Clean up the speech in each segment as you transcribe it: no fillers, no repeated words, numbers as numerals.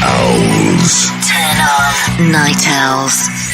Owls. Turn on Night Owls.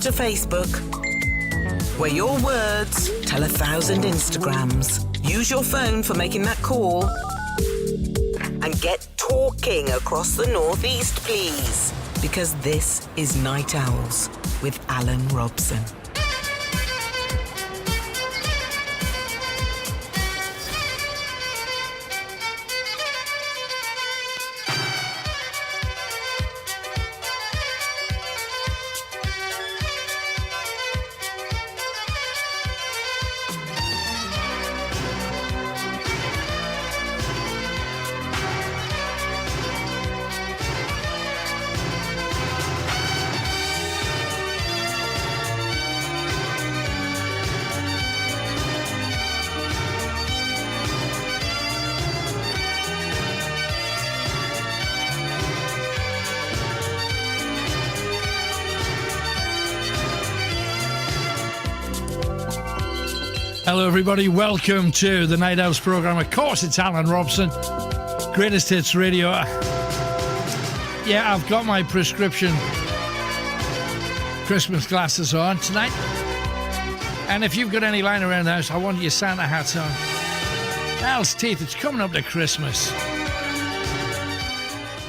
to Facebook, where your words tell 1,000 Instagrams. Use your phone for making that call. And get talking across the northeast, please. Because this is Night Owls with Alan Robson. Hello everybody, welcome to the Night Owls programme. Of course it's Alan Robson, Greatest Hits Radio. Yeah, I've got my prescription Christmas glasses on tonight. And if you've got any lying around the house, I want your Santa hats on. Al's teeth, it's coming up to Christmas.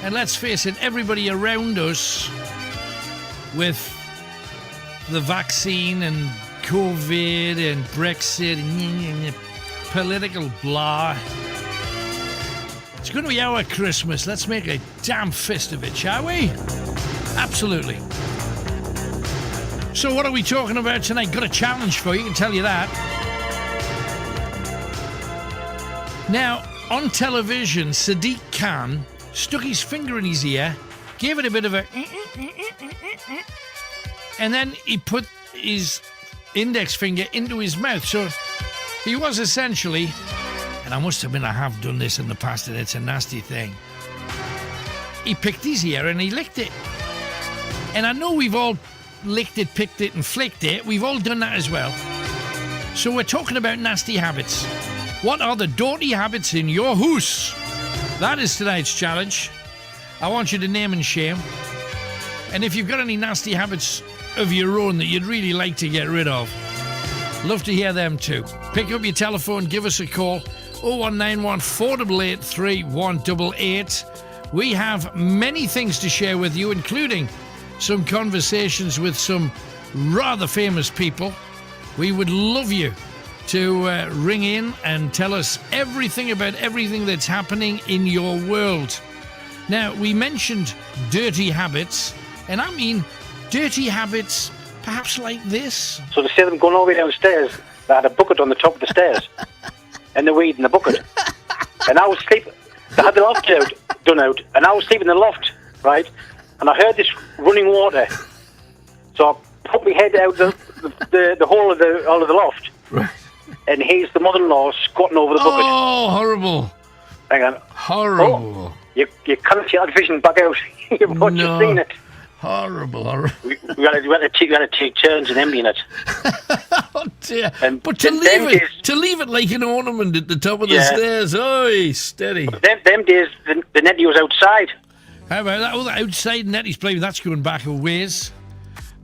And let's face it, everybody around us with the vaccine and COVID and Brexit and political blah. It's going to be our Christmas. Let's make a damn fist of it, shall we? Absolutely. So what are we talking about tonight? Got a challenge for you, I can tell you that. Now, on television, Sadiq Khan stuck his finger in his ear, gave it a bit of a... and then he put his index finger into his mouth. So he was essentially, and I must admit I have done this in the past and it's a nasty thing, he picked his ear and he licked it. And I know we've all licked it, picked it and flicked it. We've all done that as well. So we're talking about nasty habits. What are the dirty habits in your hoose? That is tonight's challenge. I want you to name and shame. And if you've got any nasty habits of your own that you'd really like to get rid of, love to hear them too. Pick up your telephone, give us a call, 0191 488 3188. We have many things to share with you, including some conversations with some rather famous people. We would love you to ring in and tell us everything about everything that's happening in your world. Now, we mentioned dirty habits, and I mean dirty habits, perhaps like this. So to see them going all the way downstairs, they had a bucket on the top of the stairs, and the weed in the bucket. And I was sleeping. They had the loft done out, and I was sleeping in the loft, right? And I heard this running water. So I put my head out the hole of the loft, Right. and here's the mother-in-law squatting over the bucket. Oh, horrible! Hang on. Horrible! Oh, you can't see that vision back out. You've not just seen it. Horrible. We had to take turns in emptying it. Oh dear! But them days, to leave it like an ornament at the top of the stairs. Oh, steady. Them days, the netty was outside. How about that? Oh, the outside netty's playing. That's going back a ways.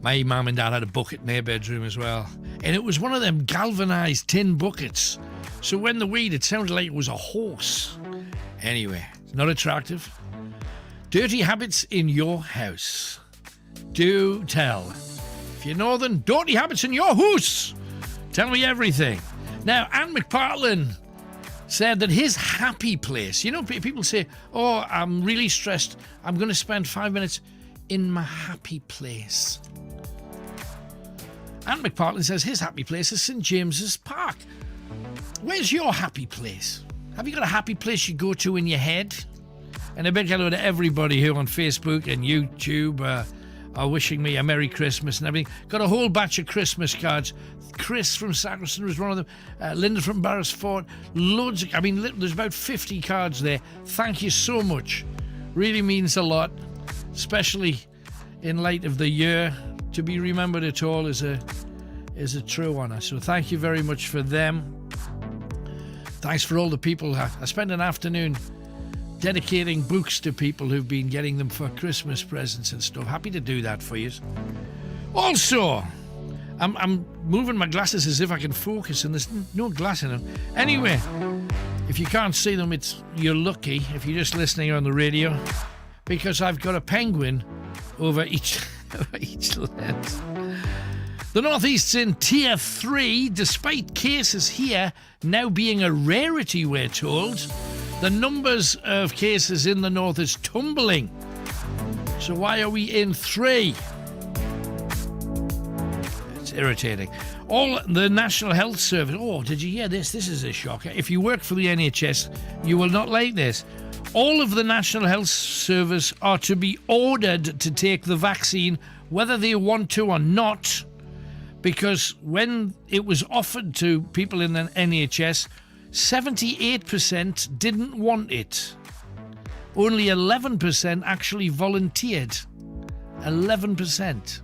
My mum and dad had a bucket in their bedroom as well, and it was one of them galvanised tin buckets. So when the weed, it sounded like it was a horse. Anyway, not attractive. Dirty habits in your house. Do tell. If you're northern, dirty habits in your house. Tell me everything. Now, Anne McPartlin said that his happy place, you know, people say, oh, I'm really stressed, I'm going to spend 5 minutes in my happy place. Anne McPartlin says his happy place is St James's Park. Where's your happy place? Have you got a happy place you go to in your head? And a big hello to everybody who on Facebook and YouTube are wishing me a Merry Christmas and everything. Got a whole batch of Christmas cards. Chris from Sacriston was one of them. Linda from Barrisford. Loads. There's about 50 cards there. Thank you so much. Really means a lot, especially in light of the year. To be remembered at all is a true honour. So thank you very much for them. Thanks for all the people. I spent an afternoon dedicating books to people who've been getting them for Christmas presents and stuff. Happy to do that for you. Also, I'm moving my glasses as if I can focus, and there's no glass in them. Anyway, if you can't see them, you're lucky if you're just listening on the radio, because I've got a penguin over each lens. The Northeast's in Tier 3, despite cases here now being a rarity, we're told. The numbers of cases in the North is tumbling. So why are we in 3? It's irritating. All the National Health Service... Oh, did you hear this? This is a shocker. If you work for the NHS, you will not like this. All of the National Health Service are to be ordered to take the vaccine, whether they want to or not, because when it was offered to people in the NHS, 78% didn't want it. Only 11% actually volunteered. 11%.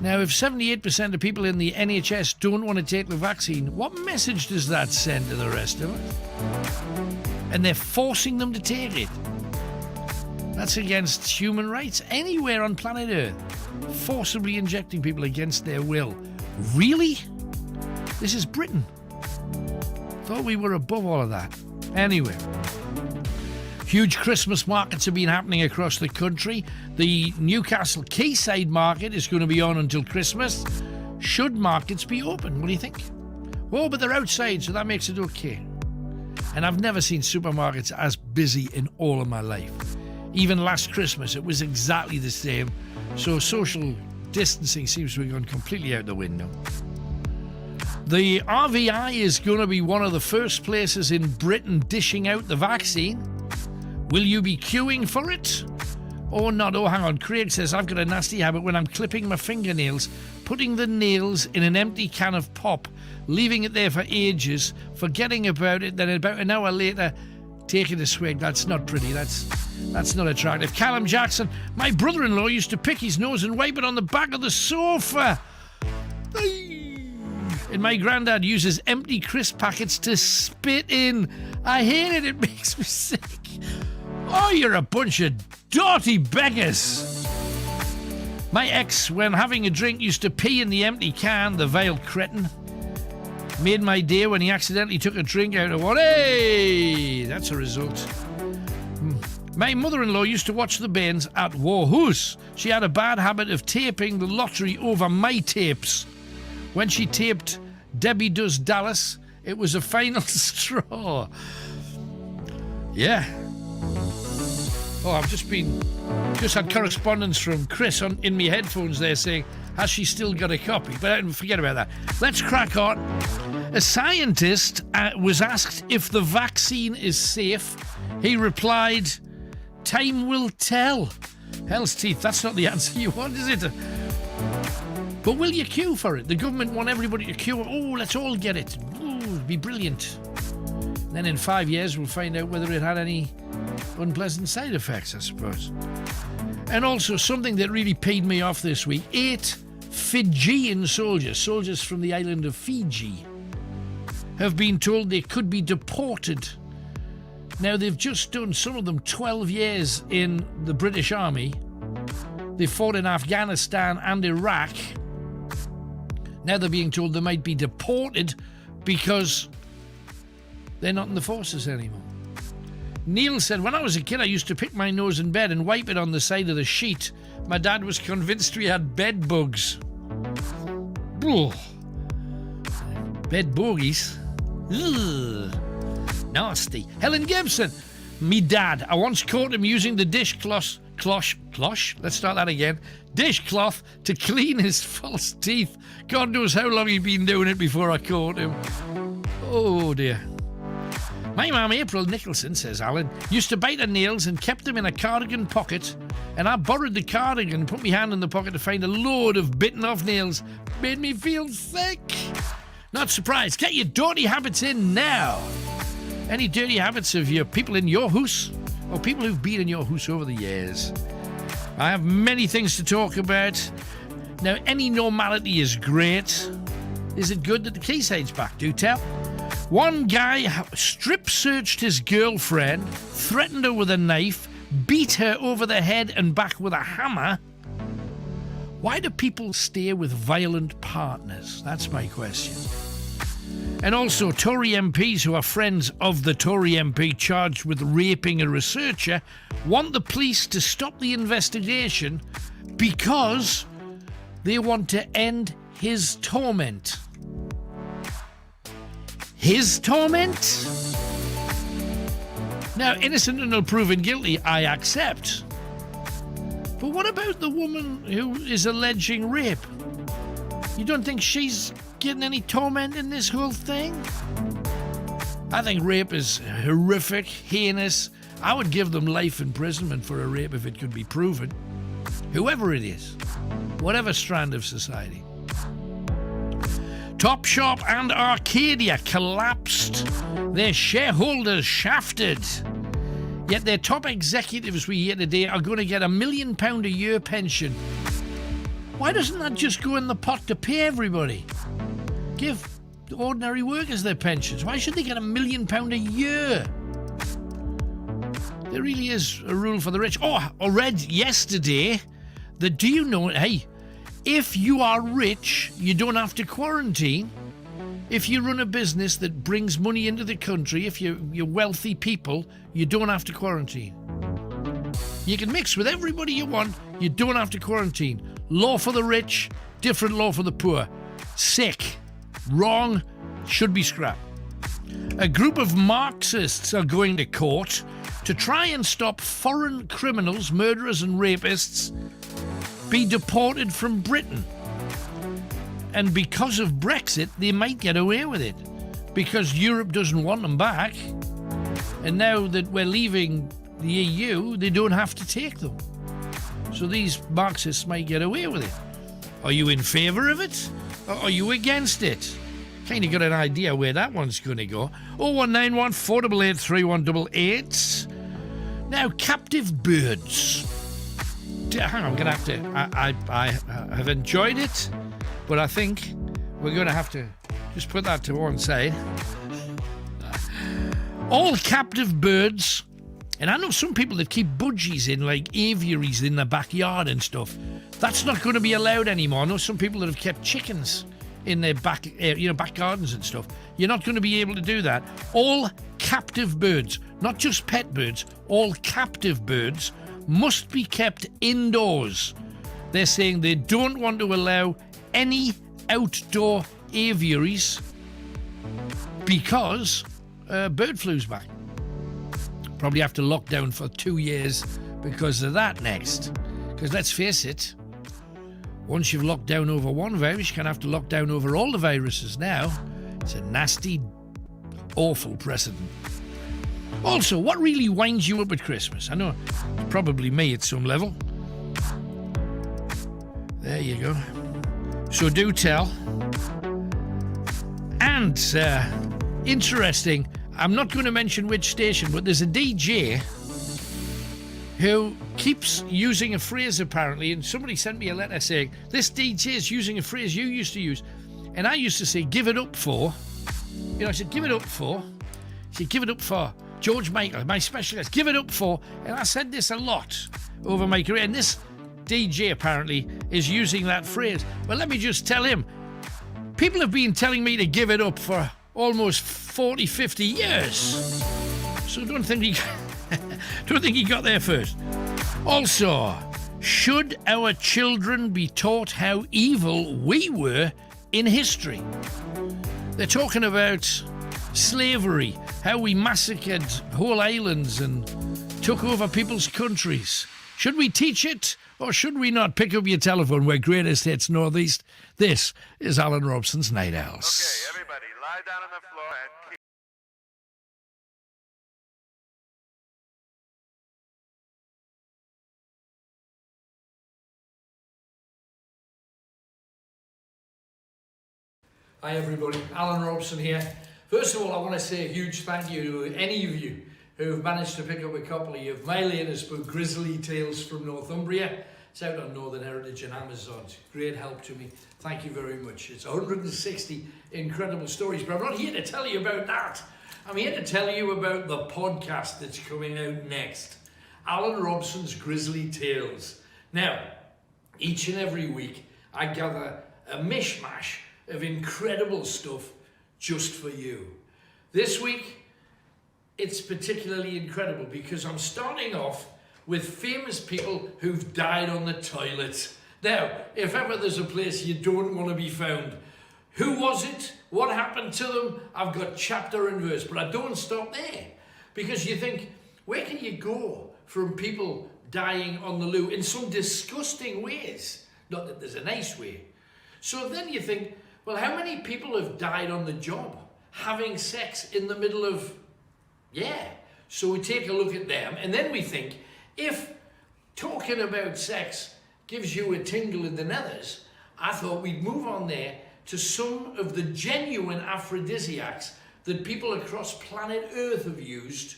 Now, if 78% of people in the NHS don't want to take the vaccine, what message does that send to the rest of us? And they're forcing them to take it. That's against human rights anywhere on planet Earth. Forcibly injecting people against their will. Really? This is Britain. Thought we were above all of that. Anyway. Huge Christmas markets have been happening across the country. The Newcastle Quayside market is going to be on until Christmas. Should markets be open? What do you think? Oh, but they're outside, so that makes it okay. And I've never seen supermarkets as busy in all of my life. Even last Christmas, it was exactly the same. So social distancing seems to have gone completely out the window. The RVI is going to be one of the first places in Britain dishing out the vaccine. Will you be queuing for it or not? Oh, hang on. Craig says, I've got a nasty habit when I'm clipping my fingernails, putting the nails in an empty can of pop, leaving it there for ages, forgetting about it, then about an hour later, taking a swig. That's not pretty. That's not attractive. Callum Jackson, my brother-in-law used to pick his nose and wipe it on the back of the sofa. And my granddad uses empty crisp packets to spit in. I hate it. It makes me sick. Oh, you're a bunch of dirty beggars. My ex, when having a drink, used to pee in the empty can, the vile cretin. Made my day when he accidentally took a drink out of one. Hey, that's a result. My mother-in-law used to watch the Bairns at hoose. She had a bad habit of taping the lottery over my tapes. When she taped Debbie Does Dallas, it was a final straw. Yeah. Oh, I've just had correspondence from Chris in my headphones there saying, has she still got a copy? But forget about that. Let's crack on. A scientist was asked if the vaccine is safe. He replied, time will tell. Hell's teeth, that's not the answer you want, is it? But will you queue for it? The government want everybody to queue. Oh, let's all get it. Oh, it'd be brilliant. Then in 5 years, we'll find out whether it had any unpleasant side effects, I suppose. And also, something that really paid me off this week, 8 Fijian soldiers from the island of Fiji, have been told they could be deported. Now, they've just done, some of them, 12 years in the British Army. They fought in Afghanistan and Iraq. Now they're being told they might be deported because they're not in the forces anymore. Neil said, when I was a kid, I used to pick my nose in bed and wipe it on the side of the sheet. My dad was convinced we had bed bugs. Ugh. Bed bogies? Ugh. Nasty. Helen Gibson, me dad, I once caught him using the dishcloth. Let's start that again. Dishcloth to clean his false teeth. God knows how long he'd been doing it before I caught him. Oh dear. My mum, April Nicholson, says Alan, used to bite her nails and kept them in a cardigan pocket. And I borrowed the cardigan and put my hand in the pocket to find a load of bitten off nails. Made me feel sick. Not surprised. Get your dirty habits in now. Any dirty habits of your people in your house? Or people who've been in your house over the years? I have many things to talk about. Now, any normality is great. Is it good that the Quayside's back? Do tell. One guy strip-searched his girlfriend, threatened her with a knife, beat her over the head and back with a hammer, why do people stay with violent partners? That's my question. And also, Tory MPs who are friends of the Tory MP charged with raping a researcher want the police to stop the investigation because they want to end his torment. His torment? Now, innocent until proven guilty, I accept. But what about the woman who is alleging rape? You don't think she's getting any torment in this whole thing? I think rape is horrific, heinous. I would give them life imprisonment for a rape if it could be proven. Whoever it is, whatever strand of society. Topshop and Arcadia collapsed. Their shareholders shafted. Yet their top executives we hear today are going to get £1 million a year pension. Why doesn't that just go in the pot to pay everybody? Give the ordinary workers their pensions. Why should they get £1 million a year? There really is a rule for the rich. Oh, I read yesterday that, do you know, hey, if you are rich, you don't have to quarantine. If you run a business that brings money into the country, if you're wealthy people, you don't have to quarantine. You can mix with everybody you want, you don't have to quarantine. Law for the rich, different law for the poor. Sick, wrong, should be scrapped. A group of Marxists are going to court to try and stop foreign criminals, murderers and rapists be deported from Britain. And because of Brexit, they might get away with it because Europe doesn't want them back. And now that we're leaving the EU, they don't have to take them. So these Marxists might get away with it. Are you in favour of it? Or are you against it? Kind of got an idea where that one's going to go. 0191 488 3188. Now, captive birds. Hang on, I'm going to have to... I have enjoyed it, but I think we're going to have to just put that to one side. All captive birds, and I know some people that keep budgies in, like aviaries in their backyard and stuff. That's not going to be allowed anymore. I know some people that have kept chickens in their back gardens and stuff. You're not going to be able to do that. All captive birds, not just pet birds, all captive birds must be kept indoors. They're saying they don't want to allow any outdoor aviaries because bird flu's back. Probably have to lock down for 2 years because of that next. Because let's face it, once you've locked down over one virus, you can have to lock down over all the viruses now. It's a nasty, awful precedent. Also, what really winds you up at Christmas? I know it's probably me at some level. There you go. So do tell. And, interesting, I'm not going to mention which station, but there's a DJ who keeps using a phrase apparently, and somebody sent me a letter saying, this DJ is using a phrase you used to use. And I used to say, give it up for. You know, I said, give it up for. He said, give it up for George Michael, my specialist. Give it up for. And I said this a lot over my career. And this DJ apparently is using that phrase. Well, let me just tell him, people have been telling me to give it up for almost 40, 50 years. So don't think he got there first. Also, should our children be taught how evil we were in history? They're talking about slavery, how we massacred whole islands and took over people's countries. Should we teach it or should we not? Pick up your telephone. We're Greatest Hits Northeast. This is Alan Robson's Night Owls. Okay, everybody, lie down on the floor and keep... Hi everybody, Alan Robson here. First of all, I want to say a huge thank you to any of you who have managed to pick up a copy of my latest book, Grizzly Tales from Northumbria. It's out on Northern Heritage and Amazon. It's a great help to me. Thank you very much. It's 160 incredible stories, but I'm not here to tell you about that. I'm here to tell you about the podcast that's coming out next. Alan Robson's Grizzly Tales. Now, each and every week, I gather a mishmash of incredible stuff just for you. This week, it's particularly incredible because I'm starting off with famous people who've died on the toilet. Now, if ever there's a place you don't want to be found, who was it? What happened to them? I've got chapter and verse, but I don't stop there because you think, where can you go from people dying on the loo in some disgusting ways? Not that there's a nice way. So then you think, well, how many people have died on the job having sex in the middle of, So we take a look at them and then we think, if talking about sex gives you a tingle in the nethers, I thought we'd move on there to some of the genuine aphrodisiacs that people across planet Earth have used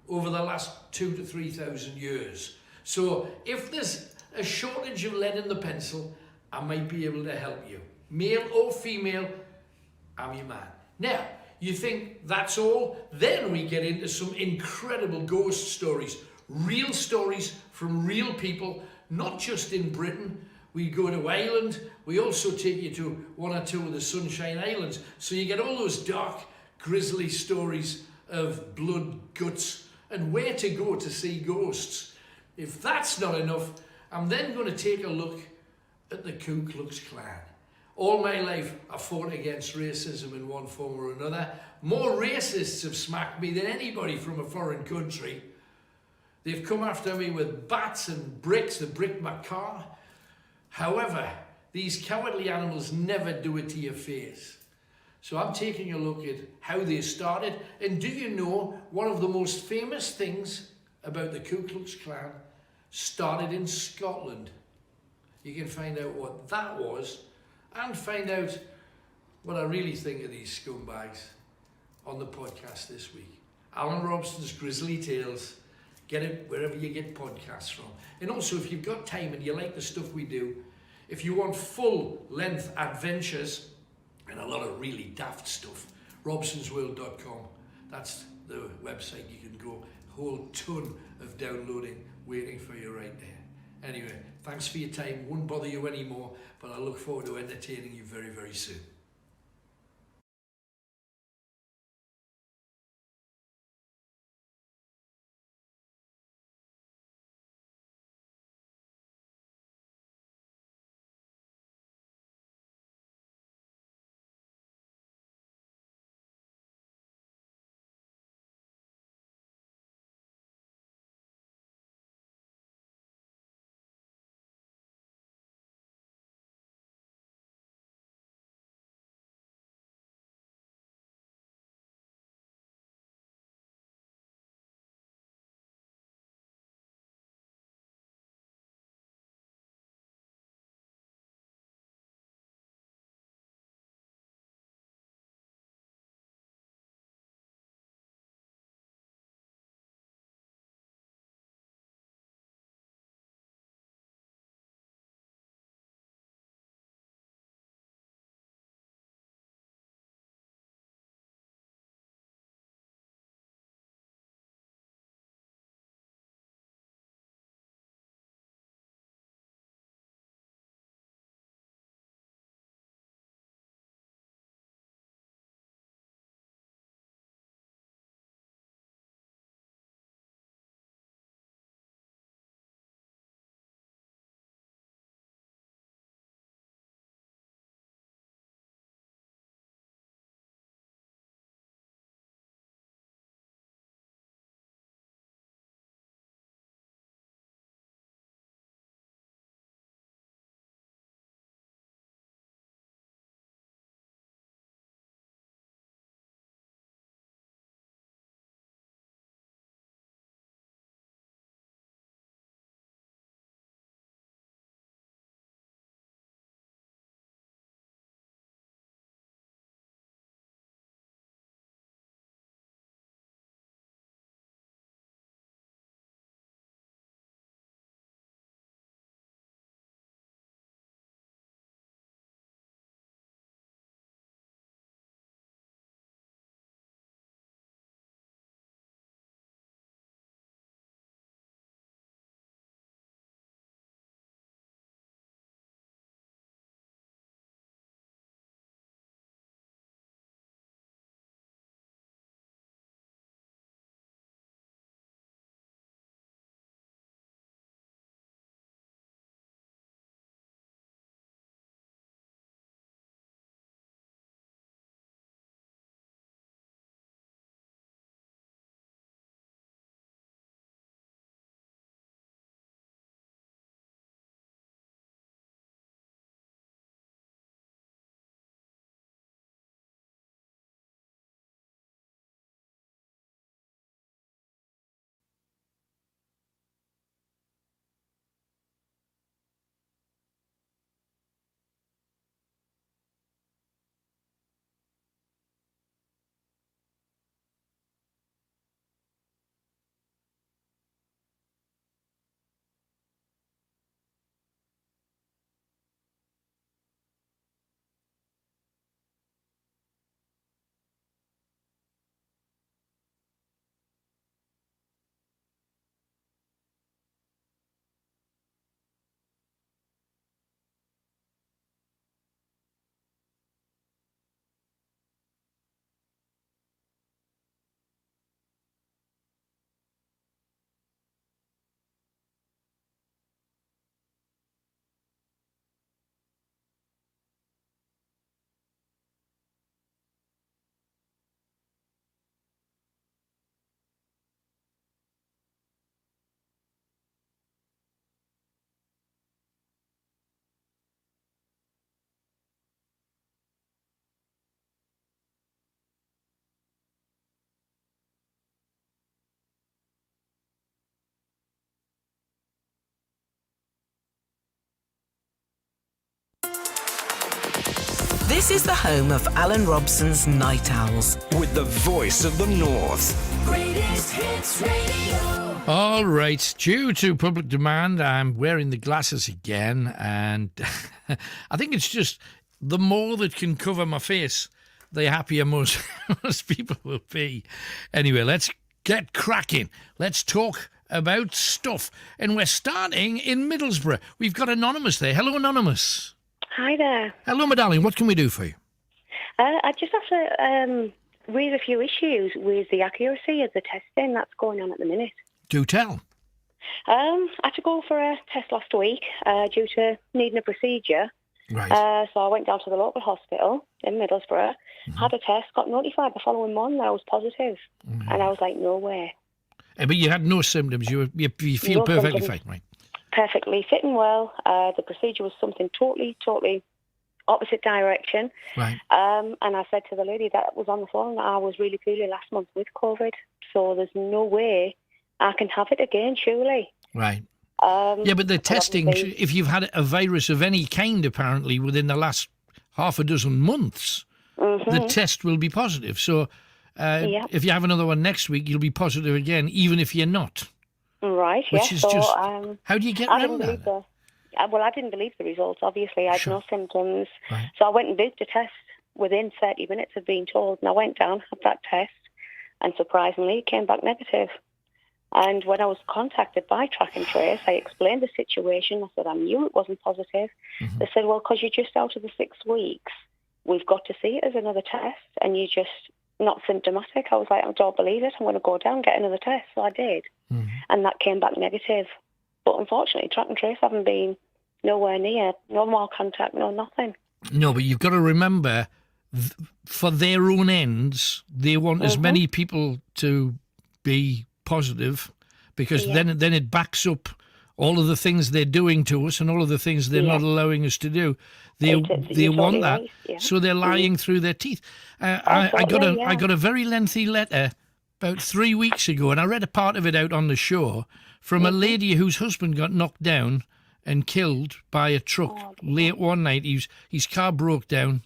over the last 2,000 to 3,000 years. So if there's a shortage of lead in the pencil, I might be able to help you. Male or female, I'm your man. Now, you think that's all? Then we get into some incredible ghost stories. Real stories from real people, not just in Britain. We go to Ireland. We also take you to one or two of the Sunshine Islands. So you get all those dark, grisly stories of blood, guts, and where to go to see ghosts. If that's not enough, I'm then going to take a look at the Ku Klux Klan. All my life, I fought against racism in one form or another. More racists have smacked me than anybody from a foreign country. They've come after me with bats and bricks. They bricked my car. However, these cowardly animals never do it to your face. So I'm taking a look at how they started. And do you know one of the most famous things about the Ku Klux Klan started in Scotland? You can find out what that was and find out what I really think of these scumbags on the podcast this week. Alan Robson's Grizzly Tales. Get it wherever you get podcasts from. And also, if you've got time and you like the stuff we do, if you want full-length adventures and a lot of really daft stuff, robsonsworld.com. That's the website you can go. A whole ton of downloading waiting for you right there. Anyway, thanks for your time. Won't bother you anymore, but I look forward to entertaining you very, very soon. This is the home of Alan Robson's Night Owls. With the voice of the North. Greatest Hits Radio. All right, due to public demand, I'm wearing the glasses again, and I think it's just the more that can cover my face, the happier most people will be. Anyway, let's get cracking. Let's talk about stuff. And we're starting in Middlesbrough. We've got Anonymous there. Hello, Anonymous. Hi there. Hello, my darling. What can we do for you? I just have to raise a few issues with the accuracy of the testing that's going on at the minute. Do tell. I had to go for a test last week due to needing a procedure. Right. So I went down to the local hospital in Middlesbrough, had a test, got notified the following morning that I was positive. And I was like, no way. But you had no symptoms. You feel No perfectly symptoms. fine, right? Perfectly fit and well. The procedure was something totally opposite direction. Right. And I said to the lady that was on the phone that I was really poorly last month with COVID. So there's no way I can have it again, surely. Right. Yeah, but the testing, obviously- if you've had a virus of any kind, apparently, within the last half a dozen months, the test will be positive. So if you have another one next week, you'll be positive again, even if you're not. Right, Which yeah. is So, just... how do you get I around didn't believe that? I didn't believe the results, obviously. I had Sure. no symptoms. Right. So I went and did the test within 30 minutes of being told. And I went down, had that test, and surprisingly, it came back negative. And when I was contacted by Track and Trace, I explained the situation. I said I knew it wasn't positive. They said, well, because you're just out of the 6 weeks, we've got to see it as another test, and you're just not symptomatic. I was like, I don't believe it. I'm going to go down and get another test. So I did. And that came back negative. But unfortunately, Track and Trace haven't been nowhere near, no more contact, no nothing. No, but you've got to remember, for their own ends, they want as many people to be positive, because then it backs up all of the things they're doing to us and all of the things they're not allowing us to do. They want that, so they're lying through their teeth. I got a very lengthy letter about 3 weeks ago, and I read a part of it out on the show, from a lady whose husband got knocked down and killed by a truck late one night. His car broke down.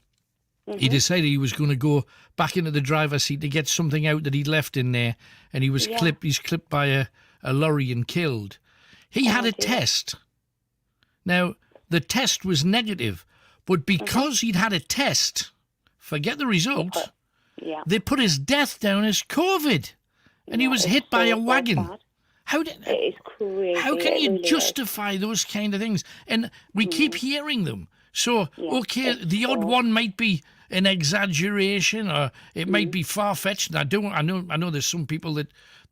He decided he was going to go back into the driver's seat to get something out that he'd left in there, and he was clipped. He's clipped by a lorry and killed. He had a test. Now, the test was negative, but because he'd had a test, forget the result, they put his death down as COVID, and he was hit by a wagon. Bad. It is crazy. How can It you really is. justify those kind of things? And we keep hearing them. So, okay, the odd one might be an exaggeration, or it might be far-fetched. And I know there's some people that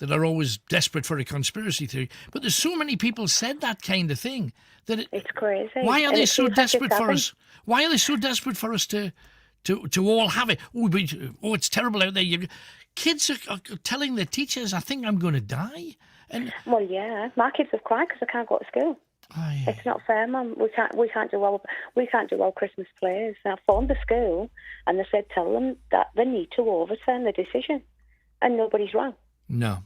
are always desperate for a conspiracy theory, but there's so many people said that kind of thing that It's crazy. why are And they it so feels like it's desperate for happened. us? Why are they so desperate for us to all have it? It's terrible out there. Kids are telling their teachers, "I think I'm going to die." And Well, yeah, my kids have cried because I can't go to school. It's not fair, Mum. We can't do well Christmas plays. And I phoned the school and they said tell them that they need to overturn the decision, and nobody's rang. No,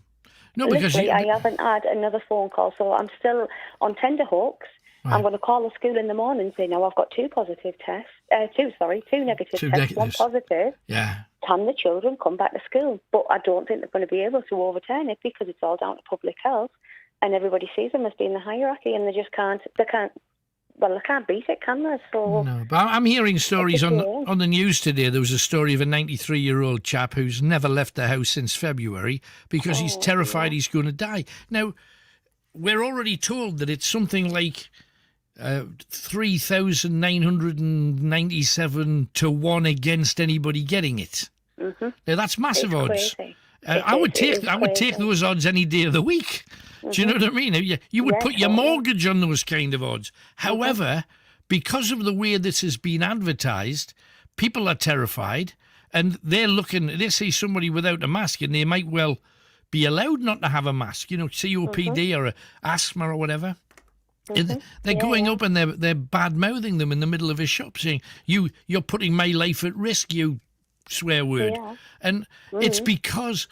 because Literally, I haven't had another phone call, so I'm still on tender hooks. Right. I'm going to call the school in the morning and say, no, I've got two negative tests, one positive. Yeah. Can the children come back to school? But I don't think they're going to be able to overturn it because it's all down to public health, and everybody sees them as being the hierarchy, and they can't beat it, can they? So No, but I'm hearing stories on the news today. There was a story of a 93-year-old chap who's never left the house since February because he's terrified he's going to die. Now, we're already told that it's something like 3,997 to 1 against anybody getting it. Now, that's massive odds. crazy. I would take crazy. those odds any day of the week. Do you know what I mean? You would put your mortgage on those kind of odds. However, because of the way this has been advertised, people are terrified, and they see somebody without a mask, and they might well be allowed not to have a mask, COPD or asthma or whatever. And they're going up and they're bad-mouthing them in the middle of a shop, saying, you're putting my life at risk, you swear word. Yeah. And it's because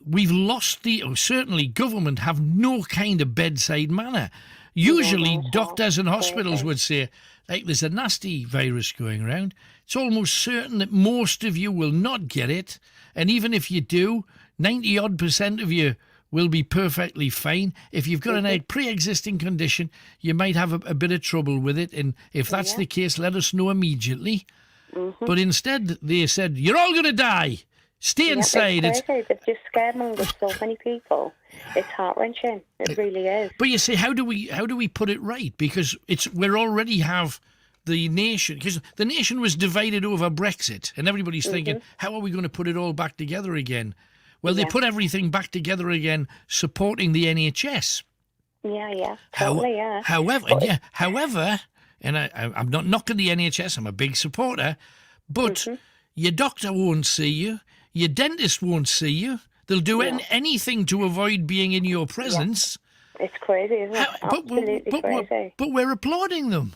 we've lost certainly government have no kind of bedside manner. Usually doctors and hospitals would say, like, there's a nasty virus going around, it's almost certain that most of you will not get it. And even if you do, 90-odd% of you will be perfectly fine. If you've got a pre-existing condition, you might have a bit of trouble with it. And if that's the case, let us know immediately. But instead, they said, you're all going to die. Stay inside. It's crazy. They've just scaremongered so many people. It's heart-wrenching. It really is. But you see, how do we put it right? Because we already have the nation, because the nation was divided over Brexit, and everybody's thinking, how are we going to put it all back together again? Well, they put everything back together again, supporting the NHS. Yeah, totally, However, and I'm not knocking the NHS, I'm a big supporter, but your doctor won't see you, your dentist won't see you, they'll do anything to avoid being in your presence. Yeah. It's crazy, isn't it? Absolutely crazy. But we're applauding them.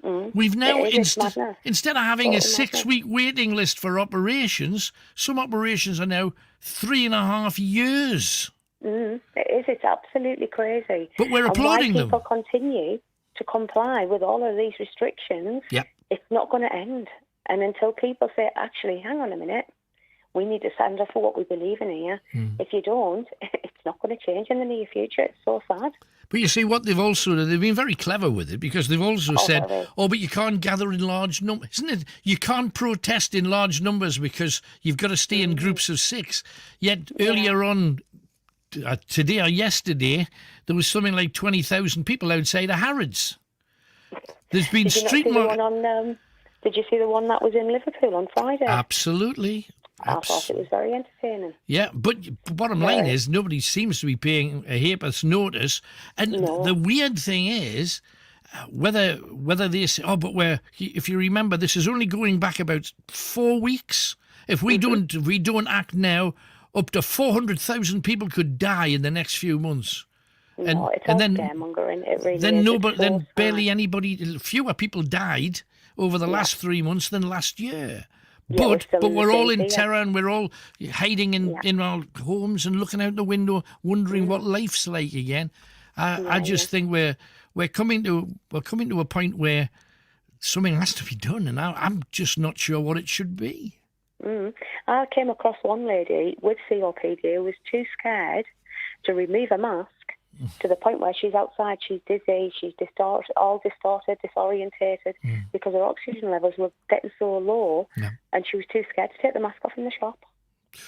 We've now, instead of having a 6-week waiting list for operations, some operations are now 3.5 years. It is. It's absolutely crazy. But we're applauding them. And why people continue to comply with all of these restrictions, it's not going to end. And until people say, actually, hang on a minute, we need to stand up for what we believe in here. If you don't, it's not going to change in the near future. It's so sad. But you see, what they've been very clever with it, because they've also said, but you can't gather in large numbers. Isn't it? You can't protest in large numbers because you've got to stay in groups of 6. Yet earlier on, today or yesterday, there was something like 20,000 people outside of Harrods. There's been street market. Did you see the one that was in Liverpool on Friday? Absolutely. I thought it was very entertaining. Yeah, but bottom line is nobody seems to be paying a ha'porth's notice. And the weird thing is whether they say, if you remember, this is only going back about 4 weeks. If we don't act now, up to 400,000 people could die in the next few months. It's all scaremongering. It really then barely anybody, fewer people died over the last 3 months than last year. But we're all in terror, and we're all hiding in our homes and looking out the window, wondering what life's like again. I just think we're coming to a point where something has to be done, and I'm just not sure what it should be. I came across one lady with COPD who was too scared to remove a mask, to the point where she's outside, she's dizzy, she's distorted, disorientated, because her oxygen levels were getting so low, and she was too scared to take the mask off in the shop.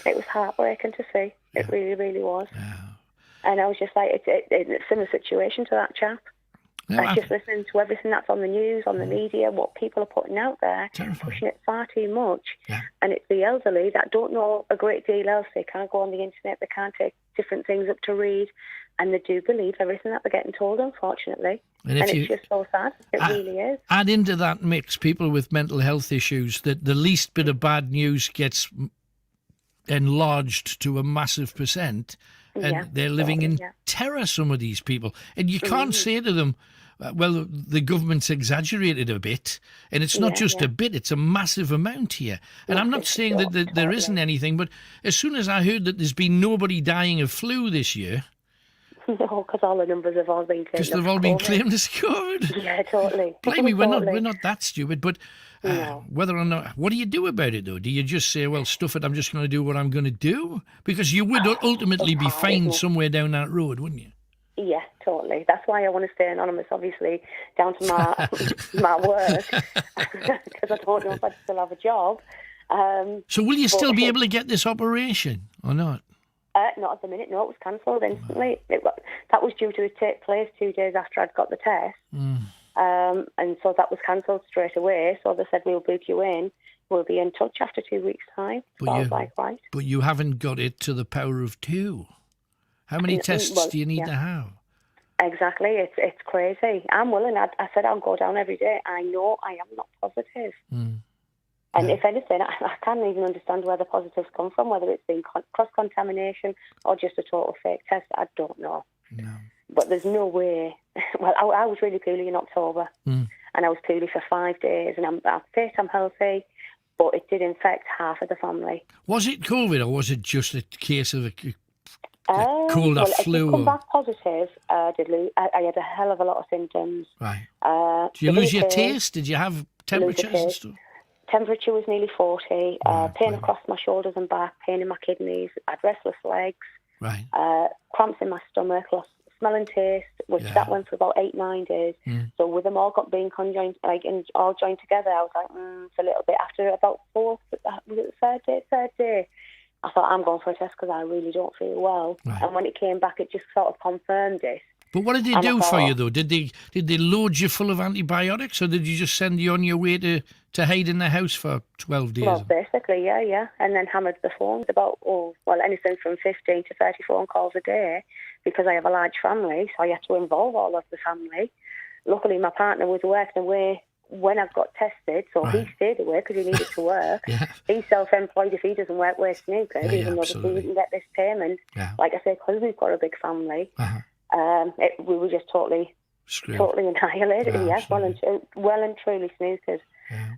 It was heartbreaking to see. It really, really was. And I was just like, it's a similar situation to that chap. Just listening to everything that's on the news, on the media, what people are putting out there, pushing it far too much. And it's the elderly that don't know a great deal else. They can't go on the internet, they can't take different things up to read, and they do believe everything that they're getting told, unfortunately. And it's just so sad. It really is. Add into that mix people with mental health issues, that the least bit of bad news gets enlarged to a massive percent, and they're living in terror, some of these people. And you can't say to them, well, the government's exaggerated a bit, and it's not just a bit, it's a massive amount here. And I'm not saying that there isn't anything, but as soon as I heard that there's been nobody dying of flu this year... No, because all the numbers have all been claimed. Because they've all been claimed as COVID. Yeah, totally. Blimey, we're not that stupid, but whether or not... What do you do about it, though? Do you just say, well, stuff it, I'm just going to do what I'm going to do? Because you would ultimately be fined somewhere down that road, wouldn't you? Yeah, totally. That's why I want to stay anonymous, obviously, down to my work, because I don't know if I still have a job. So will you still be able to get this operation or not? Not at the minute. No, it was cancelled instantly. That was due to take place 2 days after I'd got the test. And so that was cancelled straight away. So they said, we'll book you in. We'll be in touch after 2 weeks' time. So I was like, right. But you haven't got it to the power of 2. How many tests do you need to have? Exactly. It's crazy. I'm willing. I said I'll go down every day. I know I am not positive. And if anything, I can't even understand where the positives come from, whether it's been cross-contamination or just a total fake test. I don't know. No. But there's no way. Well, I was really poorly in October, and I was poorly for 5 days, and I'm fit, I'm healthy, but it did infect half of the family. Was it COVID, or was it just a case of a cold or flu? If you come back positive, I had a hell of a lot of symptoms. Right. Did you lose your taste? Did you have temperatures and stuff? temperature was nearly 40, Right, pain right. across my shoulders and back, pain in my kidneys, I had restless legs, Right. cramps in my stomach, lost smell and taste, which Yeah. that went for about 8-9 days. So with them all being conjoined, like and all joined together, I was like, for a little bit. After about was it the third day, I thought I'm going for a test because I really don't feel well. Right. And when it came back, it just sort of confirmed it. But what did they And I do for thought- you, though? Did they load you full of antibiotics, or did you just send you on your way to hide in the house for 12 days? Well, basically, yeah. And then hammered the phones about, anything from 15 to 30 phone calls a day because I have a large family, so I had to involve all of the family. Luckily, my partner was working away when I got tested, so Right. he stayed away because he needed to work. Yeah. He's self-employed. If he doesn't work, we're snookered, Yeah, even though absolutely. he didn't get this payment. Yeah. Like I say, because we've got a big family, Uh-huh. we were just totally Screwed. annihilated. Yeah, Yes, well and truly snookered. Yeah.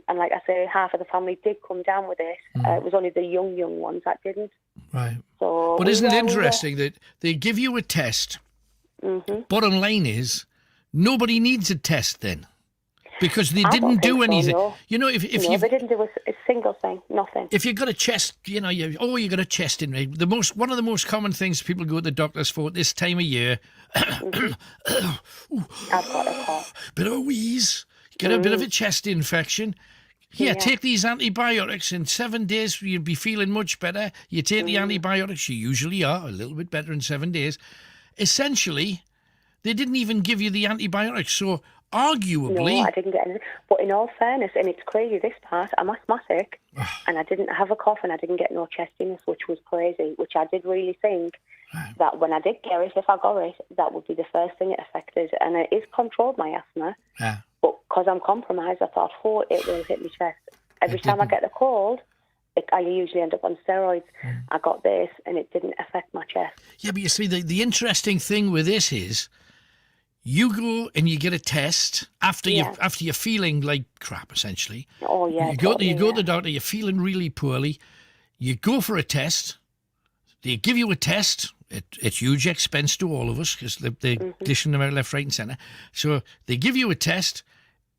And like I say, half of the family did come down with it. It was only the young ones that didn't. Right. So, But isn't it we were- interesting that they give you a test? Mhm. Bottom line is, nobody needs a test then, because they I don't didn't do think so, anything. no. You know, if No, you've they didn't do a single thing, nothing. if you've got a chest, you got a chest in me. One of the most common things people go to the doctors for at this time of year, I've got a cough. bit of a wheeze, get a bit of a chest infection. Here, Yeah. take these antibiotics. In 7 days, you'll be feeling much better. You take the antibiotics, you usually are a little bit better in 7 days. Essentially, they didn't even give you the antibiotics. So, arguably, No, I didn't get anything. But in all fairness, and it's crazy this part, I'm asthmatic, and I didn't have a cough, and I didn't get no chestiness, which was crazy, which I did really think that when I did get it, if I got it, that would be the first thing it affected. And it is controlled, my asthma. yeah. But because I'm compromised, I thought, it will hit my chest. Every time I get the cold, I usually end up on steroids. I got this, and it didn't affect my chest. Yeah, but you see, the interesting thing with this is, you go and you get a test after you're feeling like crap, essentially. Oh, yeah. You go totally, to the doctor. You're feeling really poorly. You go for a test. They give you a test. It's huge expense to all of us because they're dishing them out left, right, and centre. So they give you a test,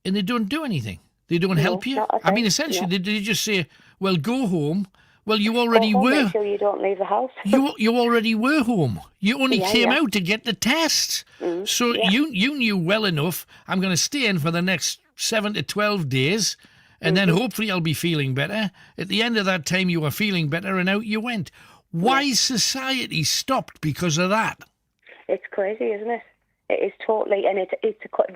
and they don't do anything. They don't help you. not a I mean, thing, essentially, no. they just say, "Well, go home." Well, you already Go home, were. make sure you don't leave the house. You already were home. You only Yeah, came yeah. out to get the test. So you knew well enough, I'm going to stay in for the next 7 to 12 days, and then hopefully I'll be feeling better. At the end of that time, you were feeling better, and out you went. Why society stopped because of that? It's crazy, isn't it? It is totally, and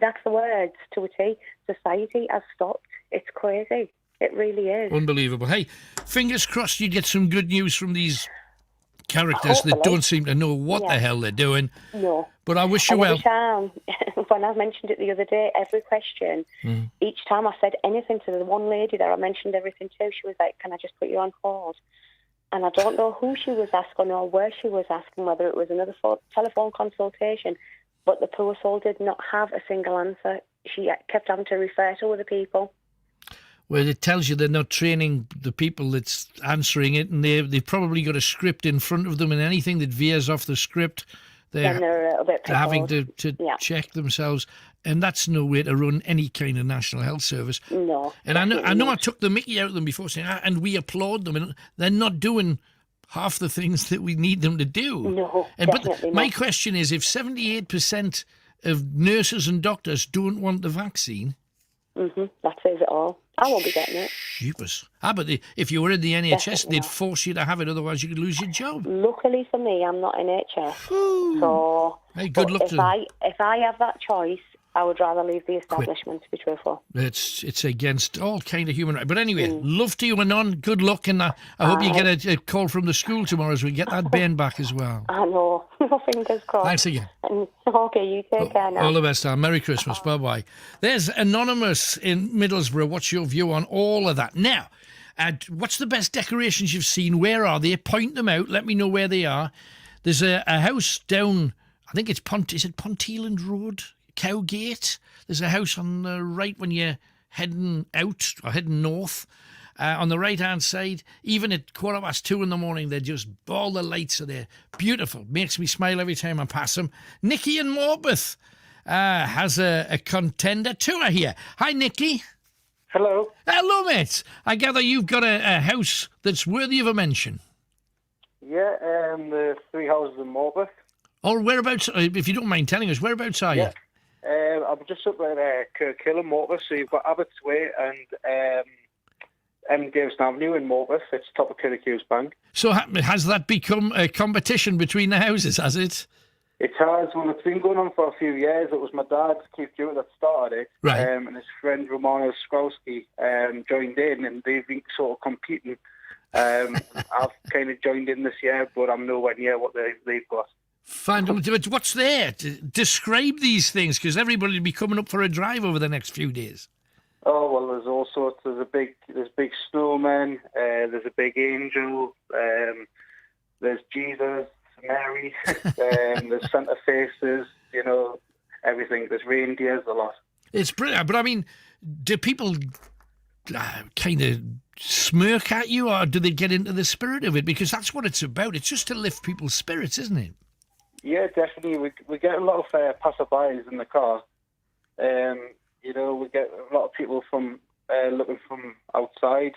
that's the words to a T. Society has stopped. It's crazy. It really is. Unbelievable. Hey, fingers crossed you get some good news from these characters that Hopefully. don't seem to know what the hell they're doing. No. But I wish you And well. every time, when I mentioned it the other day, every question, each time I said anything to the one lady that I mentioned everything to, she was like, "Can I just put you on hold?" And I don't know who she was asking or where she was asking, whether it was another telephone consultation, but the poor soul did not have a single answer. She kept having to refer to other people. Well, it tells you they're not training the people that's answering it, and they've probably got a script in front of them, and anything that veers off the script, Then they're a little bit they're having pickled. to Yeah. check themselves, and that's no way to run any kind of national health service. No. And I know definitely I not. took the mickey out of them before, saying, and we applaud them, and they're not doing half the things that we need them to do. No, But definitely my not. question is, if 78% of nurses and doctors don't want the vaccine, That says it all. I won't be getting it. sheepers. But if you were in the NHS, Definitely they'd not. force you to have it, otherwise you could lose your job. Luckily for me, I'm not in HS. So Hey, good but luck if to them. if I have that choice, I would rather leave the establishment, to be truthful. It's against all kind of human rights. But anyway, love to you and on. Good luck, and I hope you get a call from the school tomorrow as we get that Ben back as well. I know. Fingers crossed. Thanks again. And, okay, you take care now. All the best, Al. Merry Christmas. Bye-bye. There's Anonymous in Middlesbrough. What's your view on all of that? Now, what's the best decorations you've seen? Where are they? Point them out. Let me know where they are. There's a house down, I think it's Ponteland Road? Cowgate. There's a house on the right when you're heading out or heading north. On the right-hand side, even at 2:15 in the morning, they're just, all the lights are there. Beautiful. Makes me smile every time I pass them. Nikki in Morpeth has a contender tour here. Hi, Nikki. Hello. Hello, mate. I gather you've got a house that's worthy of a mention. Yeah, the 3 houses in Morpeth. Or whereabouts, if you don't mind telling us, whereabouts are you? I'm just up at Kirkhill in Morpeth, so you've got Abbott's Way and M. Davison Avenue in Morpeth. It's top of Kirkhill Bank. So has that become a competition between the houses, has it? It has. Well, it's been going on for a few years. It was my dad, Keith Jewett, that started it. Right. And his friend Romano Skrowski joined in, and they've been sort of competing. I've kind of joined in this year, but I'm nowhere near what they've got. What's there? Describe these things, because everybody will be coming up for a drive over the next few days. Oh, well, there's all sorts. There's big snowmen. There's a big angel. There's Jesus, Mary. There's Santa faces. You know, everything. There's reindeers, a lot. It's brilliant. But I mean, do people kind of smirk at you, or do they get into the spirit of it? Because that's what it's about. It's just to lift people's spirits, isn't it? Yeah, definitely. We get a lot of passerbys in the car. You know, we get a lot of people from looking from outside.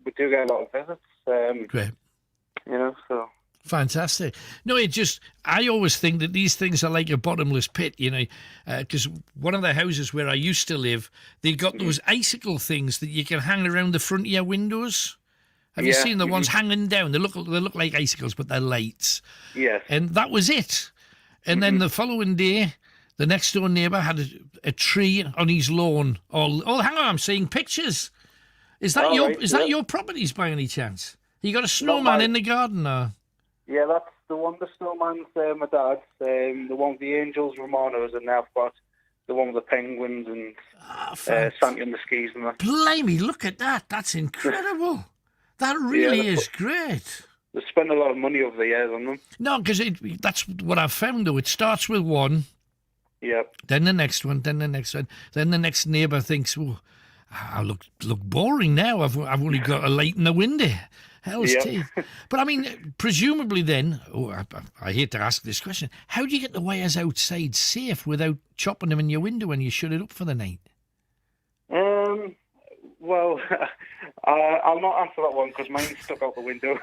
We do get a lot of visits. Great. You know, so. Fantastic. No, I always think that these things are like a bottomless pit, you know, because one of the houses where I used to live, they've got those icicle things that you can hang around the front of your windows. Have you seen the ones hanging down? They look like icicles, but they're lights. Yes. And that was it. And then the following day, the next door neighbour had a tree on his lawn. Oh, hang on, I'm seeing pictures. Is that your properties by any chance? You got a snowman in the garden, or? Yeah, that's the one. The snowman's my dad's. The one with the angels, Romano's, and now I've got the one with the penguins and Santi on the skis and that. Blimey, look at that. That's incredible. That really is great. They spent a lot of money over the years on them. No, because that's what I've found, though. It starts with one. Yep. Then the next one, then the next one. Then the next neighbour thinks, oh, I look boring now. I've only got a light in the window. Hell's teeth. But I mean, presumably then, I hate to ask this question, how do you get the wires outside safe without chopping them in your window when you shut it up for the night? Well, I'll not answer that one because mine's stuck out the window.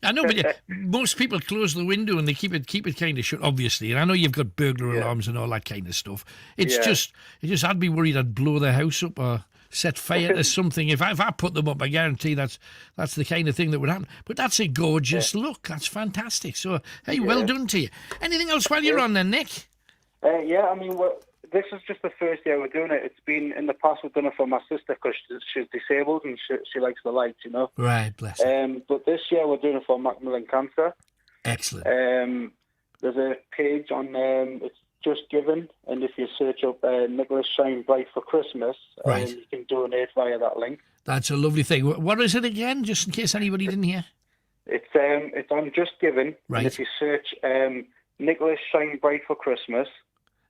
I know, but most people close the window and they keep it kind of shut, obviously. And I know you've got burglar alarms and all that kind of stuff. It's just I'd be worried I'd blow the house up or set fire to something. If I put them up, I guarantee that's the kind of thing that would happen. But that's a gorgeous look. That's fantastic. So, hey, well done to you. Anything else while you're on then, Nick? I mean, this is just the first year we're doing it. It's been, in the past, we've done it for my sister because she's disabled and she likes the lights, you know. Right, bless her. But this year we're doing it for Macmillan Cancer. Excellent. There's a page on, it's Just Given, and if you search up Nicholas Shine Bright for Christmas, you can donate via that link. That's a lovely thing. What is it again, just in case anybody didn't hear? It's on Just Given, right. And if you search Nicholas Shine Bright for Christmas...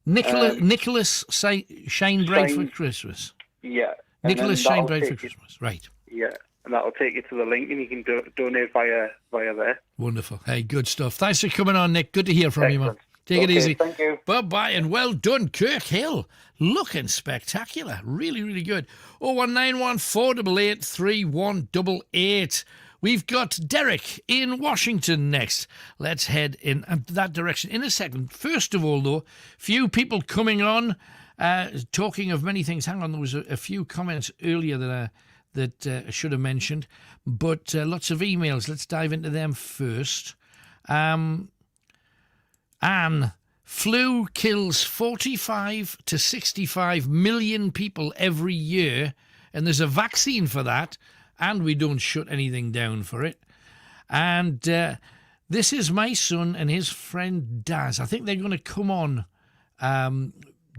Nicholas Shine Bright for Christmas. Yeah. Nicholas Shine Bright for Christmas, right. Yeah, and that'll take you to the link and you can donate via there. Wonderful. Hey, good stuff. Thanks for coming on, Nick. Good to hear from you, man. Take it easy. Thank you. Bye-bye, and well done, Kirkhill. Looking spectacular. Really, really good. 01914 488 3188. We've got Derek in Washington next. Let's head in that direction in a second. First of all, though, few people coming on, talking of many things. Hang on, there was a few comments earlier that I should have mentioned, but lots of emails. Let's dive into them first. Anne, flu kills 45 to 65 million people every year, and there's a vaccine for that. And we don't shut anything down for it. And this is my son and his friend Daz. I think they're going to come on,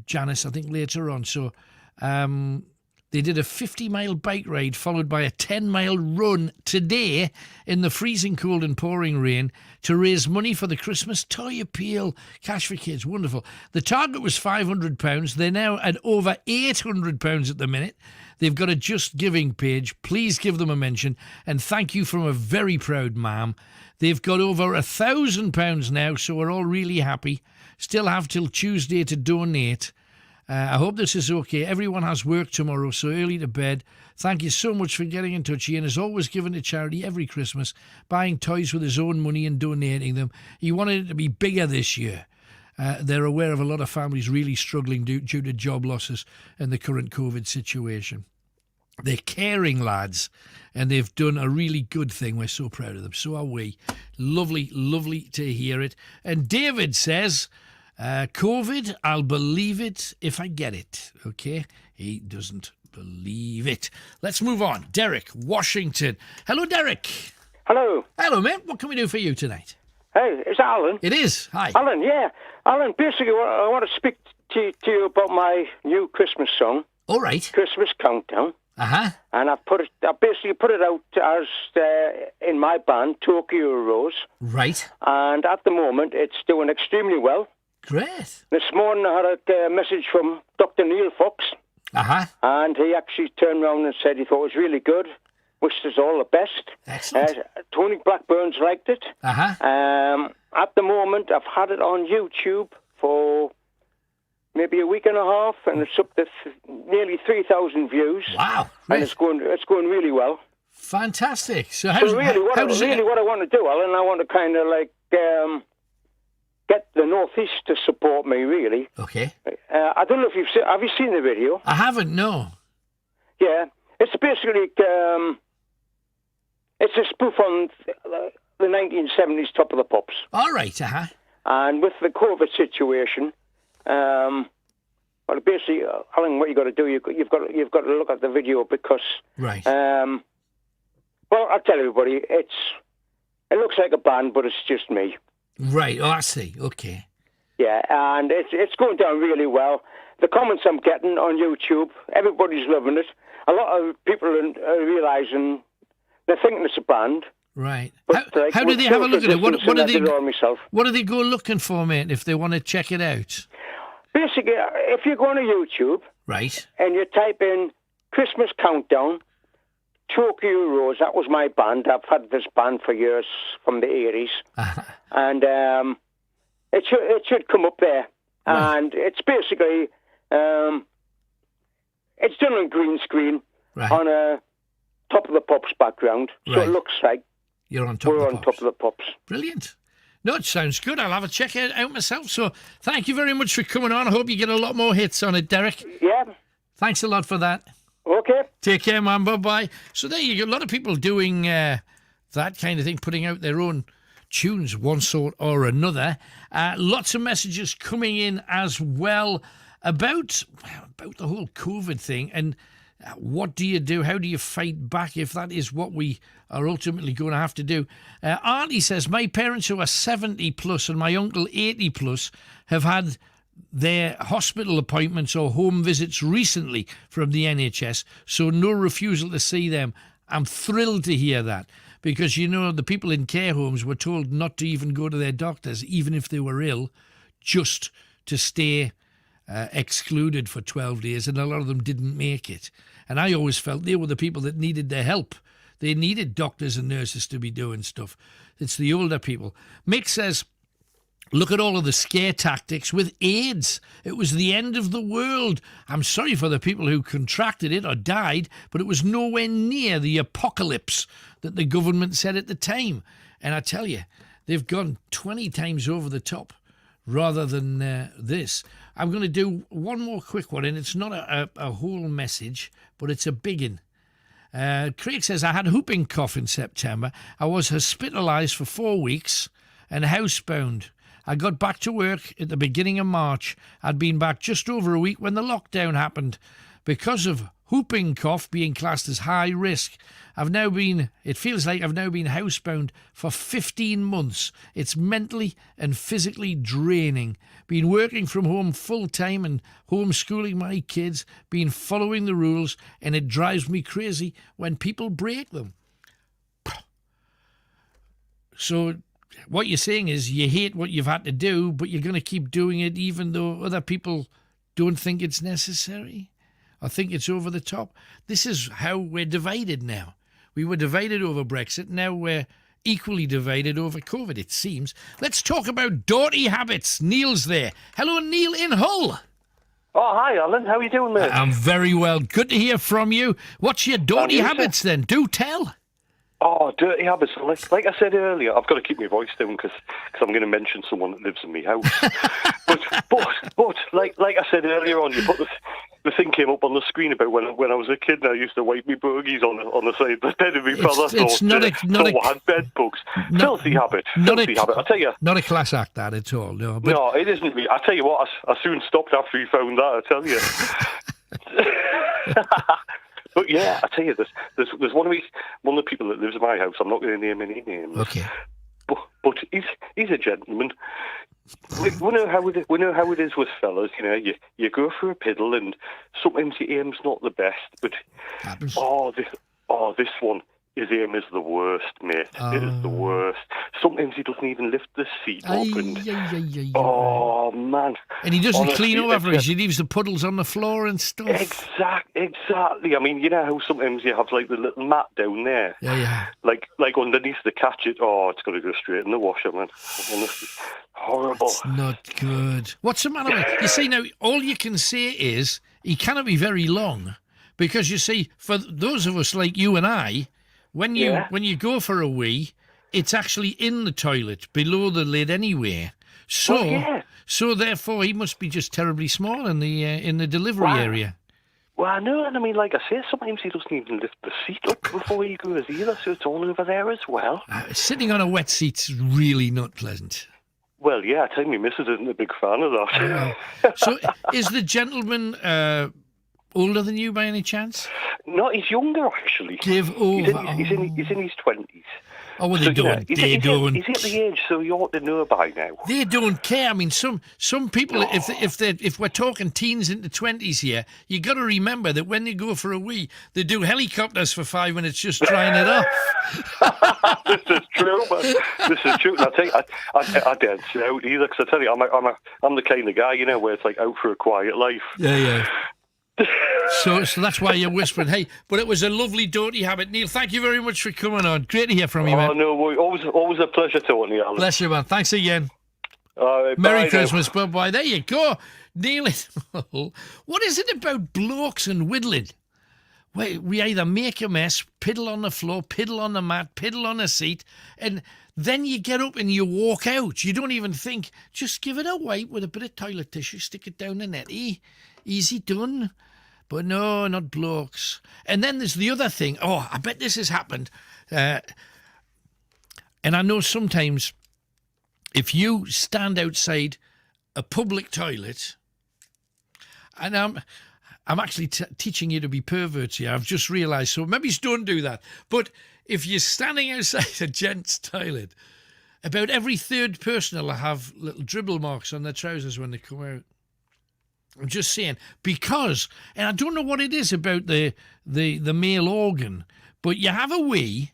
Janice, I think later on. So they did a 50-mile bike ride followed by a 10-mile run today in the freezing cold and pouring rain to raise money for the Christmas toy appeal. Cash for Kids, wonderful. The target was £500. They're now at over £800 at the minute. They've got a Just Giving page. Please give them a mention. And thank you from a very proud mum. They've got over £1,000 now, so we're all really happy. Still have till Tuesday to donate. I hope this is okay. Everyone has work tomorrow, so early to bed. Thank you so much for getting in touch. Ian has always given to charity every Christmas, buying toys with his own money and donating them. He wanted it to be bigger this year. They're aware of a lot of families really struggling due to job losses and the current COVID situation. They're caring lads, and they've done a really good thing. We're so proud of them. So are we. Lovely, lovely to hear it. And David says, COVID, I'll believe it if I get it. Okay? He doesn't believe it. Let's move on. Derek, Washington. Hello, Derek. Hello. Hello, mate. What can we do for you tonight? Hey, it's Alan. It is. Hi. Alan, yeah. Alan, basically, I want to speak to you about my new Christmas song. All right. Christmas Countdown. Uh-huh. And I basically put it out as in my band, Tokyo Rose. Right. And at the moment, it's doing extremely well. Great. This morning, I had a message from Dr. Neil Fox. Uh-huh. And he actually turned around and said he thought it was really good. Wished us all the best. Excellent. Tony Blackburn's liked it. Uh-huh. At the moment, I've had it on YouTube for maybe a week and a half, and it's up to nearly 3,000 views. Wow. And it's going really well. Fantastic. So What I want to do, Alan, I want to kind of like get the Northeast to support me, really. Okay. I don't know if have you seen the video? I haven't, no. Yeah. It's basically, it's a spoof on the 1970s Top of the Pops. All right, uh-huh. And with the COVID situation, well, basically, Alan, what you got to do, you've got to look at the video because, right. Well, I'll tell everybody, it looks like a band, but it's just me. Right. Oh, I see. Okay. Yeah, and it's going down really well. The comments I'm getting on YouTube, everybody's loving it. A lot of people are realising they're thinking it's a band. Right. But how do they have a look at it? What do they go looking for, mate, if they want to check it out? Basically, if you go on YouTube, right, and you type in Christmas Countdown, Tokyo Rose, that was my band. I've had this band for years, from the 80s. Uh-huh. And it should come up there. Right. And it's basically, it's done on green screen, right, on a Top of the Pops background. So right, it looks like we're on Top of the Pops. Brilliant. No, it sounds good. I'll have a check it out myself. So thank you very much for coming on. I hope you get a lot more hits on it, Derek. Yeah. Thanks a lot for that. Okay. Take care, man. Bye-bye. So there you go. A lot of people doing that kind of thing, putting out their own tunes, one sort or another. Lots of messages coming in as well about the whole COVID thing and what do you do? How do you fight back if that is what we are ultimately going to have to do? Artie says, my parents who are 70 plus and my uncle 80 plus have had their hospital appointments or home visits recently from the NHS, so no refusal to see them. I'm thrilled to hear that because, you know, the people in care homes were told not to even go to their doctors, even if they were ill, just to stay excluded for 12 days, and a lot of them didn't make it. And I always felt they were the people that needed their help. They needed doctors and nurses to be doing stuff. It's the older people. Mick says, look at all of the scare tactics with AIDS. It was the end of the world. I'm sorry for the people who contracted it or died, but it was nowhere near the apocalypse that the government said at the time. And I tell you, they've gone 20 times over the top rather than this. I'm going to do one more quick one, and it's not a whole message, but it's a big one. Craig says, I had whooping cough in September. I was hospitalised for 4 weeks and housebound. I got back to work at the beginning of March. I'd been back just over a week when the lockdown happened. Because of whooping cough being classed as high risk, it feels like I've now been housebound for 15 months. It's mentally and physically draining. Been working from home full time and homeschooling my kids, been following the rules, and it drives me crazy when people break them. So what you're saying is you hate what you've had to do, but you're going to keep doing it even though other people don't think it's necessary or think it's over the top. This is how we're divided now. We were divided over Brexit. Now we're equally divided over COVID, it seems. Let's talk about dirty habits. Neil's there. Hello, Neil in Hull. Oh, hi, Alan. How are you doing, mate? I'm very well. Good to hear from you. What's your dirty you, habits then? Do tell. Oh, dirty habits. Like I said earlier, I've got to keep my voice down because I'm going to mention someone that lives in my house. but like I said earlier on, you put the thing came up on the screen about when I was a kid and I used to wipe my bogies on the side of the bed, and my brother thought I had bed bugs. Filthy habit. I tell you. Not a class act, that at all. No, but no, it isn't. I tell you what, I soon stopped after he found that. I tell you. But yeah, I tell you, there's one of the people that lives in my house. I'm not going to name any names. Okay. But he's a gentleman. We know how it is with fellas. You know, you go for a piddle, and sometimes your aim's not the best. But happens. This one. His aim is the worst, mate. It is the worst. Sometimes he doesn't even lift the seat up. Oh, man. And he doesn't clean up after it. He leaves the puddles on the floor and stuff. Exactly. I mean, you know how sometimes you have, like, the little mat down there? Yeah. Like underneath the catch it. Oh, it's got to go straight in the washer, man. Honestly. Horrible. It's not good. What's the matter with you? See, now, all you can say is he cannot be very long. Because, you see, for those of us like you and I, when you go for a wee, it's actually in the toilet, below the lid anyway. So therefore, he must be just terribly small in the delivery area. Well, I know, and I mean, like I say, sometimes he doesn't even lift the seat up before he goes either, so it's all over there as well. Sitting on a wet seat's really not pleasant. Well, yeah, I tell you, my missus isn't a big fan of that. So, is the gentleman older than you by any chance? No, he's younger, actually. Give over. He's in his 20s. Oh, well, they don't. They don't. He's at the age, so you ought to know by now. They don't care. I mean, some people, if we're talking teens into 20s here, you got to remember that when they go for a wee, they do helicopters for 5 minutes just drying it off. This is true, man. This is true. And I tell you, I don't say out either, because I tell you, I'm the kind of guy, you know, where it's like out for a quiet life. Yeah. So that's why you're whispering. Hey, but it was a lovely dirty habit. Neil, thank you very much for coming on. Great to hear from you, man. Oh, no, always a pleasure talking to you, Alan. Bless you, man. Thanks again. All right, Merry Christmas, bye-bye. There you go. Neil, what is it about blokes and whittling? We either make a mess, piddle on the floor, piddle on the mat, piddle on the seat, and then you get up and you walk out. You don't even think, just give it a wipe with a bit of toilet tissue, stick it down the netty. Easy done. But no, not blokes. And then there's the other thing. Oh, I bet this has happened. And I know sometimes if you stand outside a public toilet, and I'm actually teaching you to be perverts here. I've just realised. So maybe don't do that. But if you're standing outside a gent's toilet, about every third person will have little dribble marks on their trousers when they come out. I'm just saying, because, and I don't know what it is about the male organ, but you have a wee,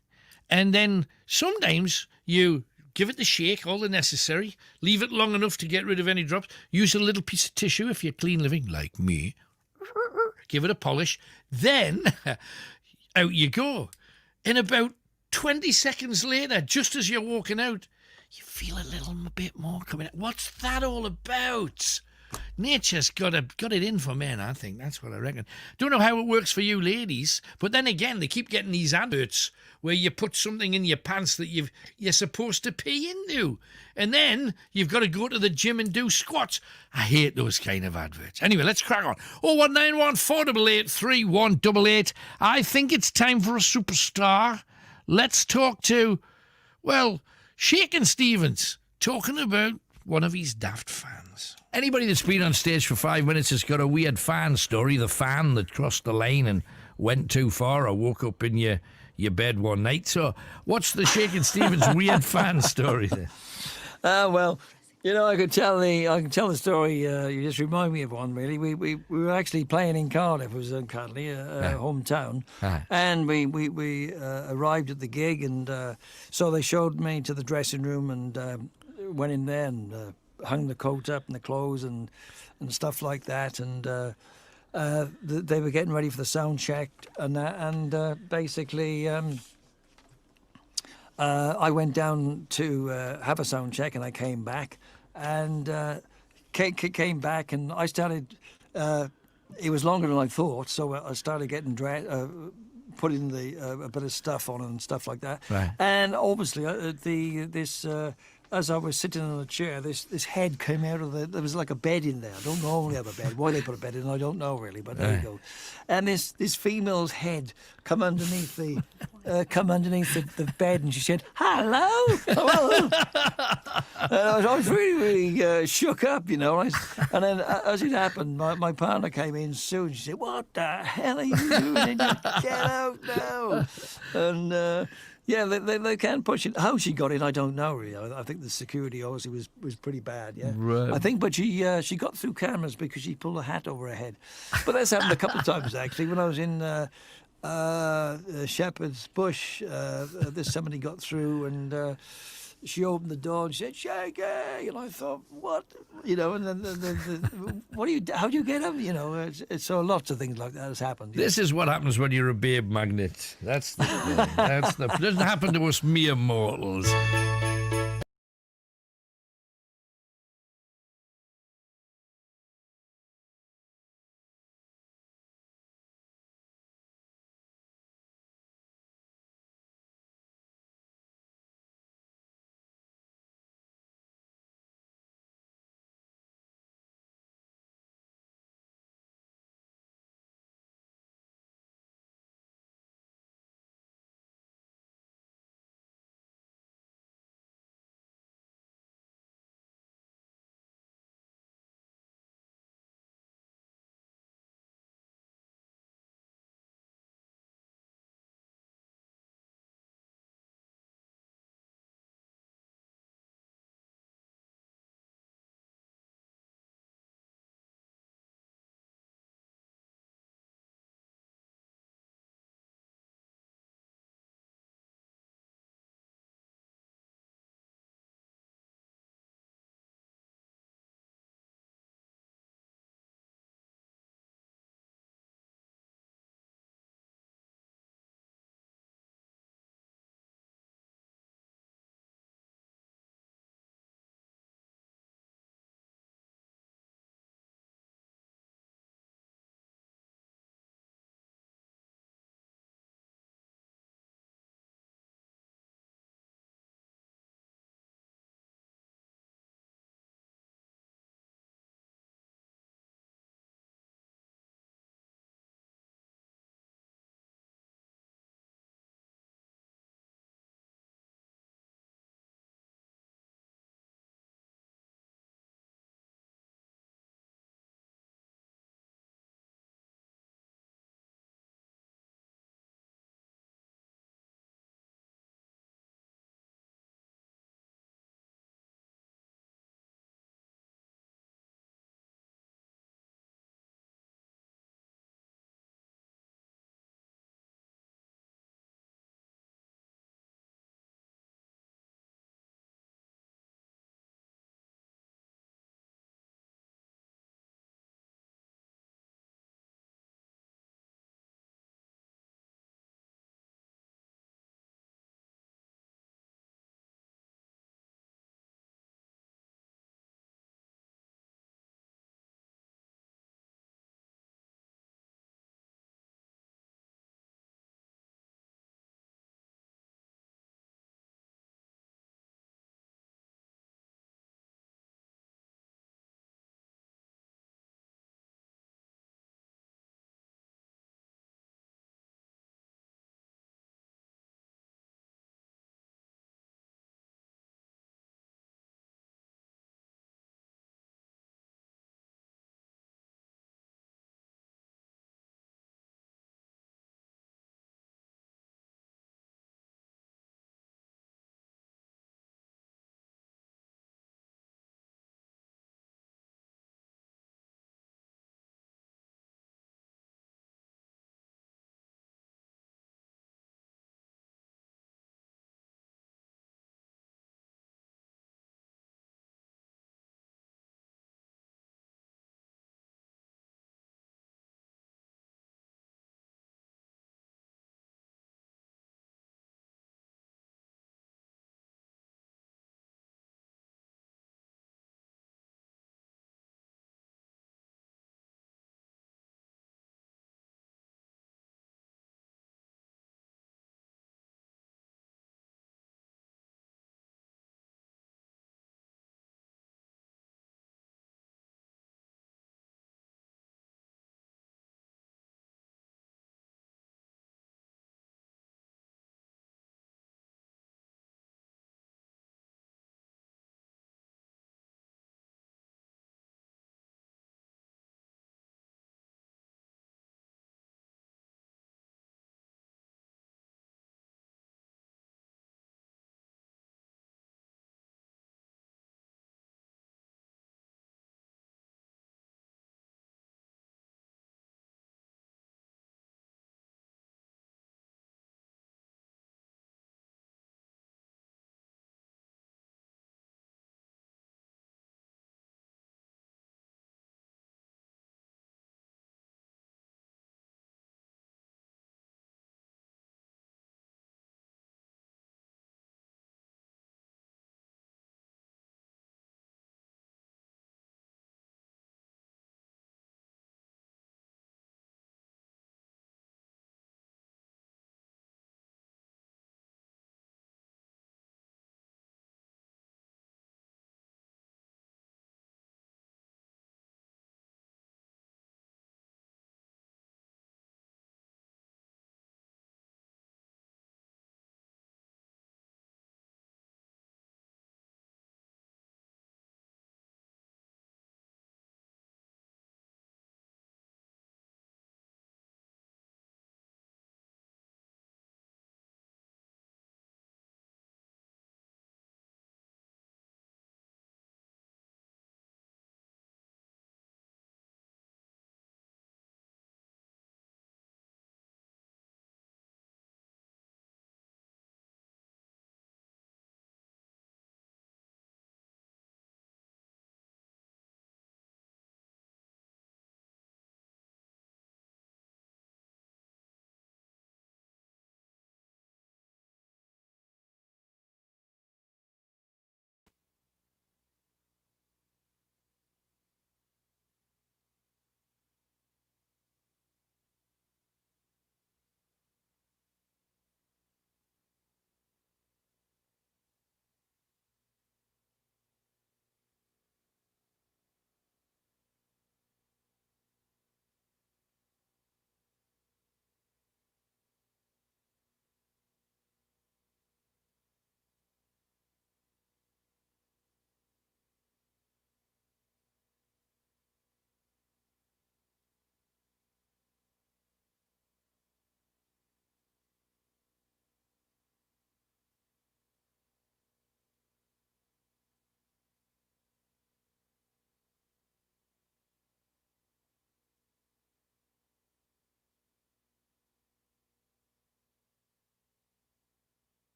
and then sometimes you give it the shake, all the necessary, leave it long enough to get rid of any drops, use a little piece of tissue if you're clean living, like me, give it a polish, then out you go. And about 20 seconds later, just as you're walking out, you feel a little bit more coming out. What's that all about? Nature's got it in for men, I think. That's what I reckon. Don't know how it works for you ladies, but then again, they keep getting these adverts where you put something in your pants that you're supposed to pee into, and then you've got to go to the gym and do squats. I hate those kind of adverts. Anyway, let's crack on. 01914 488 3188. I think it's time for a superstar. Let's talk to, well, Shakin' Stevens, talking about one of his daft fans. Anybody that's been on stage for 5 minutes has got a weird fan story. The fan that crossed the lane and went too far or woke up in your bed one night. So what's the Shakin' Stevens weird fan story there? Well, you know, I can tell the story. You just remind me of one, really. We were actually playing in Cardiff. It was in Cadley, hometown. And we arrived at the gig, and so they showed me to the dressing room, and went in there and hung the coat up and the clothes and stuff like that, and they were getting ready for the sound check, and basically I went down to have a sound check, and I came back and came back, and I started it was longer than I thought, so I started getting putting a bit of stuff on and stuff like that. Right. And obviously, as I was sitting on a chair, this head came out of there was like a bed in there. I don't normally have a bed. Why they put a bed in, I don't know really, but there you go. And this female's head come underneath the bed, and she said, "Hello, hello." And I was really shook up, you know. And then as it happened, my partner came in soon. She said, "What the hell are you doing? Get out now!" And yeah, they can't push it. How she got in, I don't know really. I think the security obviously was pretty bad. Yeah, right. I think, but she got through cameras because she pulled a hat over her head. But that's happened a couple of times actually. When I was in Shepherd's Bush, somebody got through and. She opened the door and she said, "Shaggy," and I thought, "What?" You know, and then what do you? How do you get up? You know, so lots of things like that has happened. This is what happens when you're a babe magnet. That's the thing. It doesn't happen to us mere mortals.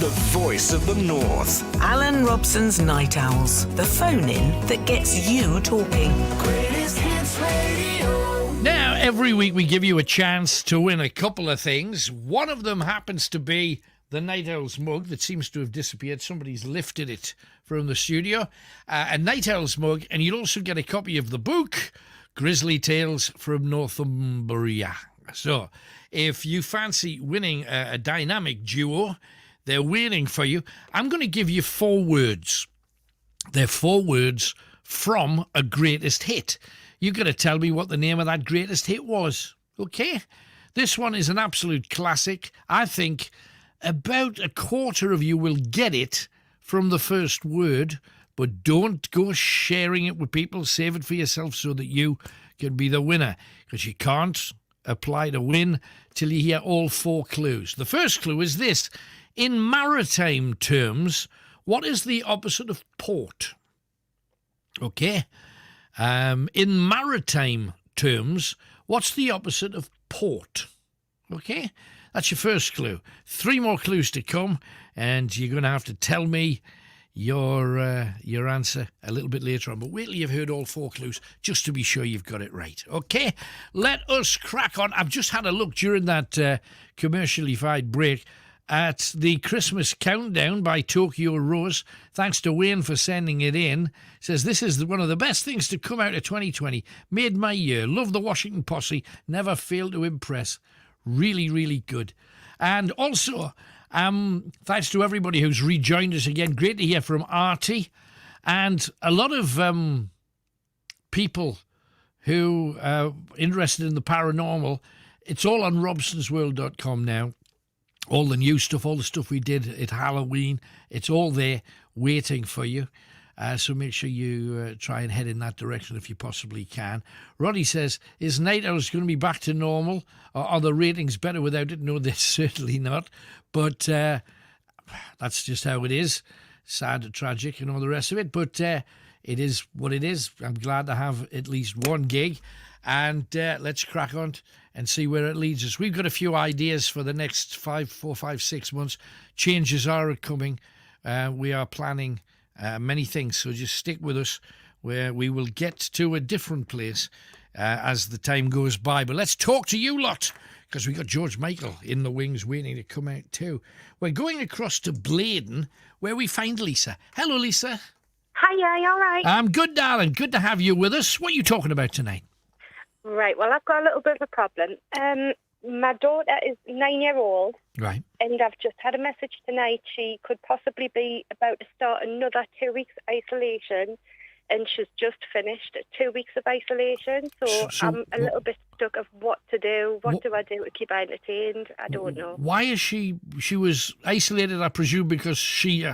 The voice of the North. Alan Robson's Night Owls, the phone-in that gets you talking. Greatest hits radio. Now, every week we give you a chance to win a couple of things. One of them happens to be the Night Owls mug that seems to have disappeared. Somebody's lifted it from the studio. A Night Owls mug, and you'll also get a copy of the book, Grizzly Tales from Northumbria. So, if you fancy winning a dynamic duo, they're waiting for you. I'm going to give you 4 words. They're 4 words from a greatest hit. You've got to tell me what the name of that greatest hit was. Okay? This one is an absolute classic. I think about a quarter of you will get it from the first word, but don't go sharing it with people. Save it for yourself so that you can be the winner, because you can't apply to win till you hear all 4 clues. The first clue is this. In maritime terms, what is the opposite of port? Okay. In maritime terms, what's the opposite of port? Okay. That's your first clue. 3 more clues to come, and you're going to have to tell me your answer a little bit later on. But wait till you've heard all 4 clues just to be sure you've got it right. Okay, let us crack on. I've just had a look during that commercially-fied break at the Christmas countdown by Tokyo Rose. Thanks to Wayne for sending it in. Says, this is one of the best things to come out of 2020. Made my year. Love the Washington Posse. Never failed to impress. Really, really good. And also, thanks to everybody who's rejoined us again. Great to hear from Artie. And a lot of people who are interested in the paranormal. It's all on robsonsworld.com now. All the new stuff, all the stuff we did at Halloween, it's all there waiting for you. So make sure you try and head in that direction if you possibly can. Roddy says, is Night Owls going to be back to normal? Or are the ratings better without it? No, they're certainly not. But that's just how it is. Sad, tragic, and all the rest of it. But it is what it is. I'm glad to have at least 1 gig. And let's crack on and see where it leads us. We've got a few ideas for the next 4, 5, 6 months. Changes are coming. We are planning many things, so just stick with us, where we will get to a different place as the time goes by. But let's talk to you lot, because we got George Michael in the wings waiting to come out too. We're going across to Bladen, where we find Lisa. Hello, Lisa. Hiya, you all right? I'm good, darling. Good to have you with us. What are you talking about tonight? Right, well, I've got a little bit of a problem. My daughter is 9-year-old. Right. And I've just had a message tonight. She could possibly be about to start another 2 weeks isolation, and she's just finished 2 weeks of isolation. So I'm a little bit stuck of what to do. What do I do to keep her entertained? I don't know. Why is she was isolated, I presume, because she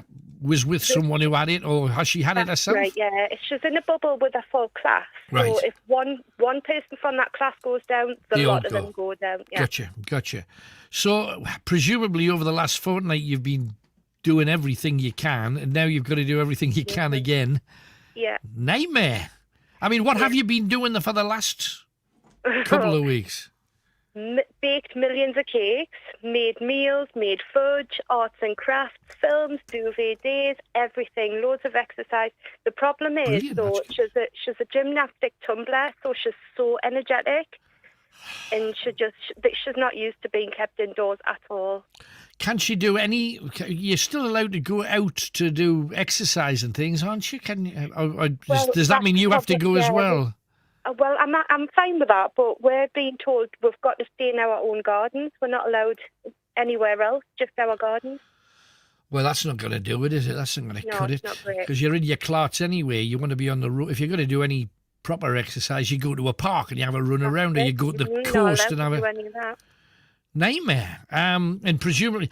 was with someone who had it, or has she had it herself? Right, yeah. She's in a bubble with a full class. Right. So if one person from that class goes down, the lot of them go down. Yeah. Gotcha. So presumably over the last fortnight you've been doing everything you can, and now you've got to do everything you can again. Yeah. Nightmare. I mean, what have you been doing for the last couple of weeks? Baked millions of cakes, made meals, made fudge, arts and crafts, films, duvet days, everything, loads of exercise. The problem is, she's a gymnastic tumbler, so she's so energetic, and she's not used to being kept indoors at all. Can she do any? You're still allowed to go out to do exercise and things, aren't you? Does that mean you have to go as well? Well, I'm fine with that, but we're being told we've got to stay in our own gardens. We're not allowed anywhere else, just our gardens. Well, that's not going to do it, is it? That's not going to cut it. No, it's not great. Because you're in your clarts anyway. You want to be on the road. If you're going to do any proper exercise, you go to a park and you have a run around, or you go to the coast and have do any of that. Nightmare. And presumably,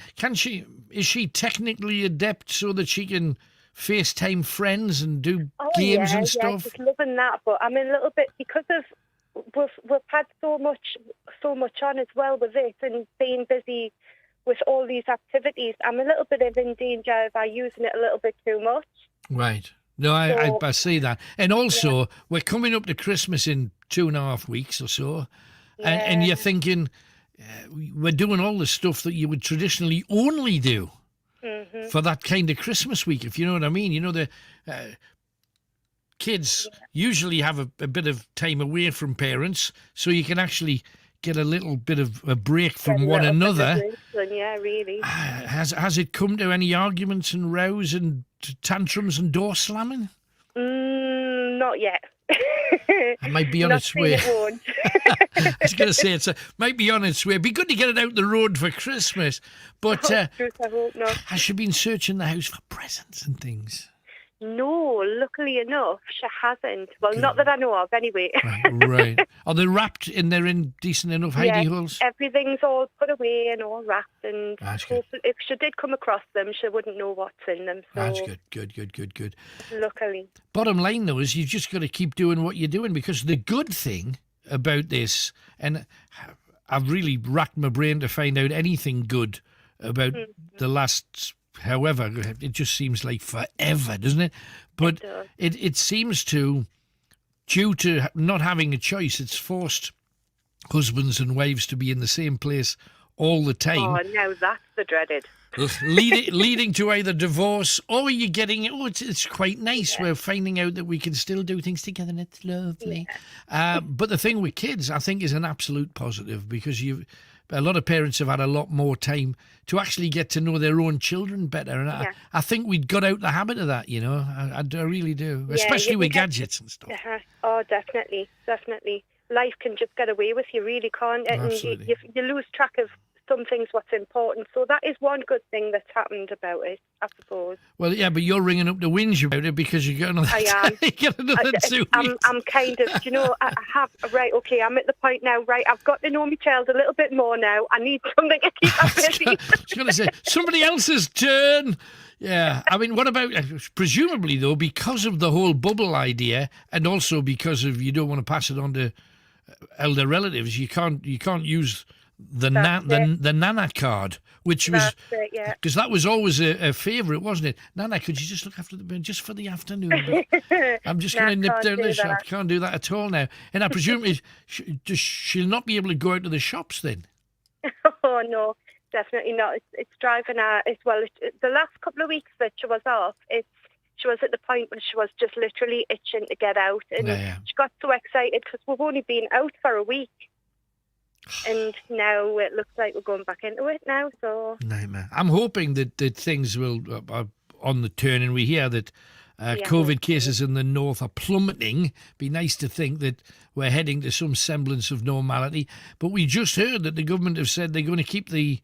is she technically adept so that she can FaceTime friends and do games and stuff? Yeah, she's loving that, but I'm a little bit, because of we've had so much on as well with this and being busy with all these activities. I'm a little bit in danger of using it a little bit too much. Right. No, I see that. And also, we're coming up to Christmas in 2.5 weeks or so, and you're thinking, we're doing all the stuff that you would traditionally only do for that kind of Christmas week, if you know what I mean. You know, the kids usually have a bit of time away from parents, so you can actually get a little bit of a break from one another. Yeah, really. Has it come to any arguments and rows and tantrums and door slamming? Not yet. It might be on its way. It won't. I was going to say it might be on its way. It'd be good to get it out the road for Christmas. But I hope not. has she been searching the house for presents and things? No, luckily enough, she hasn't. Well, not that I know of, anyway. Right. Are they wrapped in there in decent enough hidey holes? Everything's all put away and all wrapped. And That's if she did come across them, she wouldn't know what's in them. So That's good. Luckily. Bottom line, though, is you've just got to keep doing what you're doing, because the good thing about this, and I've really racked my brain to find out anything good about the last... However, it just seems like forever, doesn't it? But it seems to, due to not having a choice, it's forced husbands and wives to be in the same place all the time. Oh, now that's the dreaded. leading to either divorce or you're getting, it's quite nice. We're finding out that we can still do things together and it's lovely. But the thing with kids, I think, is an absolute positive, because a lot of parents have had a lot more time to actually get to know their own children better. And I think we'd got out the habit of that, you know. I really do, especially with gadgets and stuff. Oh, definitely. Life can just get away with you, really, can't it? And you lose track of some things what's important. So that is one good thing that's happened about it, I suppose. Well, yeah, but you're ringing up to whinge about it because you got another. I am. You got another 2 weeks. I'm kind of, you know, I have, right, okay, I'm at the point now, right, I've got to know my child a little bit more now. I need something to keep us busy. I was going to say, somebody else's turn. Yeah, I mean, what about, presumably, though, because of the whole bubble idea, and also because of you don't want to pass it on to elder relatives, you can't use the Nana card, which was because that was always a favourite, wasn't it? Nana, could you just look after the bin just for the afternoon? I'm just going to nip down the shop. Can't do that at all now. And I presume she'll not be able to go out to the shops then. Oh no, definitely not. It's driving her as well. The last couple of weeks that she was off, she was at the point when she was just literally itching to get out, and she got so excited because we've only been out for a week. And now it looks like we're going back into it now. So nightmare. I'm hoping that things will are on the turn, and we hear that COVID cases in the north are plummeting. Be nice to think that we're heading to some semblance of normality. But we just heard that the government have said they're going to keep the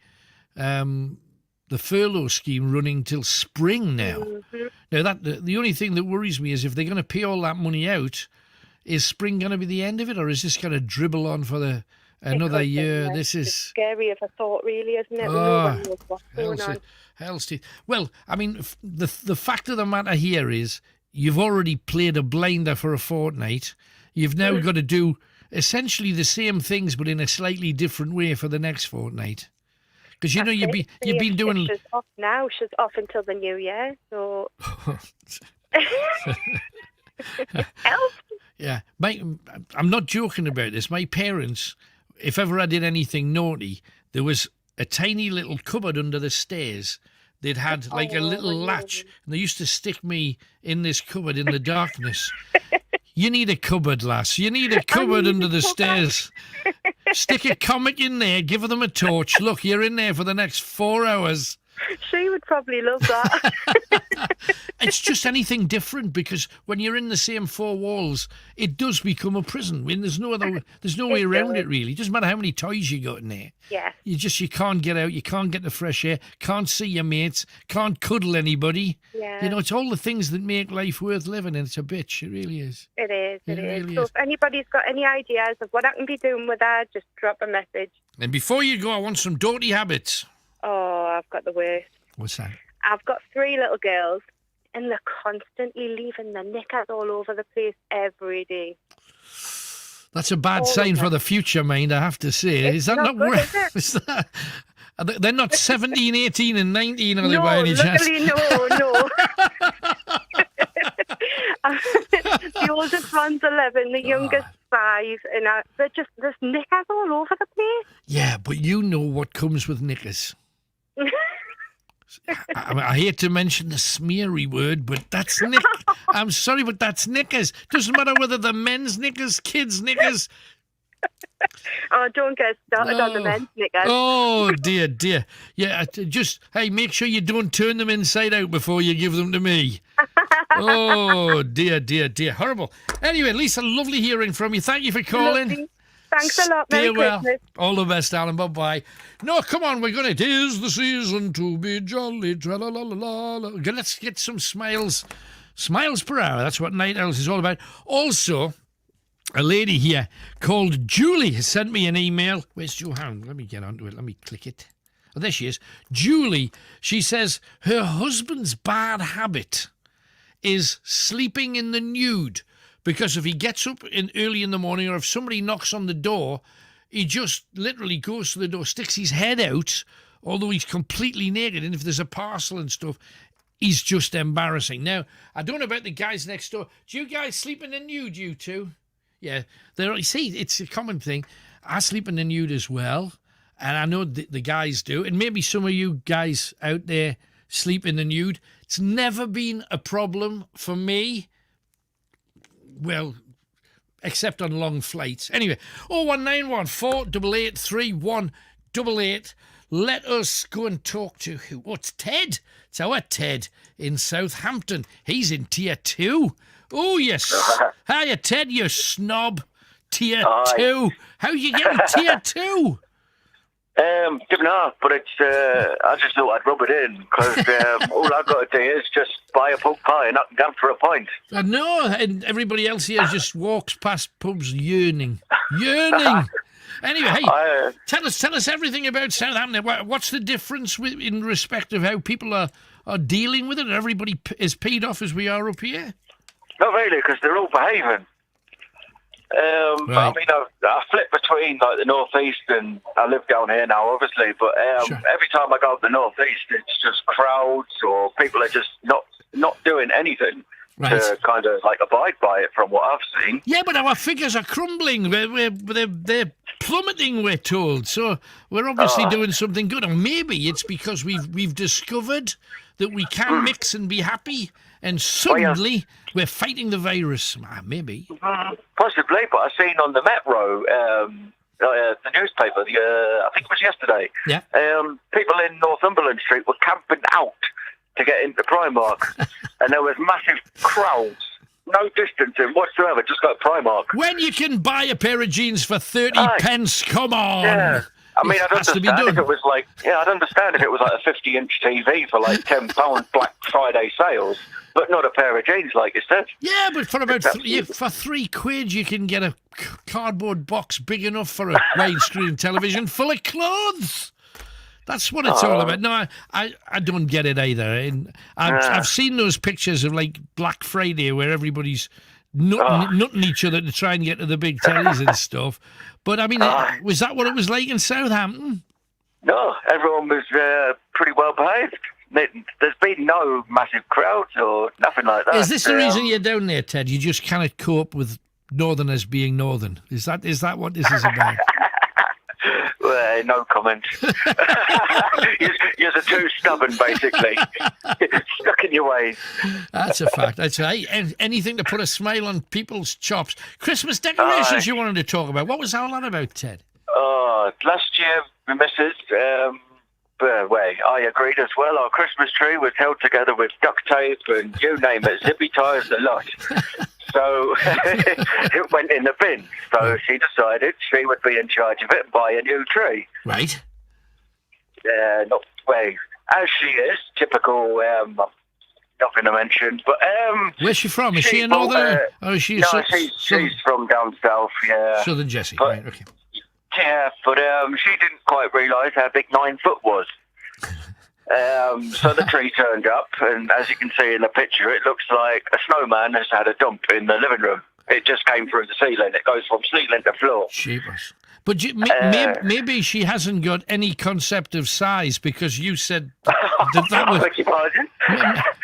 furlough scheme running till spring now. Mm-hmm. Now the only thing that worries me is if they're going to pay all that money out, is spring going to be the end of it, or is this going to dribble on for another year? This is scary of a thought, really, isn't it? No one knows what's going on. Hell's teeth. Well, I mean, the fact of the matter here is you've already played a blinder for a fortnight. You've now got to do essentially the same things, but in a slightly different way for the next fortnight. Because, you know, you've been doing... She's off now. She's off until the new year, so... Help! Yeah. I'm not joking about this. My parents, if ever I did anything naughty, there was a tiny little cupboard under the stairs. They'd had like a little latch, and they used to stick me in this cupboard in the darkness. You need a cupboard, lass. You need a cupboard under the stairs. Stick a comic in there, give them a torch. Look, you're in there for the next 4 hours. She would probably love that. It's just anything different, because when you're in the same four walls, it does become a prison. I mean, there's no way around it, really. It doesn't matter how many toys you got in there. Yeah. You can't get out. You can't get the fresh air. Can't see your mates. Can't cuddle anybody. Yeah. You know, it's all the things that make life worth living, and it's a bitch. It really is. It is. It is. Really so if anybody's got any ideas of what I can be doing with that, just drop a message. And before you go, I want some dirty habits. Oh, I've got the worst. What's that? I've got 3 little girls, and they're constantly leaving their knickers all over the place every day. That's a bad sign for the future, mind, I have to say. Is that not good, worth? is it? They're not 17, 18 and 19, are they, by any chance? No. The oldest one's 11, the youngest 5, and there's knickers all over the place. Yeah, but you know what comes with knickers. I hate to mention the smeary word, but that's I'm sorry, but that's knickers. Doesn't matter whether they're men's knickers, kids' knickers. Oh, don't get started on the men's knickers. Oh, dear. Yeah, just, hey, make sure you don't turn them inside out before you give them to me. Oh, dear. Horrible. Anyway, Lisa, lovely hearing from you. Thank you for calling. Lovely. Thanks a lot. Merry Christmas. All the best, Alan. Bye-bye. No, come on, we're going to... 'Tis the season to be jolly. Tra-la-la-la-la. Let's get some smiles. Smiles per hour. That's what Night Owls is all about. Also, a lady here called Julie has sent me an email. Where's Johan? Let me get onto it. Let me click it. Oh, there she is. Julie, she says her husband's bad habit is sleeping in the nude. Because if he gets up early in the morning or if somebody knocks on the door, he just literally goes to the door, sticks his head out, although he's completely naked. And if there's a parcel and stuff, he's just embarrassing. Now, I don't know about the guys next door. Do you guys sleep in the nude, you two? Yeah. You see, it's a common thing. I sleep in the nude as well. And I know the guys do. And maybe some of you guys out there sleep in the nude. It's never been a problem for me. Well, except on long flights. Anyway, 01914 888 3188. Let us go and talk to who? Oh, it's Ted. It's our Ted in Southampton. He's in Tier 2. Oh, yes. Hiya, Ted, you snob. Tier 2. How you getting Tier 2? Giving up, but it's. I just thought I'd rub it in because all I've got to do is just buy a pork pie and I can go for a pint. I know, and everybody else here just walks past pubs yearning. Anyway, hey, tell us everything about Southampton. What's the difference in respect of how people are dealing with it? Everybody is peed off as we are up here? Not really, because they're all behaving. Right. I mean, I flip between like the northeast and I live down here now, obviously. But every time I go up the northeast, it's just crowds or people are just not doing anything to kind of like abide by it. From what I've seen. Yeah, but our figures are crumbling. They're plummeting. We're told. So we're obviously doing something good, or maybe it's because we've discovered that we can mix and be happy. And suddenly, we're fighting the virus. Maybe. Possibly, but I seen on the Metro, the newspaper, I think it was yesterday, people in Northumberland Street were camping out to get into Primark. And there was massive crowds. No distancing whatsoever, just got Primark. When you can buy a pair of jeans for 30 pence, come on. Yeah. I mean, I'd understand if it was like, I'd understand if it was like a 50-inch TV for like £10 Black Friday sales, but not a pair of jeans, like you said. Yeah, but for about for £3 you can get a cardboard box big enough for a widescreen television full of clothes. That's what it's all about. No, I don't get it either. And I've seen those pictures of like Black Friday where everybody's nutting each other to try and get to the big tellies and stuff. But I mean, was that what it was like in Southampton? No, everyone was pretty well behaved. There's been no massive crowds or nothing like that. Is this the reason you're down there, Ted? You just cannot cope with Northerners being Northern. Is that what this is about? Well, no comment. You're too stubborn, basically. Stuck in your ways. That's a fact. That's right. Anything to put a smile on people's chops. Christmas decorations you wanted to talk about. What was all that about, Ted? Last year, my missus, I agreed as well. Our Christmas tree was held together with duct tape and you name it, zippy ties, a lot. So it went in the bin. So she decided she would be in charge of it and buy a new tree. Right. As she is, typical, nothing to mention. But where's she from? Is she a northerner? She's from down south, yeah. Southern Jessie, but, right, okay. Yeah, but she didn't quite realise how big 9 foot was. So the tree turned up, and as you can see in the picture, it looks like a snowman has had a dump in the living room. It just came through the ceiling. It goes from ceiling to floor. Jeepers. But maybe she hasn't got any concept of size because you said that was... Beg your pardon?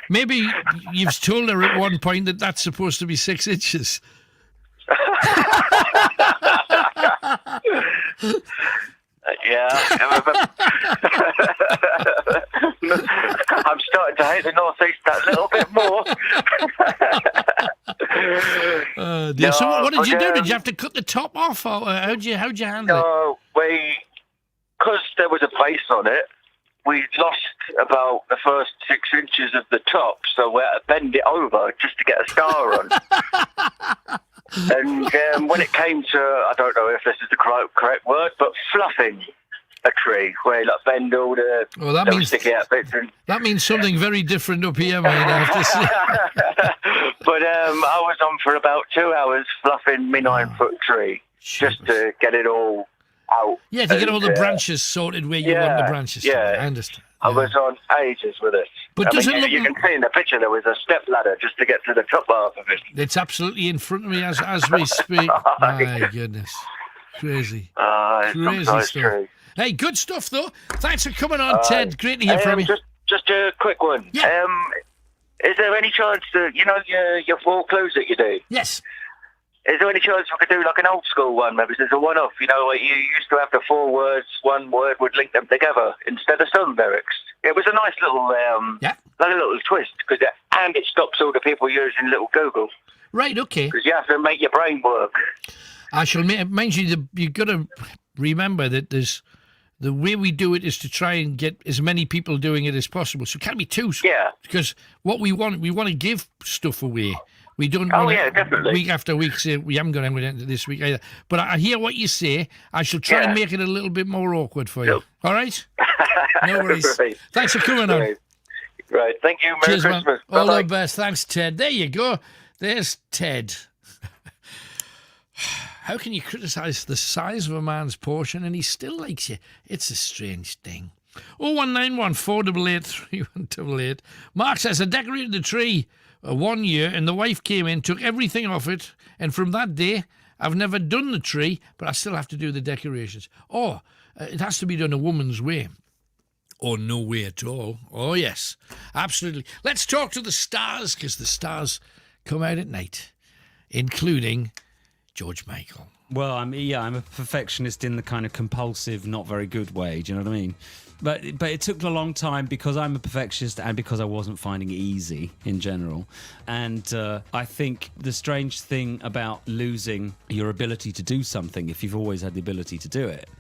Maybe you've told her at one point that that's supposed to be 6 inches. Yeah. hate the northeast that little bit more. So what did you do? Did you have to cut the top off, or how'd you handle it? No, because there was a face on it, we lost about the first 6 inches of the top, so we had to bend it over just to get a star on. And when it came to, I don't know if this is the correct word, but fluffing a tree, where you like bend all the sticky out bits. That means something very different up here, mate, I have to say. But I was on for about 2 hours fluffing my 9-foot tree, just to get it all out. Yeah, to get all the branches sorted where you want the branches. Yeah, I understand. I was on ages with it. But does it look... You can see in the picture there was a step ladder just to get to the top half of it. It's absolutely in front of me as we speak. My goodness. Crazy. Crazy stuff. True. Hey, good stuff, though. Thanks for coming on, Ted. Great to hear from you. Just a quick one. Yeah. Is there any chance that, your 4 clues that you do? Yes. Is there any chance we could do like an old school one? Maybe there's a one-off. You used to have the 4 words, one word would link them together instead of song lyrics. It was a nice little, like a little twist, and it stops all the people using little Google. Right, okay. Because you have to make your brain work. I shall mind you've got to remember that the way we do it is to try and get as many people doing it as possible. So it can't be too. Yeah. Because what we want to give stuff away. We don't definitely. Week after week say we haven't got anyone into this week either. But I hear what you say. I shall try and make it a little bit more awkward for you. Yep. All right? No worries. Right. Thanks for coming on. Right. Thank you. Merry Christmas. Man. All the best. Thanks, Ted. There you go. There's Ted. How can you criticise the size of a man's portion and he still likes you? It's a strange thing. 01914 488 3188. Mark says, I decorated the tree 1 year and the wife came in, took everything off it, and from that day, I've never done the tree, but I still have to do the decorations. Or it has to be done a woman's way. Or no way at all. Oh, yes, absolutely. Let's talk to the stars, because the stars come out at night, including George Michael. Well, I'm a perfectionist in the kind of compulsive, not very good way. Do you know what I mean? But it took a long time because I'm a perfectionist and because I wasn't finding it easy in general. And I think the strange thing about losing your ability to do something, if you've always had the ability to do it,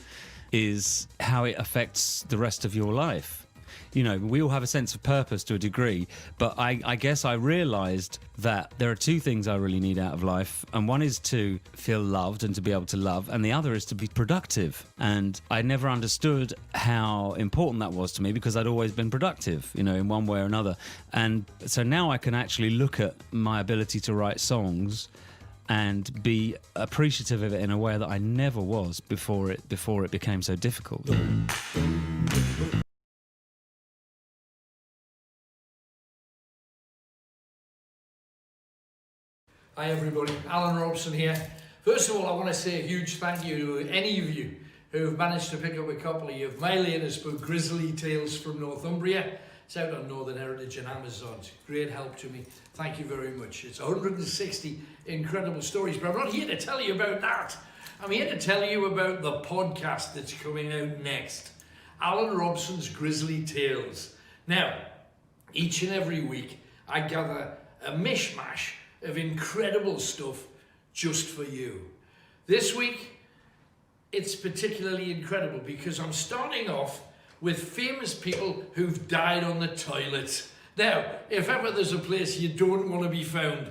is how it affects the rest of your life. We all have a sense of purpose to a degree, but I guess I realised that there are 2 things I really need out of life, and one is to feel loved and to be able to love, and the other is to be productive. And I never understood how important that was to me because I'd always been productive, in one way or another. And so now I can actually look at my ability to write songs and be appreciative of it in a way that I never was before it became so difficult. Hi everybody, Alan Robson here. First of all, I want to say a huge thank you to any of you who have managed to pick up a copy of my latest book, Grizzly Tales from Northumbria. It's out on Northern Heritage and Amazon. It's great help to me. Thank you very much. It's 160 incredible stories, but I'm not here to tell you about that. I'm here to tell you about the podcast that's coming out next. Alan Robson's Grizzly Tales. Now, each and every week, I gather a mishmash of incredible stuff just for you. This week, it's particularly incredible because I'm starting off with famous people who've died on the toilet. Now, if ever there's a place you don't want to be found,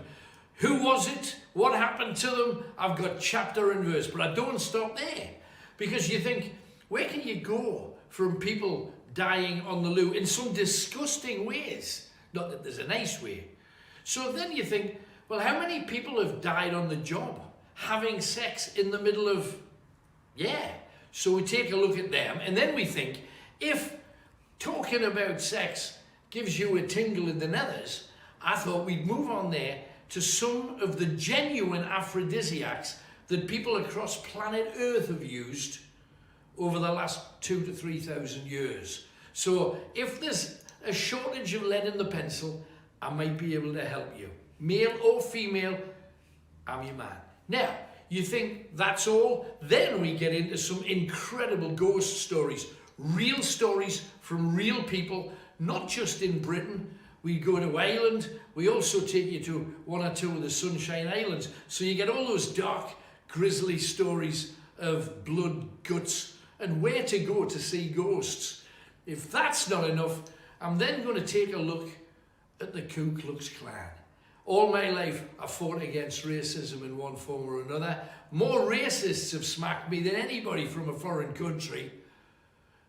who was it? What happened to them? I've got chapter and verse, but I don't stop there because you think, where can you go from people dying on the loo in some disgusting ways? Not that there's a nice way. So then you think, well, how many people have died on the job having sex in the middle of... Yeah. So we take a look at them and then we think, if talking about sex gives you a tingle in the nethers, I thought we'd move on there to some of the genuine aphrodisiacs that people across planet Earth have used over the last 2,000 to 3,000 years. So if there's a shortage of lead in the pencil, I might be able to help you. Male or female, I'm your man. Now, you think that's all? Then we get into some incredible ghost stories. Real stories from real people, not just in Britain, We go to Ireland. We also take you to one or two of the Sunshine Islands. So you get all those dark, grisly stories of blood, guts, and where to go to see ghosts. If that's not enough, I'm then going to take a look at the Ku Klux Klan. All my life, I fought against racism in one form or another. More racists have smacked me than anybody from a foreign country.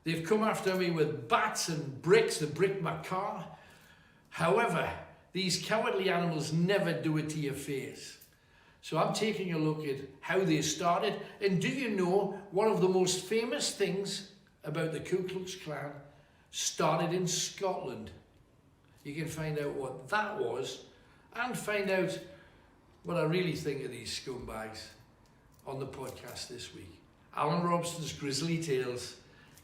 They've come after me with bats and bricks. They bricked my car. However, these cowardly animals never do it to your face. So I'm taking a look at how they started. And do you know one of the most famous things about the Ku Klux Klan started in Scotland? You can find out what that was and find out what I really think of these scumbags on the podcast this week. Alan Robson's Grizzly Tales.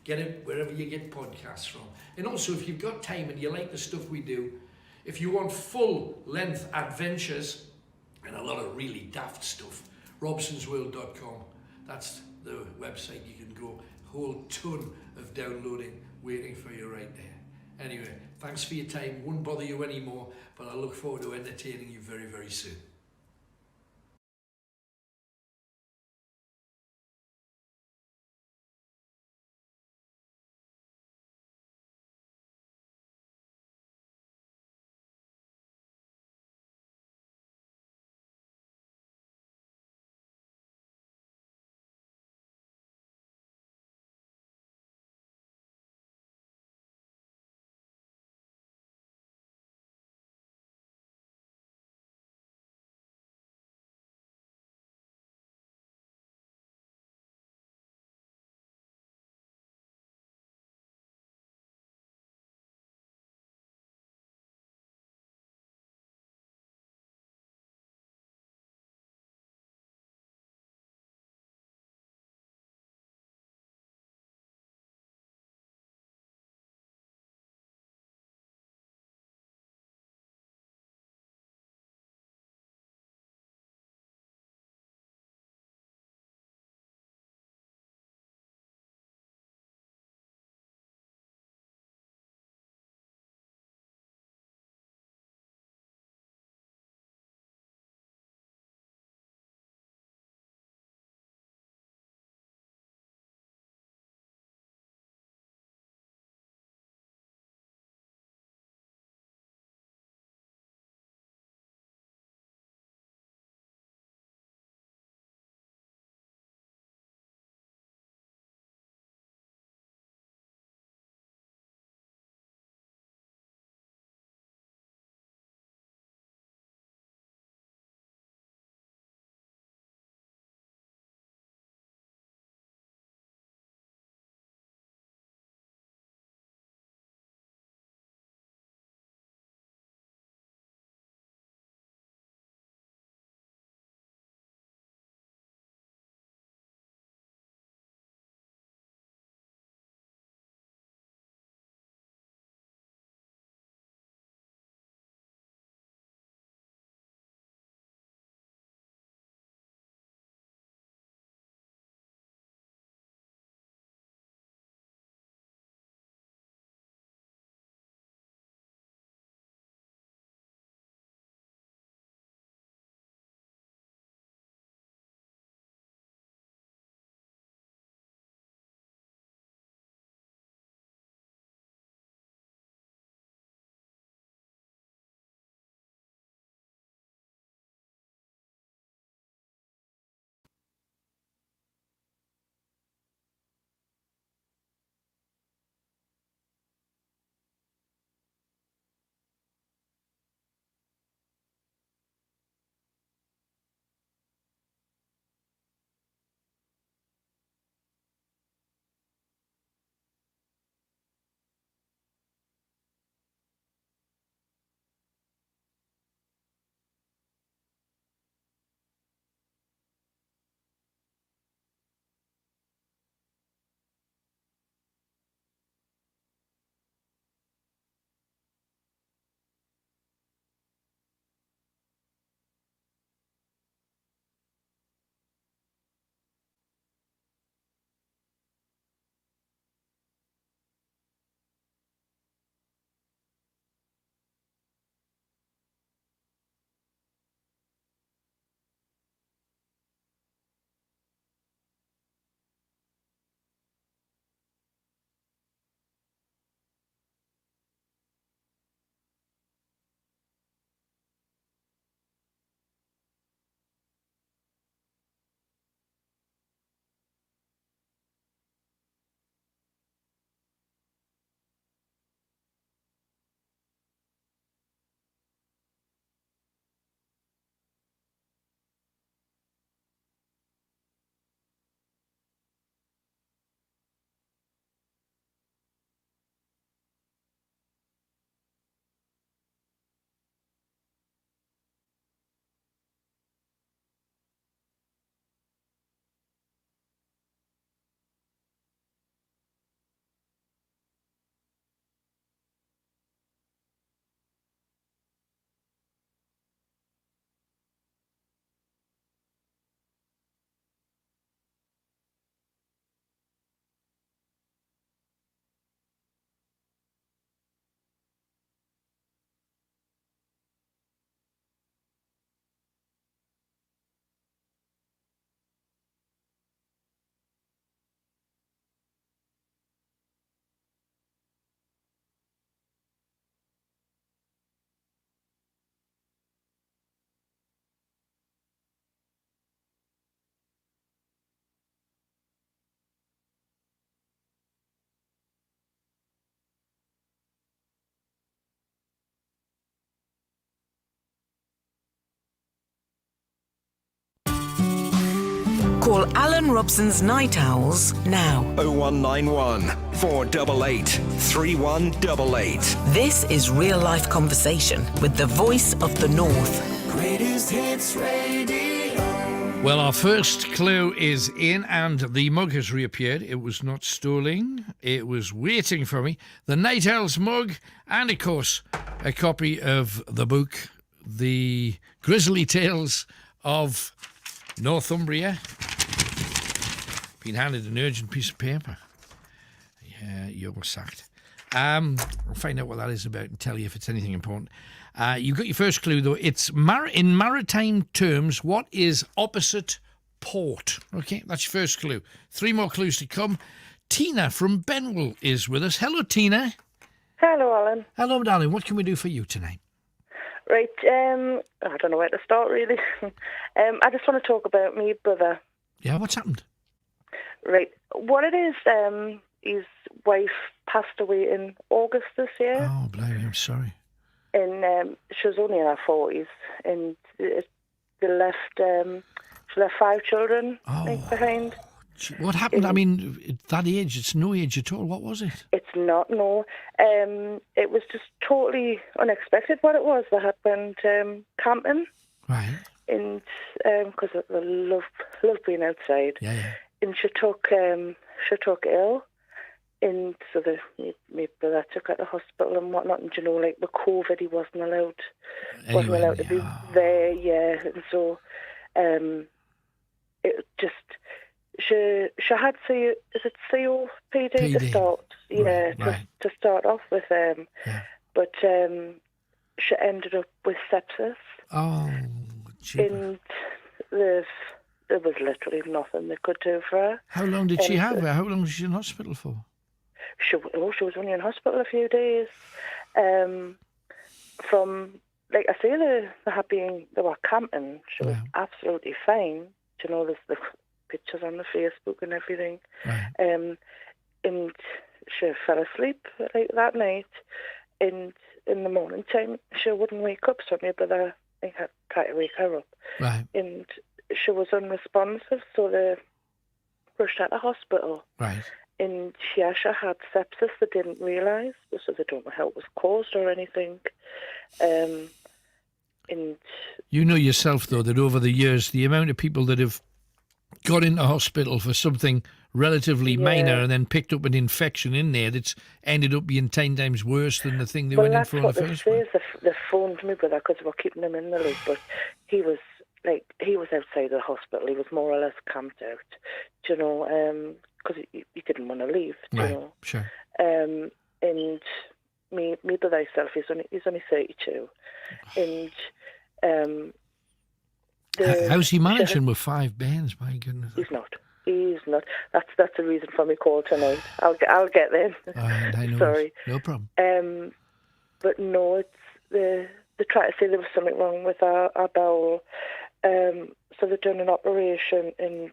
Get it wherever you get podcasts from. And also, if you've got time and you like the stuff we do, if you want full-length adventures and a lot of really daft stuff, robsonsworld.com. That's the website you can go. A whole ton of downloading waiting for you right there. Anyway, thanks for your time. Won't bother you anymore, but I look forward to entertaining you very, very soon. Call Alan Robson's Night Owls now. 0191 488 3188. This is real life conversation with the voice of the North. Greatest Hits Radio. Well, our first clue is in, and the mug has reappeared. It was not stolen. It was waiting for me. The Night Owls mug, and of course, a copy of the book, The Grisly Tales of Northumbria. Been handed an urgent piece of paper. Yeah, you're sacked. I'll find out what that is about and tell you if it's anything important. You've got your first clue, though. It's in maritime terms, what is opposite port? Okay, that's your first clue. 3 more clues to come. Tina from Benwell is with us. Hello, Tina. Hello, Alan. Hello, darling. What can we do for you tonight? Right, I don't know where to start, really. I just want to talk about my brother. Yeah, what's happened? Right, what it is, his wife passed away in August this year. Oh, blimey, I'm sorry. And she was only in her 40s, and she left 5 children behind. What happened? I mean, at that age, it's no age at all. What was it? It's not, no. It was just totally unexpected what it was. They had went camping. Right. And because I love being outside. Yeah. And she took ill. And so my brother took her to the hospital and whatnot. And, like with COVID, he wasn't allowed to be there. Yeah. And so it just... She had COPD to start, to start off with, but she ended up with sepsis. Oh, and there was literally nothing they could do for her. How long did she have her? How long was she in hospital for? She was only in hospital a few days. From, like I say, they were camping. She was absolutely fine. There's the pictures on the Facebook and everything. Right. And she fell asleep like that night, and in the morning time she wouldn't wake up, so my brother had tried to wake her up. Right. And she was unresponsive, so they rushed her to the hospital. Right. And she actually had sepsis. They didn't realise, so they don't know how it was caused or anything. And you know yourself, though, that over the years, the amount of people that have got into hospital for something relatively minor and then picked up an infection in there that's ended up being 10 times worse than the thing they went in for in the first place. They phoned me with that because we were keeping him in the loop, but he was outside the hospital. He was more or less camped out, because he didn't want to leave, Sure. And me brother himself, he's only 32, and how's he managing with 5 bands? My goodness. He's not. That's the reason for me call tonight. I'll get there. I know. Sorry. No problem. But no, it's they try to say there was something wrong with our bowel. So they've done an operation and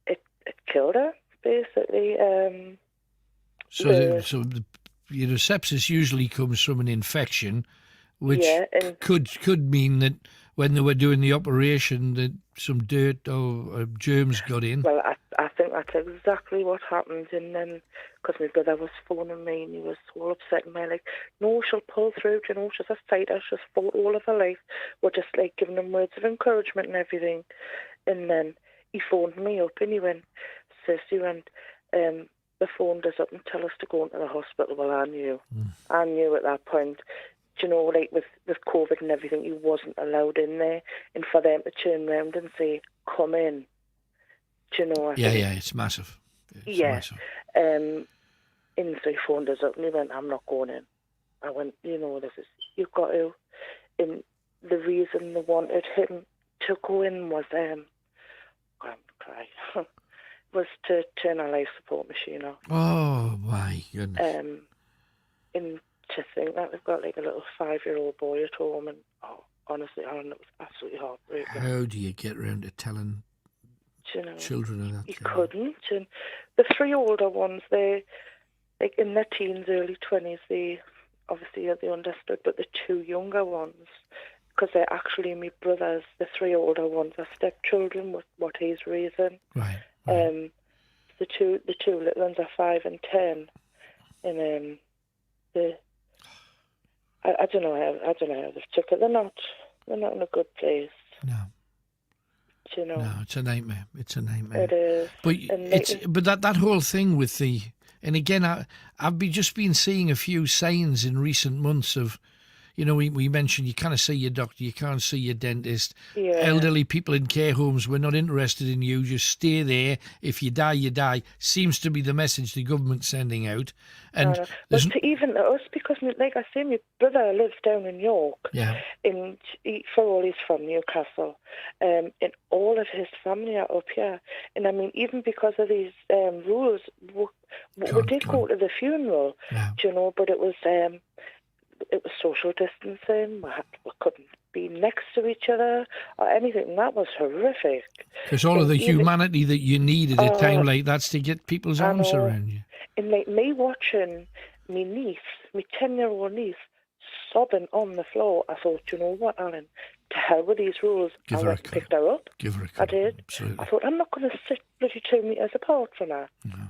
it killed her basically. Sepsis usually comes from an infection, which could mean that when they were doing the operation that some dirt or germs got in. Well, I think that's exactly what happened. And then, because my brother was phoning me and he was all upset and like, no, she'll pull through, she's a fighter, she's fought all of her life. We're just like giving him words of encouragement and everything. And then he phoned me up and he went, Sissy, they phoned us up and tell us to go into the hospital. Well, I knew at that point. Like with COVID and everything, he wasn't allowed in there. And for them to turn around and say, come in, it's massive. Massive. And so he phoned us up and he went, I'm not going in. I went, you've got to. And the reason they wanted him to go in was, I'm going to cry, was to turn our life support machine off. Oh, my goodness. And to think that we've got like a little 5-year-old boy at home, and honestly, Alan, it was absolutely heartbreaking. How do you get round to telling children of that? You couldn't. And the 3 older ones, they like in their teens, early 20s, they obviously they understood, but the 2 younger ones because they're actually my brothers, the 3 older ones, are stepchildren with what he's raising. Right. The two little ones are 5 and 10, and I don't know how they've took it. They're not in a good place. No. Do you know? No, it's a nightmare. It's a nightmare. It is. But that whole thing with the, and again, I've just been seeing a few signs in recent months of, you know, we mentioned you can't see your doctor, you can't see your dentist. Yeah. Elderly people in care homes, we're not interested in you, just stay there. If you die, you die. Seems to be the message the government's sending out. And but to even us, because like I say, my brother lives down in York. Yeah. And for all he's from Newcastle, and all of his family are up here. And I mean, even because of these rules, we did go to the funeral, do you know, but it was social distancing. We couldn't be next to each other or anything. And that was horrific. Because all of the humanity that you need at a time like that's to get people's arms around you. And like me watching my niece, my 10-year-old niece, sobbing on the floor, I thought, you know what, Alan, to hell with these rules. I went and picked her up. Give her a I did. Absolutely. I thought, I'm not going to sit bloody 2 meters apart from her. No.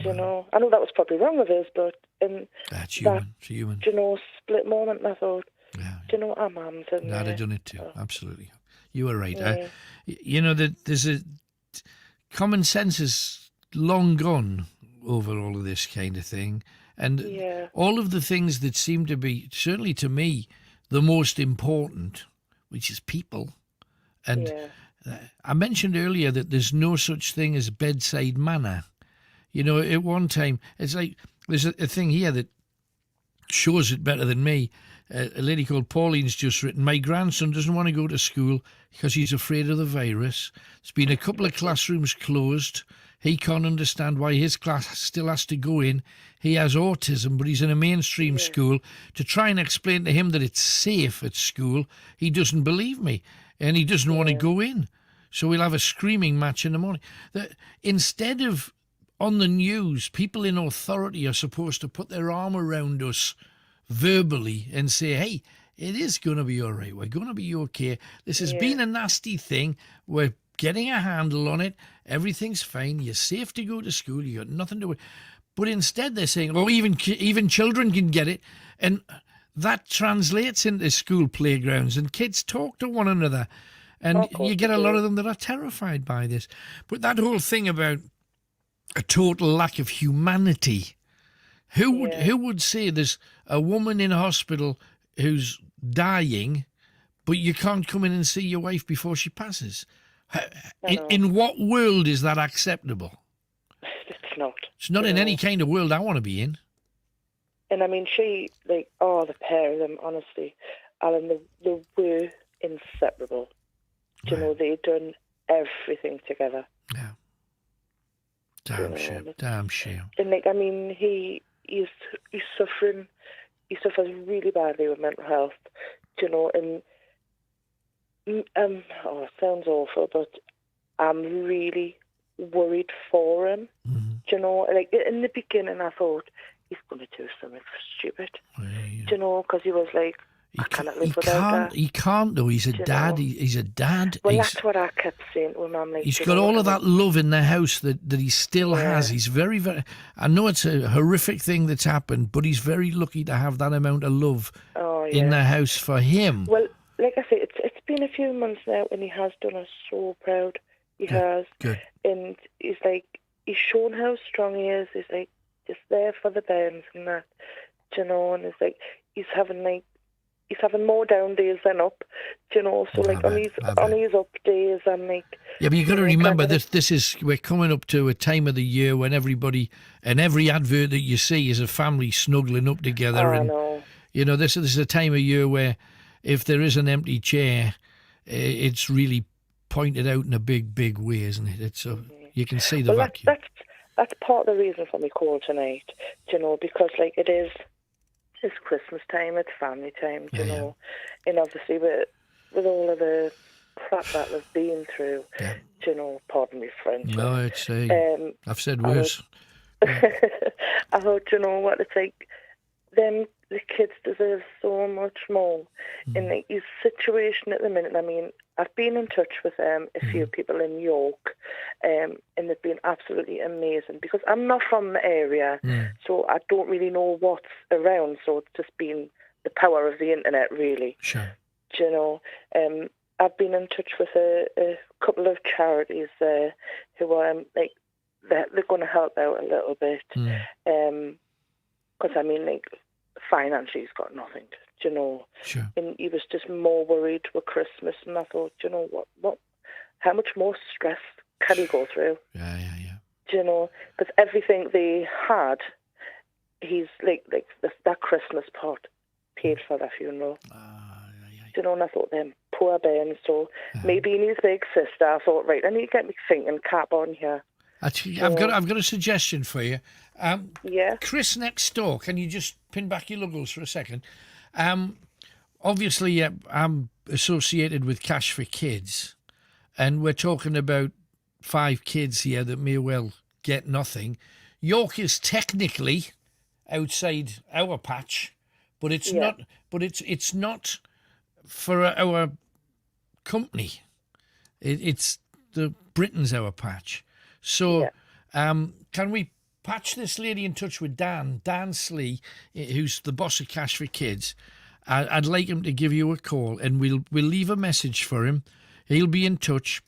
Do you know? I know that was probably wrong of us, but that's human. It's human. Do you know, split moment, and I thought, do you know what, our mums and I'd have done it too. Absolutely. You were right. You know, that there's a common sense is long gone over all of this kind of thing. And all of the things that seem to be, certainly to me, the most important, which is people. And I mentioned earlier that there's no such thing as bedside manner. You know, at one time, it's like there's a thing here that shows it better than me. A lady called Pauline's just written, my grandson doesn't want to go to school because he's afraid of the virus. There's been a couple of classrooms closed. He can't understand why his class still has to go in. He has autism, but he's in a mainstream school. To try and explain to him that it's safe at school, he doesn't believe me, and he doesn't want to go in. So we'll have a screaming match in the morning. Instead of on the news, people in authority are supposed to put their arm around us verbally and say, hey, it is going to be all right. We're going to be okay. This has been a nasty thing. We're getting a handle on it. Everything's fine. You're safe to go to school. You got nothing to worry. But instead they're saying, oh, even children can get it. And that translates into school playgrounds and kids talk to one another. And you get a lot of them that are terrified by this. But that whole thing about a total lack of humanity, who would say there's a woman in hospital who's dying, but you can't come in and see your wife before she passes? In what world is that acceptable? It's not. It's not in any kind of world I want to be in. And I mean, the pair of them, honestly, Alan, they were inseparable. Do you know, they'd done everything together. Yeah. Damn shame. And like, I mean, he's suffering. He suffers really badly with mental health. Do you know, and it sounds awful, but I'm really worried for him. Mm-hmm. Do you know, like in the beginning, I thought he's going to do something stupid. Do you know, because he was like, I cannot live without her. He can't though. He's a dad. He's a dad. Well, that's what I kept saying to him. I'm like, he's got all of that love in the house that he still has. He's very, very. I know it's a horrific thing that's happened, but he's very lucky to have that amount of love in the house for him. Well, like I say, it's been a few months now, and he has done us so proud. He has. Good. And he's like, he's shown how strong he is. He's like just there for the bands and that, you know. And it's like he's having more down days than up, you know. So like on his up days, I'm like. Yeah, but you got to remember we're coming up to a time of the year when everybody and every advert that you see is a family snuggling up together, and you know this is a time of year where if there is an empty chair, it's really pointed out in a big way, isn't it? It's you can see the vacuum. That's part of the reason for me call tonight, you know, because like it's Christmas time, it's family time, you know, and obviously with all of the crap that we've been through, you know, pardon me French. No, it's I've said worse. I thought, you know what, it's like them the kids deserve so much more. In like, his situation at the minute, I mean, I've been in touch with a few people in York, and they've been absolutely amazing because I'm not from the area, so I don't really know what's around. So it's just been the power of the internet, really. Sure. Do you know, I've been in touch with a couple of charities who are like they're going to help out a little bit. Because I mean, like financially, he's got nothing. Do you know? Sure. And he was just more worried with Christmas, and I thought, do you know what? How much more stress can he go through? Yeah. Do you know? Because everything they had, he's like that Christmas pot paid for their funeral. Do you know? And I thought, them poor Ben. So maybe in his big sister, I thought, right, I need to get me thinking cap on here. Actually, I've got a suggestion for you. Yeah. Chris next door, can you just pin back your luggles for a second? Obviously, I'm associated with Cash for Kids, and we're talking about 5 kids here that may well get nothing. York is technically outside our patch, but it's not. But it's not for our company. It's the Britain's our patch. So, can we patch this lady in touch with Dan Slee, who's the boss of Cash for Kids? I'd like him to give you a call, and we'll leave a message for him. He'll be in touch.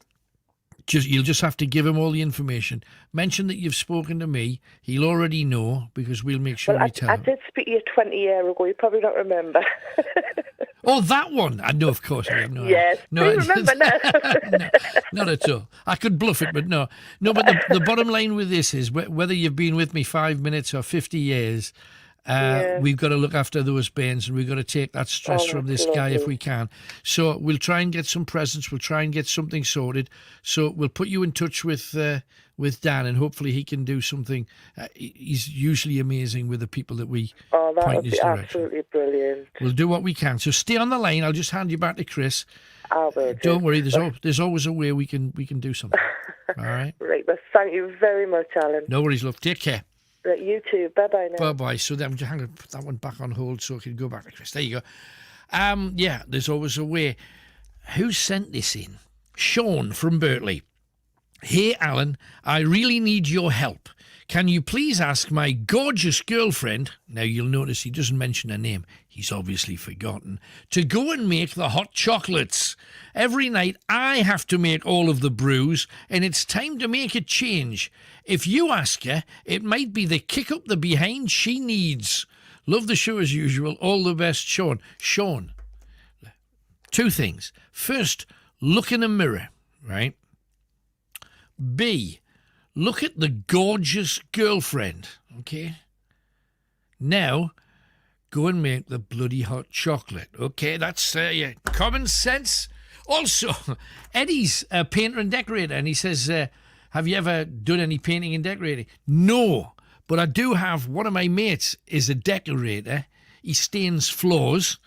You'll just have to give him all the information. Mention that you've spoken to me. He'll already know because we'll make sure we tell him. I did speak to you 20 years ago. You probably don't remember. Oh, that one. I know, of course. I have no yes. No, I remember now. No, not at all. I could bluff it, but no. No, but the bottom line with this is whether you've been with me 5 minutes or 50 years, we've got to look after those bairns, and we've got to take that stress from this guy if we can. So we'll try and get some presents. We'll try and get something sorted. So we'll put you in touch with Dan, and hopefully he can do something. He's usually amazing with the people that we point in his direction. Absolutely brilliant. We'll do what we can. So stay on the line. I'll just hand you back to Chris. I will. Don't worry. There's always a way we can do something. All right. Right. Well, thank you very much, Alan. No worries, love. Take care. Right, you too. Bye-bye now. Bye-bye. So then just hang on, put that one back on hold so I can go back to Chris. There you go. Yeah, there's always a way. Who sent this in? Sean from Berkeley. Hey, Alan, I really need your help. Can you please ask my gorgeous girlfriend, now you'll notice he doesn't mention her name, he's obviously forgotten, to go and make the hot chocolates. Every night I have to make all of the brews, and it's time to make a change. If you ask her, it might be the kick up the behind she needs. Love the show as usual. All the best, Sean. Sean, 2 things. First, look in a mirror, right? B, look at the gorgeous girlfriend, okay? Now, go and make the bloody hot chocolate, okay? That's common sense. Also, Eddie's a painter and decorator, and he says, have you ever done any painting and decorating? No, but I do have, one of my mates is a decorator. He stains floors.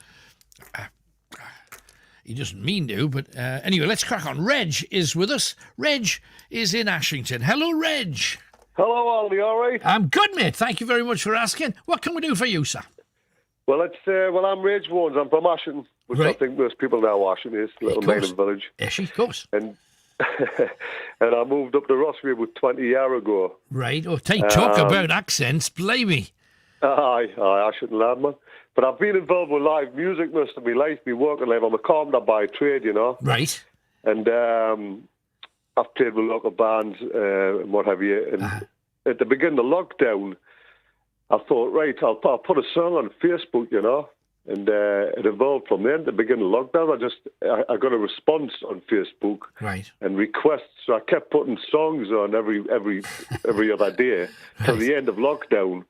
He doesn't mean to, but anyway, let's crack on. Reg is with us. Reg is in Ashington. Hello, Reg. Hello, Aldi. All right? I'm good, mate. Thank you very much for asking. What can we do for you, sir? Well, I'm Reg Wones. I'm from Ashington, which I think most people know Ashington is, a little mining village. Yes, of course. And I moved up to Rossville about 20 years ago. Right. Oh, talk about accents, blimey. I shouldn't laugh, man. But I've been involved with live music most of my life, my working life. I'm a carpenter by trade, you know. Right. And I've played with local bands and what have you. And at the beginning of lockdown, I thought, right, I'll put a song on Facebook, you know. And it evolved from there. At the beginning of lockdown, I got a response on Facebook, right, and requests. So I kept putting songs on every other day till the end of lockdown.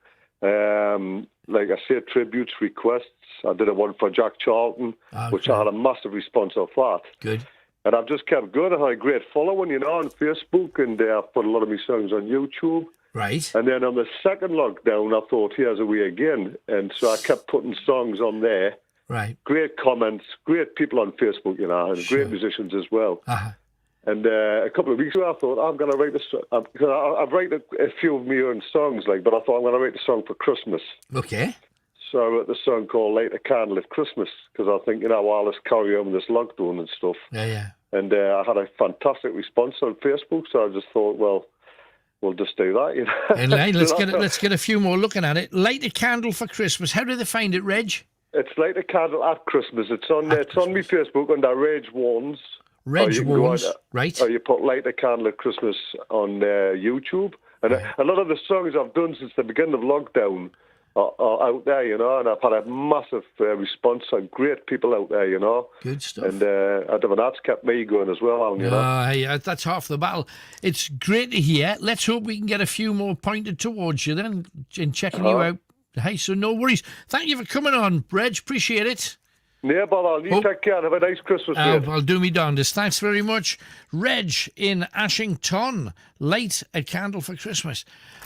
Like I said, tributes, requests. I did a one for Jack Charlton, which I had a massive response off that. Good. And I've just kept going. I had a great following, you know, on Facebook, and I've put a lot of my songs on YouTube. Right. And then on the second lockdown, I thought, here's a way again. And so I kept putting songs on there. Right. Great comments, great people on Facebook, you know, and great musicians as well. And a couple of weeks ago, I thought, I'm going to write a song. Because I've written a few of my own songs, but I thought I'm going to write a song for Christmas. Okay. So I wrote the song called Light a Candle at Christmas because I think, while this carry on with this lockdown and stuff. Yeah. And I had a fantastic response on Facebook, so I just thought, well, we'll just do that, And let's get a few more looking at it. Light a Candle for Christmas. How do they find it, Reg? It's Light a Candle at Christmas. It's on my Facebook under Reg Warns. Reg Warns, right. Or you put Light a Candle at Christmas on YouTube. And a lot of the songs I've done since the beginning of lockdown are out there, and I've had a massive response and great people out there, Good stuff. And that's kept me going as well, Alan, Hey, that's half the battle. It's great to hear. Let's hope we can get a few more pointed towards you then and checking you out. Hey, so no worries. Thank you for coming on, Reg. Appreciate it. Yeah, brother. You take care. Have a nice Christmas, mate. I'll do me darndest. Thanks very much. Reg in Ashington. Light a Candle for Christmas.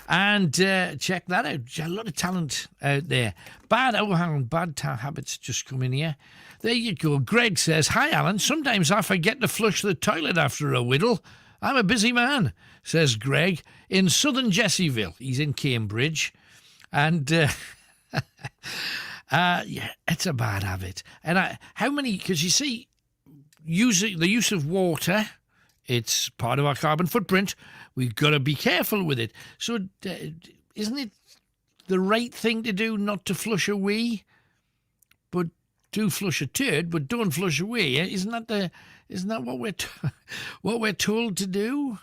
And check that out. A lot of talent out there. Bad habits just come in here. There you go. Greg says, "Hi, Alan. Sometimes I forget to flush the toilet after a whittle. I'm a busy man," says Greg in southern Jessieville. He's in Cambridge. And... yeah, it's a bad habit. And how many? Because you see, the use of water, it's part of our carbon footprint. We've got to be careful with it. So, isn't it the right thing to do not to flush a wee, but do flush a turd, but don't flush a wee? Isn't that what we're told to do?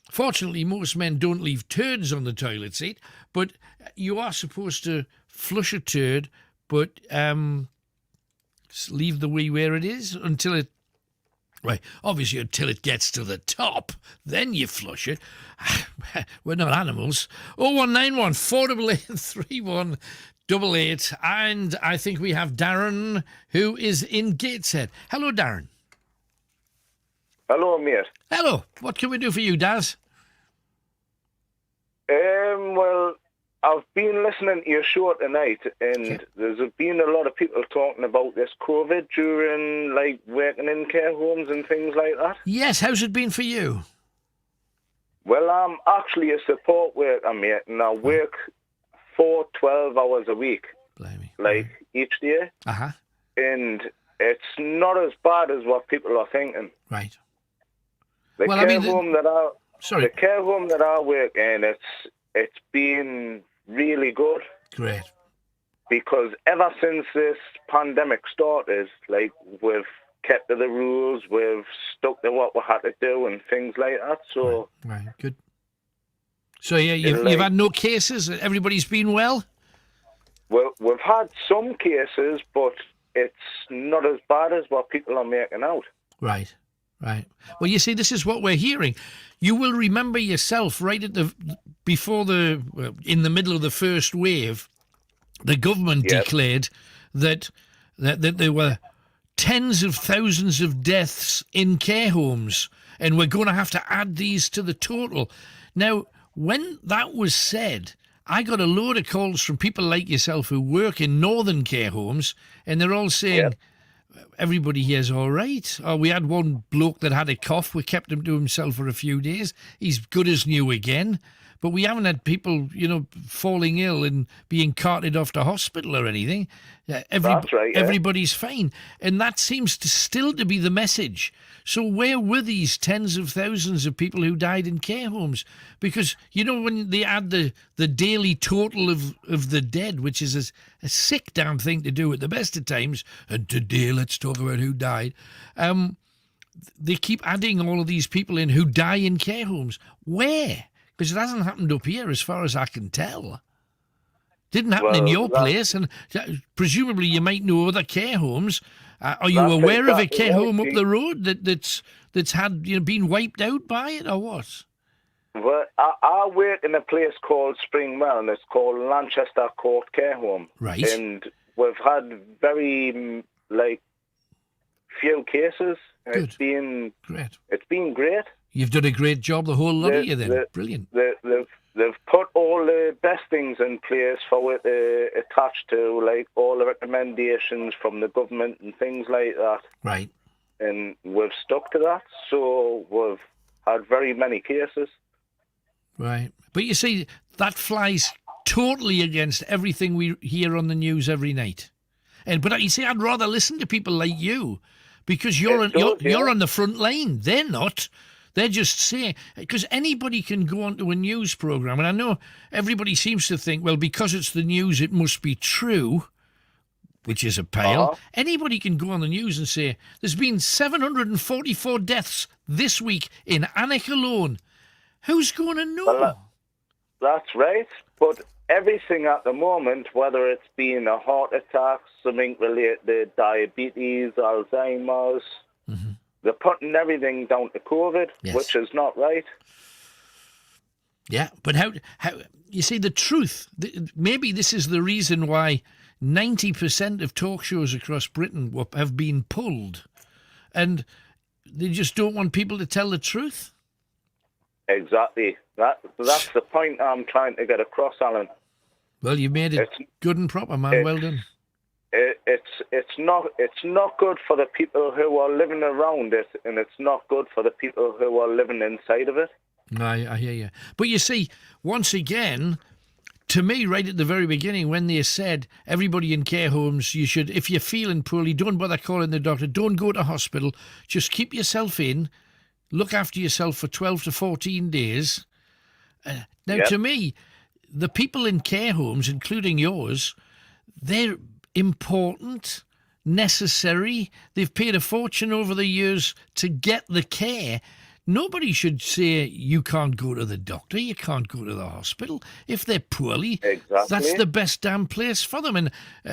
Fortunately, most men don't leave turds on the toilet seat, but you are supposed to flush a turd, but leave the wee where it is until it... Right, obviously until it gets to the top, then you flush it. We're not animals. 0191 488 3188. And I think we have Darren, who is in Gateshead. Hello, Darren. Hello, mate. Hello. What can we do for you, Daz? Well, I've been listening to your show tonight, and there's been a lot of people talking about this COVID during, working in care homes and things like that. Yes, how's it been for you? Well, I'm actually a support worker, mate, and I work 12 hours a week, each day. Uh-huh. And it's not as bad as what people are thinking. Right. The care home that I work in, it's been really good. Great. Because ever since this pandemic started, we've kept to the rules, we've stuck to what we had to do and things like that. So right. Good. So yeah, you've had no cases. Everybody's been well. Well, we've had some cases, but it's not as bad as what people are making out. Right. Right. Well, you see, this is what we're hearing. You will remember yourself right at in the middle of the first wave, the government declared that there were tens of thousands of deaths in care homes, and we're going to have to add these to the total. Now, when that was said, I got a load of calls from people like yourself who work in northern care homes, and they're all saying, everybody here's all right. Oh, we had one bloke that had a cough. We kept him to himself for a few days. He's good as new again. But we haven't had people, falling ill and being carted off to hospital or anything. That's right, yeah. Everybody's fine. And that seems still to be the message. So where were these tens of thousands of people who died in care homes? Because, when they add the daily total of the dead, which is a sick damn thing to do at the best of times, and today let's talk about who died, they keep adding all of these people in who die in care homes. Where? Because it hasn't happened up here as far as I can tell. Didn't happen in your place, and presumably you might know other care homes. Are you aware of a care home up the road that's had been wiped out by it, or what? Well, I work in a place called Springwell, and it's called Lanchester Court Care Home. Right. And we've had very few cases. Good. It's been great. It's been great. You've done a great job, the whole lot of you then. Brilliant. They've put all the best things in place for it attached to, all the recommendations from the government and things like that. Right. And we've stuck to that, so we've had very many cases. Right. But you see, that flies totally against everything we hear on the news every night. But you see, I'd rather listen to people like you, because you're on the front line. They're not. They're just saying, because anybody can go onto a news program, and I know everybody seems to think, well, because it's the news, it must be true, which is a pale. Anybody can go on the news and say, there's been 744 deaths this week in Alnwick alone. Who's going to know? Well, that's right, but everything at the moment, whether it's been a heart attack, something related to diabetes, Alzheimer's, they're putting everything down to COVID, which is not right. Yeah, but how you see, the truth, maybe this is the reason why 90% of talk shows across Britain have been pulled, and they just don't want people to tell the truth. Exactly. That's the point I'm trying to get across, Alan. Well, you made it good and proper, man. Well done. It's not good for the people who are living around it, and it's not good for the people who are living inside of it. I hear you. But you see, once again, to me, right at the very beginning, when they said everybody in care homes, you should, if you're feeling poorly, don't bother calling the doctor, don't go to hospital, just keep yourself in, look after yourself for 12 to 14 days. To me, the people in care homes, including yours, they're important, necessary. They've paid a fortune over the years to get the care. Nobody should say you can't go to the doctor, you can't go to the hospital. If they're poorly, that's the best damn place for them. And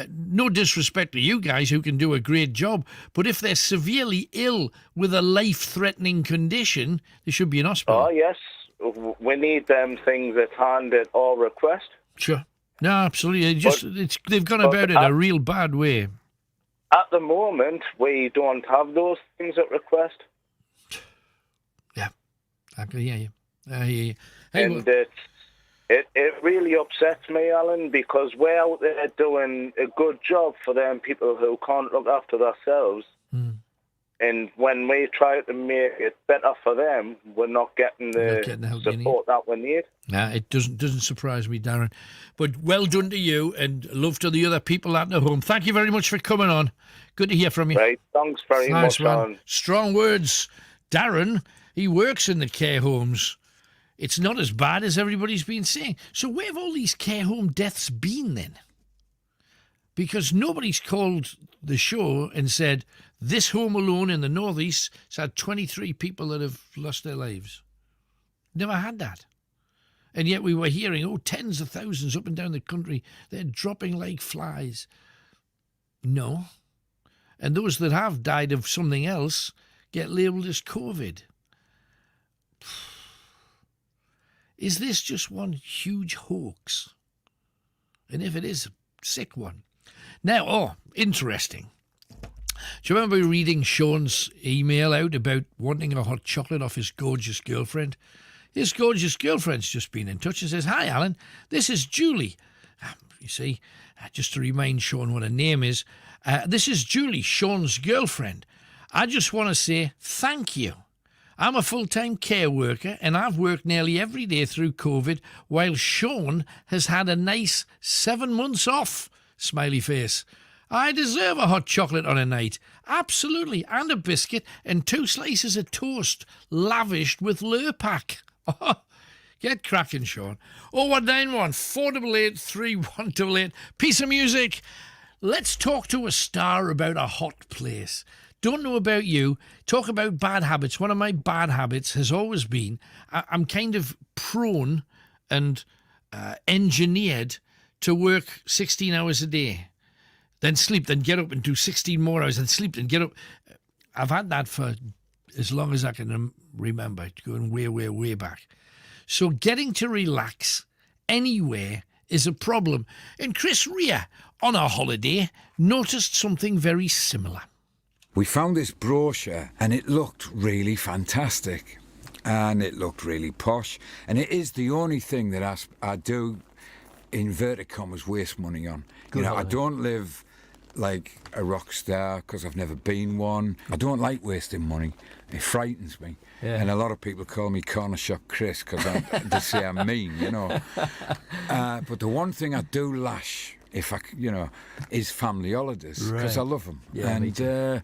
no disrespect to you guys who can do a great job, but if they're severely ill with a life-threatening condition, they should be in hospital. Oh, yes. We need them things at hand at our request. Sure. No, absolutely. They've gone about it a real bad way. At the moment, we don't have those things at request. Yeah, I can hear you. I hear you. And it really upsets me, Alan, because we're out there doing a good job for them people who can't look after themselves. And when we try to make it better for them, we're not getting the support that we need. Nah, it doesn't surprise me, Darren. But well done to you, and love to the other people at the home. Thank you very much for coming on. Good to hear from you. Right, thanks very much, Alan. Strong words. Darren, he works in the care homes. It's not as bad as everybody's been saying. So where have all these care home deaths been then? Because nobody's called the show and said, this home alone in the northeast has had 23 people that have lost their lives. Never had that. And yet we were hearing, tens of thousands up and down the country, they're dropping like flies. No. And those that have died of something else get labelled as COVID. Is this just one huge hoax? And if it is, a sick one. Now, interesting. Do you remember reading Sean's email out about wanting a hot chocolate off his gorgeous girlfriend? His gorgeous girlfriend's just been in touch and says, "Hi, Alan, this is Julie." You see, just to remind Sean what her name is, this is Julie, Sean's girlfriend. I just want to say thank you. I'm a full-time care worker and I've worked nearly every day through COVID while Sean has had a nice 7 months off. Smiley face. I deserve a hot chocolate on a night. Absolutely. And a biscuit and 2 slices of toast lavished with Lurpak. Get cracking, Sean. 0191 488 3188. Piece of music. Let's talk to a star about a hot place. Don't know about you. Talk about bad habits. One of my bad habits has always been I'm kind of prone and engineered to work 16 hours a day, then sleep, then get up and do 16 more hours, then sleep, then get up. I've had that for as long as I can remember, going way, way, way back. So getting to relax anywhere is a problem. And Chris Rea, on our holiday, noticed something very similar. We found this brochure and it looked really fantastic and it looked really posh, and it is the only thing that I do, inverted commas, waste money on. I don't live like a rock star because I've never been one. I don't like wasting money. It frightens me. Yeah. And a lot of people call me Corner Shop Chris because they say I'm mean, you know. But the one thing I do lash, if I, you know, is family holidays because I Right. love them. Yeah, me and too.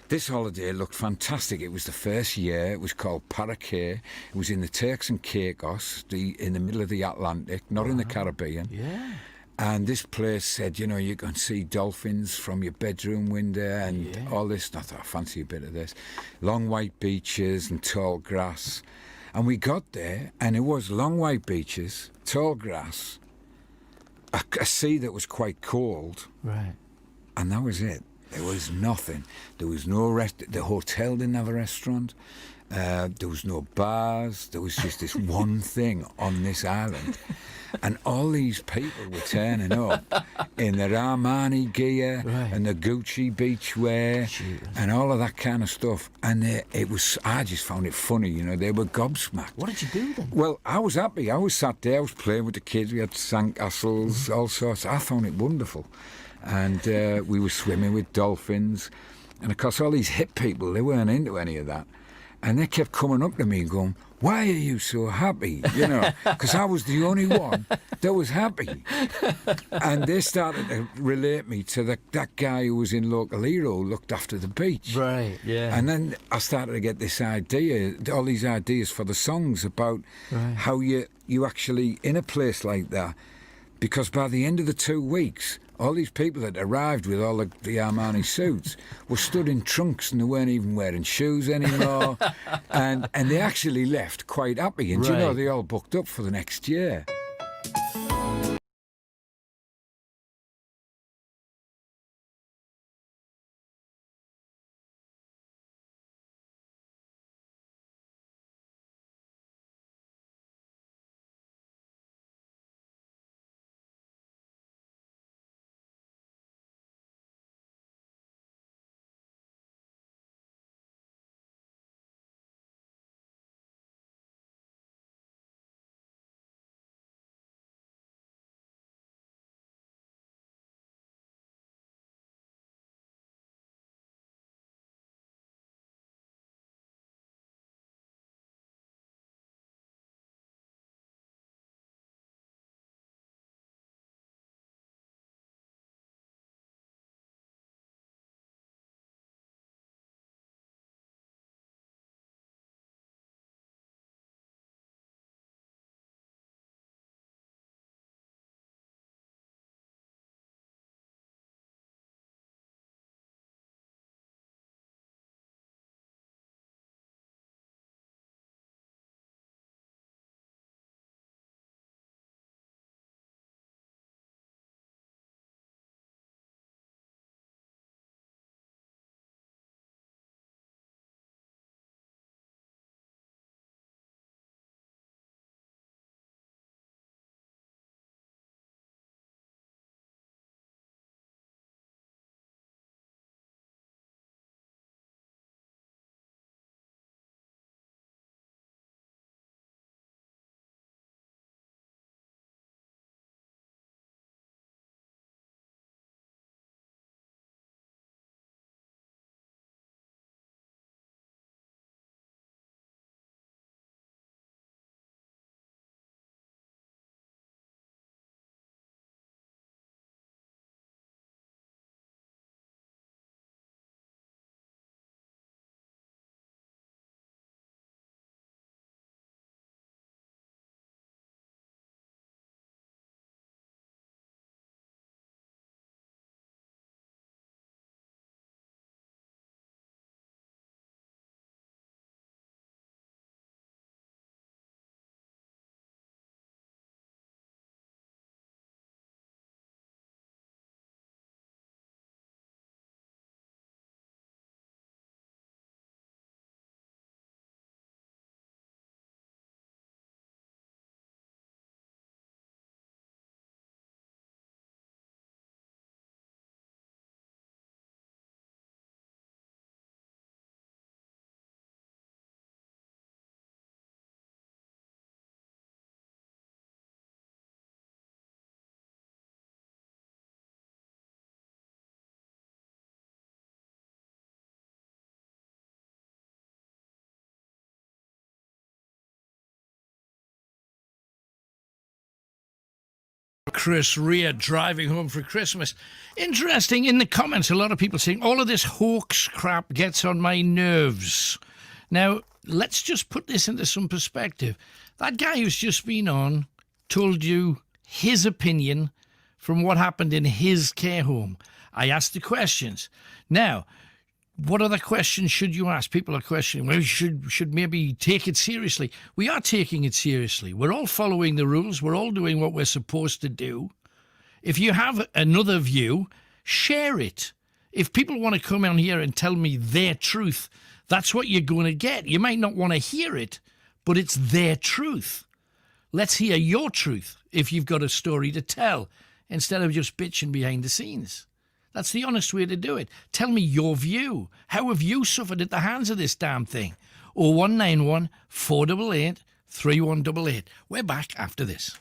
this holiday looked fantastic. It was the first year. It was called Parakeet. It was in the Turks and Caicos, in the middle of the Atlantic, not in the Caribbean. Yeah. And this place said, you know, you can see dolphins from your bedroom window and all this. And I thought, I fancy a bit of this. Long white beaches and tall grass. And we got there, and it was long white beaches, tall grass, a sea that was quite cold. Right. And that was it. There was nothing. There was no the hotel didn't have a restaurant. There was no bars. There was just this one thing on this island. And all these people were turning up in their Armani gear and the Gucci beachwear and all of that kind of stuff. And I just found it funny, you know. They were gobsmacked. What did you do then? Well, I was happy. I was sat there. I was playing with the kids. We had sandcastles, all sorts. I found it wonderful. And we were swimming with dolphins. And of course, all these hip people, they weren't into any of that. And they kept coming up to me and going, why are you so happy? You know, because I was the only one that was happy. And they started to relate me to that guy who was in Local Hero who looked after the beach. Right, yeah. And then I started to get this idea, all these ideas for the songs about how you actually, in a place like that, because by the end of the 2 weeks, all these people that arrived with all the Armani suits were stood in trunks and they weren't even wearing shoes anymore. and they actually left quite happy. And you know, they all booked up for the next year. Chris Rea driving home for Christmas. Interesting, in the comments, a lot of people saying, all of this hoax crap gets on my nerves. Now, let's just put this into some perspective. That guy who's just been on told you his opinion from what happened in his care home. I asked the questions. Now, what other questions should you ask? People are questioning, well, we should maybe take it seriously. We are taking it seriously. We're all following the rules. We're all doing what we're supposed to do. If you have another view, share it. If people want to come on here and tell me their truth, that's what you're going to get. You might not want to hear it, but it's their truth. Let's hear your truth if you've got a story to tell, instead of just bitching behind the scenes. That's the honest way to do it. Tell me your view. How have you suffered at the hands of this damn thing? 0191 488 3188. We're back after this.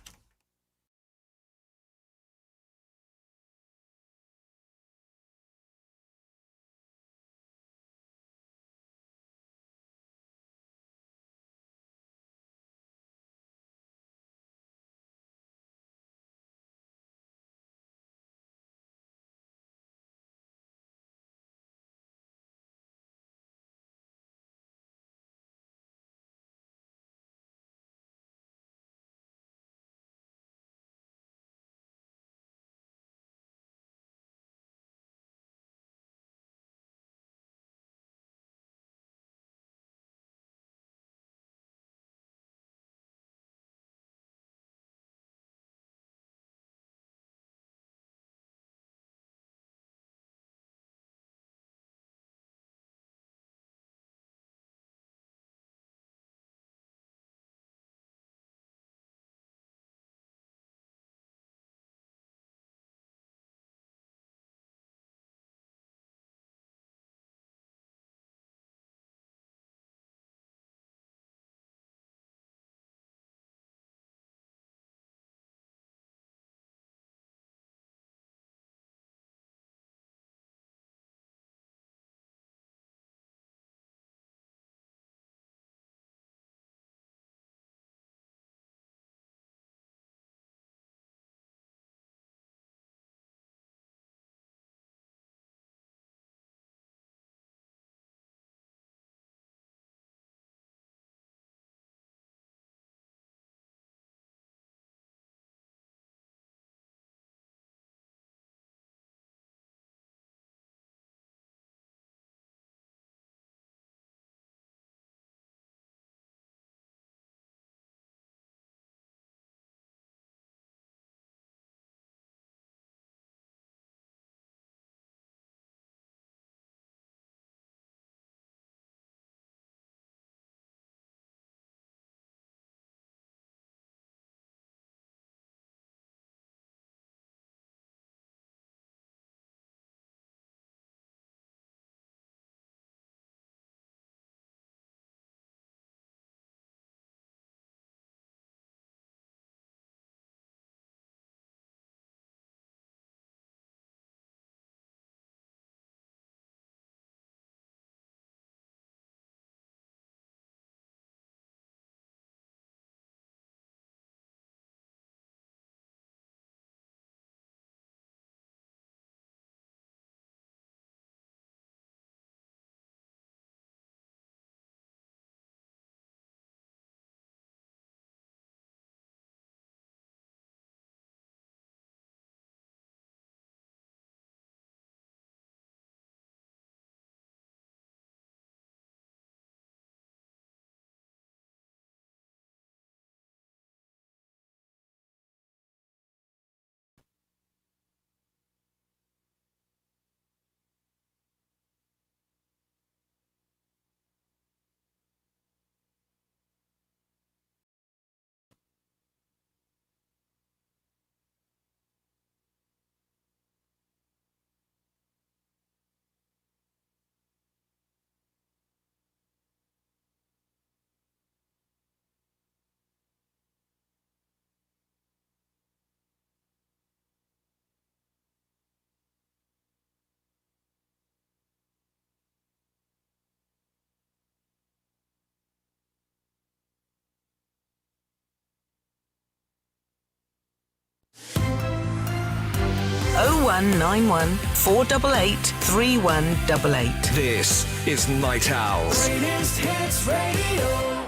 09191 488 3188. This is Night Owls. Greatest hits radio.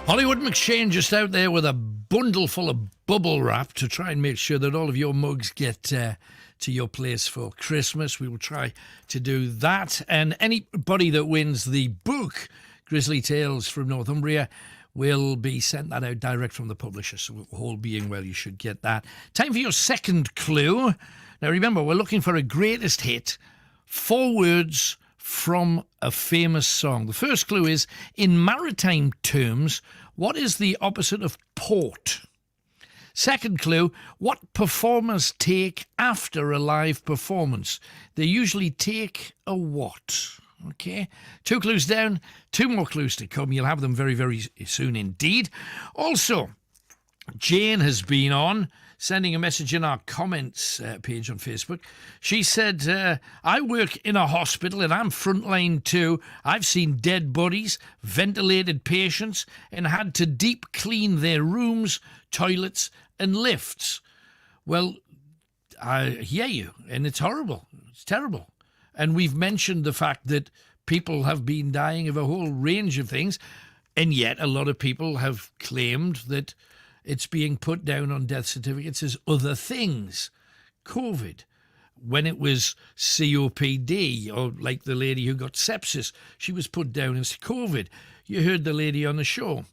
Hollywood McShane just out there with a bundle full of bubble wrap to try and make sure that all of your mugs get to your place for Christmas. We will try to do that. And anybody that wins the book, Grizzly Tales from Northumbria, will be sent that out direct from the publisher. So all being well, you should get that. Time for your second clue. Now remember, we're looking for a greatest hit, 4 words from a famous song. The first clue is, in maritime terms, what is the opposite of port? Second clue, what performers take after a live performance? They usually take a what? Okay, 2 clues down, 2 more clues to come. You'll have them very, very soon indeed. Also, Jane has been on, sending a message in our comments page on Facebook. She said, I work in a hospital and I'm frontline too. I've seen dead bodies, ventilated patients, and had to deep clean their rooms, toilets, and lifts. Well, I hear you, and it's horrible. It's terrible. And we've mentioned the fact that people have been dying of a whole range of things, and yet a lot of people have claimed that it's being put down on death certificates as other things. COVID, when it was COPD, or like the lady who got sepsis, she was put down as COVID. You heard the lady on the show.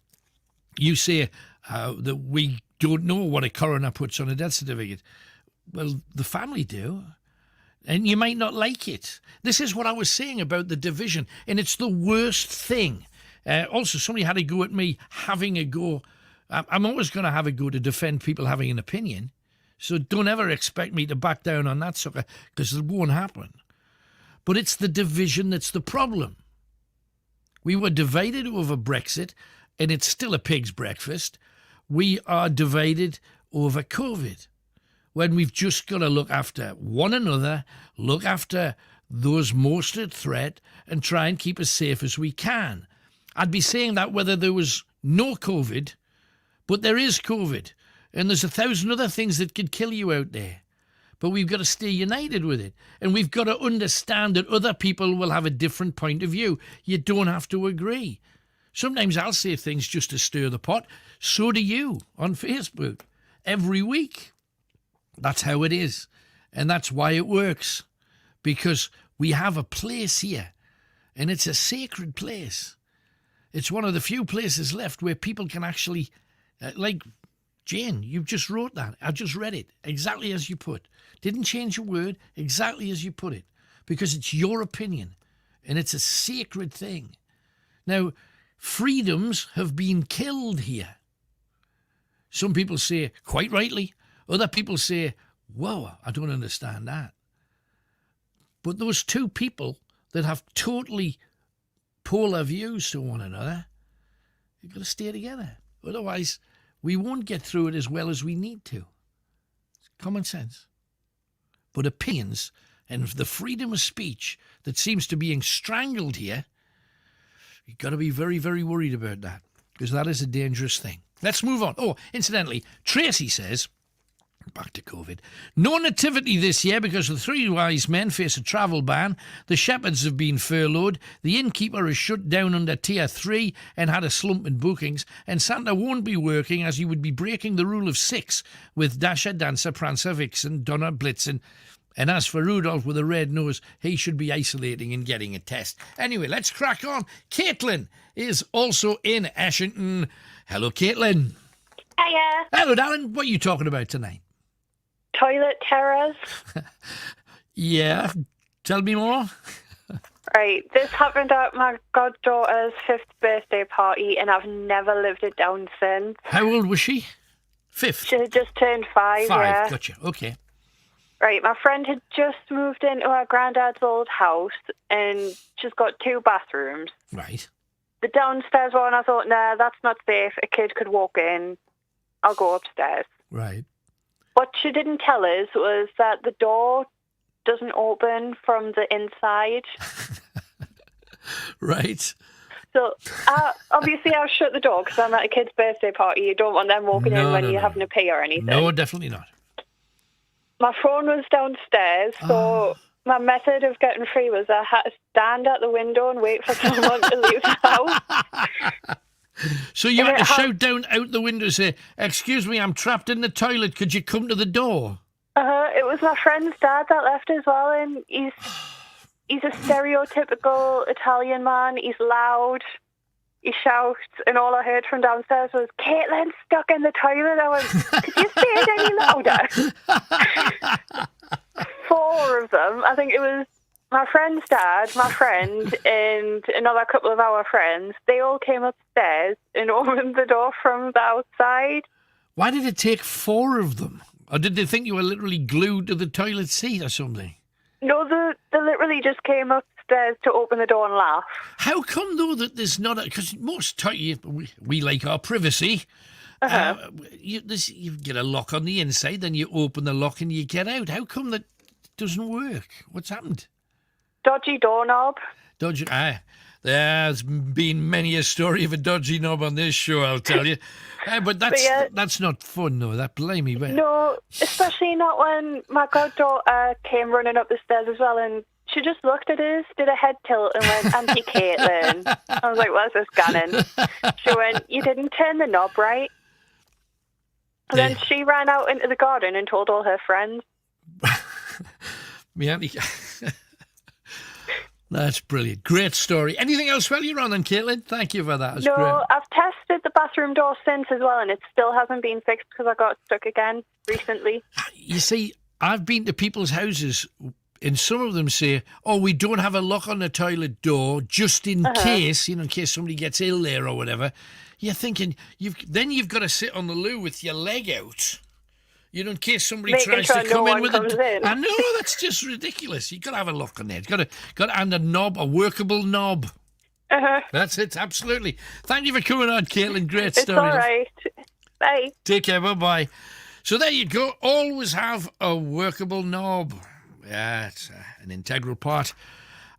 You say that we don't know what a coroner puts on a death certificate. Well, the family do. And you might not like it. This is what I was saying about the division, and it's the worst thing. Also, somebody had a go at me having a go. I'm always going to have a go to defend people having an opinion, so don't ever expect me to back down on that sucker, because it won't happen. But it's the division that's the problem. We were divided over Brexit, and it's still a pig's breakfast. We are divided over COVID, when we've just got to look after one another, look after those most at threat, and try and keep as safe as we can. I'd be saying that whether there was no COVID, but there is COVID, and there's 1,000 other things that could kill you out there. But we've got to stay united with it, and we've got to understand that other people will have a different point of view. You don't have to agree. Sometimes I'll say things just to stir the pot. So do you on Facebook every week. That's how it is, and that's why it works, because we have a place here, and it's a sacred place. It's one of the few places left where people can actually, like Jane, you just wrote that. I just read it exactly as you put. Didn't change a word, exactly as you put it, because it's your opinion, and it's a sacred thing. Now, freedoms have been killed here. Some people say, quite rightly. Other people say, whoa, I don't understand that. But those two people that have totally polar views to one another, you've got to stay together. Otherwise, we won't get through it as well as we need to. It's common sense. But opinions and the freedom of speech that seems to be being strangled here, you've got to be very, very worried about that, because that is a dangerous thing. Let's move on. Oh, incidentally, Tracy says, back to COVID. No nativity this year because the 3 wise men face a travel ban. The shepherds have been furloughed. The innkeeper is shut down under Tier 3 and had a slump in bookings. And Santa won't be working, as he would be breaking the rule of 6 with Dasher, Dancer, Prancer, Vixen, Donner, Blitzen. And as for Rudolph with a red nose, he should be isolating and getting a test. Anyway, let's crack on. Caitlin is also in Ashington. Hello, Caitlin. Hiya. Hello, darling. What are you talking about tonight? Toilet terrors. Yeah, tell me more. Right, this happened at my goddaughter's 5th birthday party, and I've never lived it down since. How old was she? 5th? She had just turned 5, 5, yeah. gotcha, okay. Right, my friend had just moved into her granddad's old house, and she's got 2 bathrooms. Right. The downstairs one, I thought, nah, that's not safe. A kid could walk in. I'll go upstairs. Right. What she didn't tell us was that the door doesn't open from the inside. Right. So, obviously, I'll shut the door because I'm at a kid's birthday party. You don't want them walking in when you're having a pee or anything. No, definitely not. my phone was downstairs, so my method of getting free was I had to stand at the window and wait for someone to leave the house. So you had to shout down out the window and say, "Excuse me, I'm trapped in the toilet. Could you come to the door?" It was my friend's dad that left as well, and he's a stereotypical Italian man. He's loud. He shouts, and all I heard from downstairs was, "Caitlin's stuck in the toilet." I went, "Could you say it any louder?" 4 of them. I think it was my friend's dad, my friend, and another couple of our friends. They all came upstairs and opened the door from the outside. Why did it take 4 of them? Or did they think you were literally glued to the toilet seat or something? No, they literally just came upstairs to open the door and laugh. How come, though, that there's not... Because most we like our privacy. You get a lock on the inside, then you open the lock and you get out. How come that doesn't work? What's happened? Dodgy doorknob. Dodgy... There's been many a story of a dodgy knob on this show, I'll tell you. But that's not fun, though. That blimey. No, especially not when my goddaughter came running up the stairs as well, and she just looked at us, did a head tilt, and went, "Auntie Caitlin." I was like, "What's this gunning?" She went, "You didn't turn the knob right." And then she ran out into the garden and told all her friends. Me auntie... That's brilliant. Great story. Anything else while you're on then, Caitlin? Thank you for that. That's no, great. I've tested the bathroom door since as well, and it still hasn't been fixed because I got stuck again recently. You see, I've been to people's houses, and some of them say, "Oh, we don't have a lock on the toilet door just in case, in case somebody gets ill there or whatever." You're thinking, you've got to sit on the loo with your leg out. In case somebody tries to come in with it. I know, that's just ridiculous. You've got to have a lock on there. Got to and a knob, a workable knob. That's it, absolutely. Thank you for coming on, Caitlin. Great story. It's all right. Bye. Take care, bye-bye. So there you go. Always have a workable knob. Yeah, it's an integral part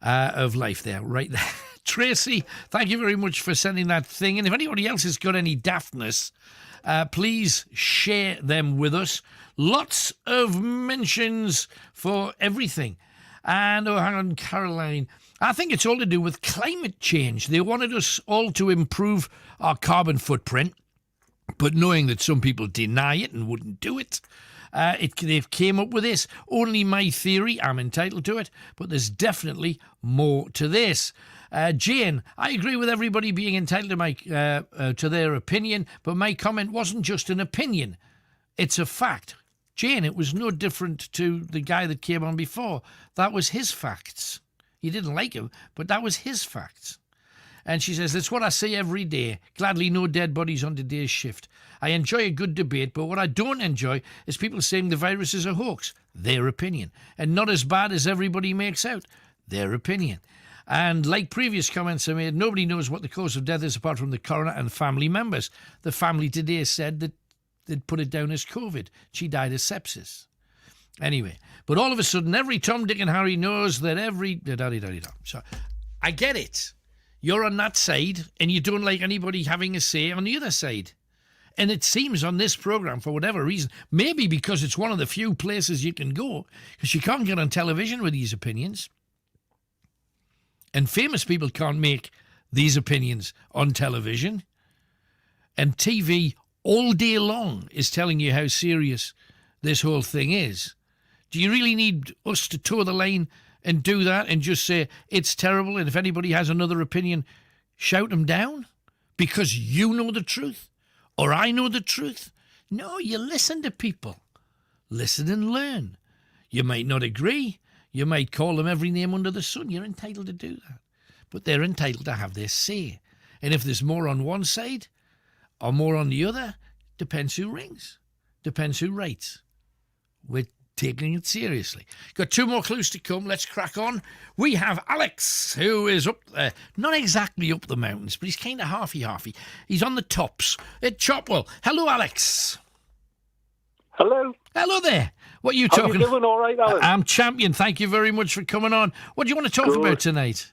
of life there, right there. Tracy, thank you very much for sending that thing. And if anybody else has got any daftness, please share them with us. Lots of mentions for everything. And, hang on, Caroline. I think it's all to do with climate change. They wanted us all to improve our carbon footprint, but knowing that some people deny it and wouldn't do it, they've came up with this. Only my theory, I'm entitled to it, but there's definitely more to this. Jane, I agree with everybody being entitled to their opinion, but my comment wasn't just an opinion. It's a fact. Jane, it was no different to the guy that came on before. That was his facts. You didn't like him, but that was his facts. And she says, "That's what I say every day. Gladly no dead bodies on today's shift. I enjoy a good debate, but what I don't enjoy is people saying the virus is a hoax. Their opinion. And not as bad as everybody makes out. Their opinion. And like previous comments I made, nobody knows what the cause of death is apart from the coroner and family members. The family today said that they'd put it down as COVID. She died of sepsis. Anyway, but all of a sudden, every Tom, Dick and Harry knows that every... So, I get it. You're on that side, and you don't like anybody having a say on the other side. And it seems on this programme, for whatever reason, maybe because it's one of the few places you can go, because you can't get on television with these opinions. And famous people can't make these opinions on television. And TV all day long is telling you how serious this whole thing is. Do you really need us to toe the line and do that and just say it's terrible, and if anybody has another opinion, shout them down? Because you know the truth? Or I know the truth? No, you listen to people. Listen and learn. You might not agree. You might call them every name under the sun. You're entitled to do that. But they're entitled to have their say. And if there's more on one side or more on the other, depends who rings. Depends who writes. We're taking it seriously. Got 2 more clues to come. Let's crack on. We have Alex, who is up there. Not exactly up the mountains, but he's kind of halfy-halfy. He's on the tops at Chopwell. Hello, Alex. Hello. Hello there. What are you talking about? How you doing? All right, Alan? I'm champion. Thank you very much for coming on. What do you want to talk about tonight?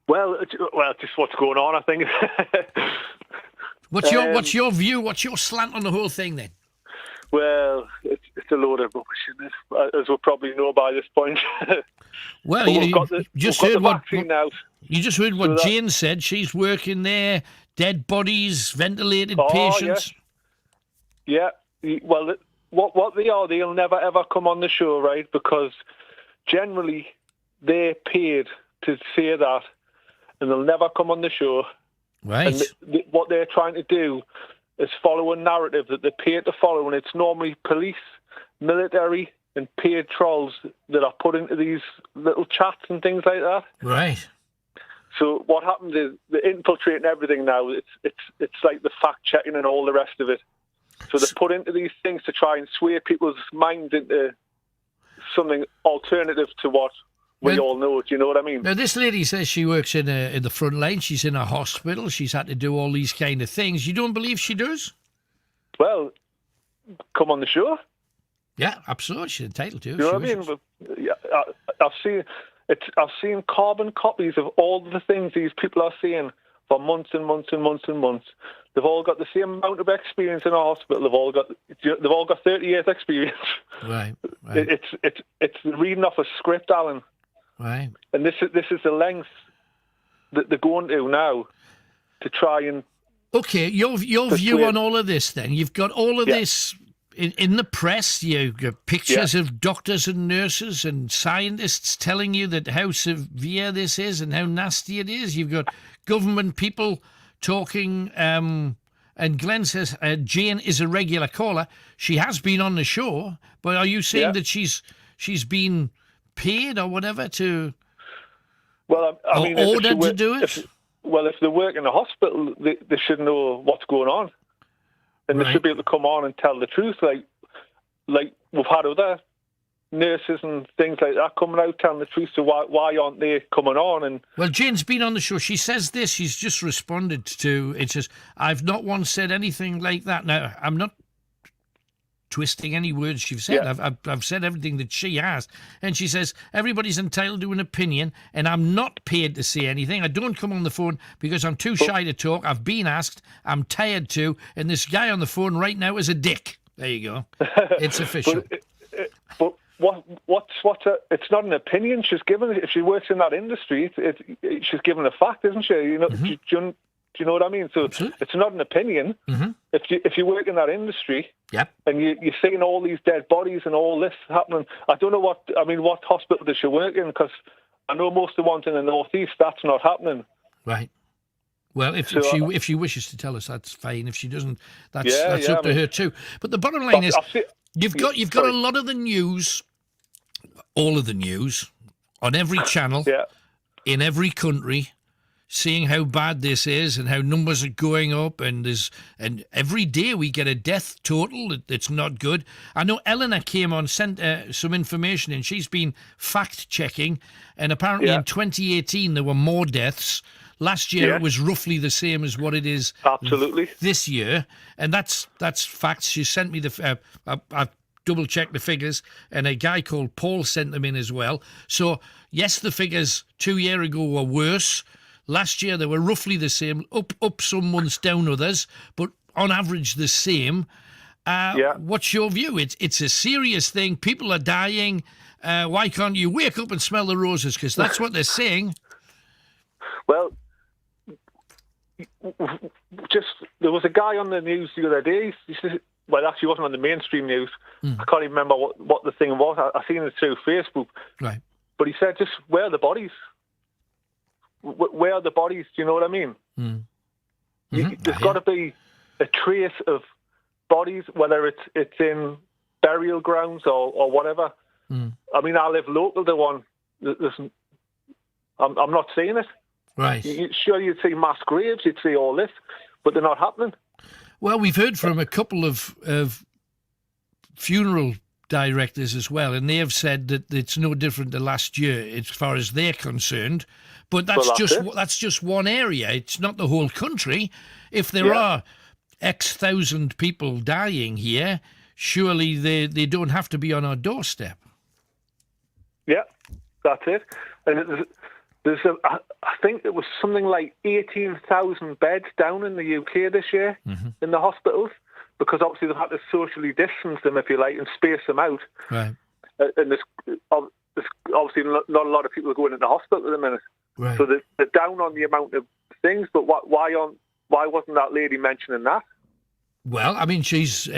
Well, just what's going on, I think. What's your view? What's your slant on the whole thing, then? Well, it's a load of rubbish in it, as we probably know by this point. Well, But you we've got the vaccine now. You just heard what Jane said. She's working there, dead bodies, ventilated Oh, patients. Yeah. Well, what they are, they'll never ever come on the show, right? Because generally they're paid to say that, and they'll never come on the show. Right. And what they're trying to do is follow a narrative that they're paid to follow, and it's normally police, military, and paid trolls that are put into these little chats and things like that. Right. So what happens is they're infiltrating everything now. It's like the fact checking and all the rest of it. So they're put into these things to try and sway people's minds into something alternative to what we all know. Do you know what I mean? Now, this lady says she works in the front line. She's in a hospital. She's had to do all these kind of things. You don't believe she does? Well, come on the show. Yeah, absolutely. She's entitled to. You know what I mean? But, yeah, I've seen carbon copies of all the things these people are saying for months and months and months and months. They've all got the same amount of experience in a hospital. They've all got 30 years experience. Right. It's reading off a script, Alan. Right. And this is the length that they're going to now to try and. Okay, your view on all of this. Then you've got all of this in the press. You've got pictures of doctors and nurses and scientists telling you that how severe this is and how nasty it is. You've got government people talking. And Glenn says Jane is a regular caller. She has been on the show, but are you saying that she's been paid or whatever to? Well, I mean, ordered to do it. If they work in a hospital, they should know what's going on, and they should be able to come on and tell the truth. Like we've had other nurses and things like that coming out telling the truth. So why aren't they coming on? And well, Jane's been on the show. She says this. She's just responded to it. Says, "I've not once said anything like that." Now, I'm not twisting any words she's said. I've said everything that she has. And she says, everybody's entitled to an opinion, and I'm not paid to say anything. I don't come on the phone because I'm too shy to talk. I've been asked. I'm tired to. And this guy on the phone right now is a dick. There you go. It's official. But it's not an opinion she's given. If she works in that industry, she's given a fact, isn't she? You know, do you know what I mean? So it's not an opinion. Mm-hmm. If you work in that industry, yep, and you're seeing all these dead bodies and all this happening, I don't know what hospital does she work in? Because I know most of the ones in the northeast, that's not happening. Right. Well, if she wishes to tell us, that's fine. If she doesn't, that's up to her too. But the bottom line is, you've got a lot of the news, all of the news, on every channel, in every country, seeing how bad this is and how numbers are going up, and every day we get a death total that's not good. I know Eleanor came on, sent some information, and she's been fact checking, and apparently in 2018 there were more deaths. Last year it was roughly the same as what it is this year, and that's facts. She sent me I've double-checked the figures, and a guy called Paul sent them in as well. So, yes, the figures 2 years ago were worse. Last year they were roughly the same, up some months, down others, but on average the same. What's your view? It's a serious thing. People are dying. Why can't you wake up and smell the roses? Because that's what they're saying. Well, there was a guy on the news the other day. Well, actually, he wasn't on the mainstream news. I can't even remember what the thing was. I seen it through Facebook. Right. But he said, just where are the bodies? Where are the bodies? Do you know what I mean? There's got to be a trace of bodies, whether it's in burial grounds or whatever. I mean, I live local to one. I'm not seeing it. Right. Sure, you'd see mass graves, you'd see all this, but they're not happening. Well, we've heard from a couple of funeral directors as well, and they have said that it's no different to last year as far as they're concerned. But that's just one area. It's not the whole country. If there are X thousand people dying here, surely they don't have to be on our doorstep. Yeah, that's it. And I think it was something like 18,000 beds down in the UK this year in the hospitals. because obviously they've had to socially distance them, if you like, and space them out. Right. And there's obviously not a lot of people are going into hospital at the minute. Right. So they're down on the amount of things, but why wasn't that lady mentioning that? Well, I mean, she's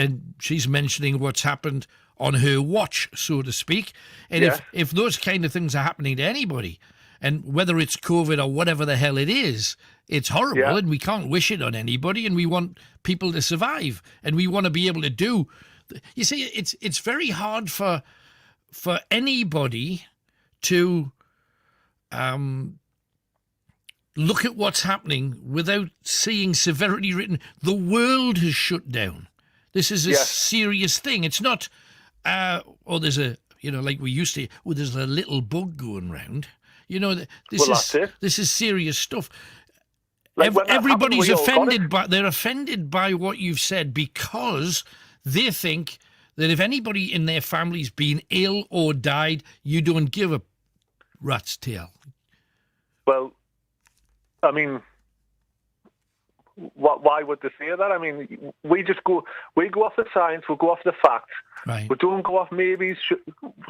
mentioning what's happened on her watch, so to speak. And if those kind of things are happening to anybody, and whether it's COVID or whatever the hell it is, it's horrible, and we can't wish it on anybody, and we want people to survive, and we want to be able to do. You see, it's very hard for anybody to look at what's happening without seeing severity written. The world has shut down. This is a serious thing. It's not, there's a, like we used to, there's a little bug going round. This is serious stuff. Like Everybody's offended they're offended by what you've said, because they think that if anybody in their family's been ill or died, you don't give a rat's tail. Well, I mean, why would they say that? I mean, we go off the science, we go off the facts. Right. We don't go off maybe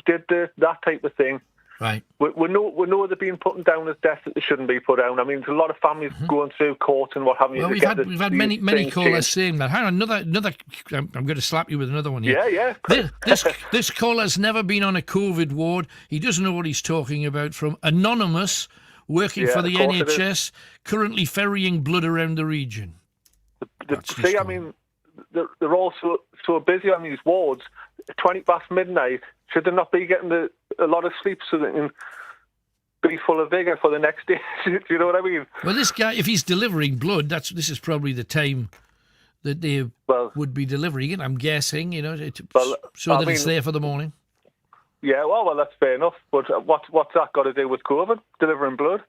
that type of thing. Right. We know they're being put down as deaths that they shouldn't be put down. I mean, there's a lot of families going through court and what have you. Well, we've had many callers saying that. Hang on, another. I'm going to slap you with another one here. Yeah. This caller's never been on a COVID ward. He doesn't know what he's talking about. From Anonymous, working for the NHS, currently ferrying blood around the region. I mean, they're all so busy on these wards. 20 past midnight. Should they not be getting a lot of sleep so they can be full of vigour for the next day? Do you know what I mean? Well, this guy, if he's delivering blood, this is probably the time that they would be delivering it. I'm guessing, that it's there for the morning. Yeah, well, that's fair enough. But what's that got to do with COVID? Delivering blood?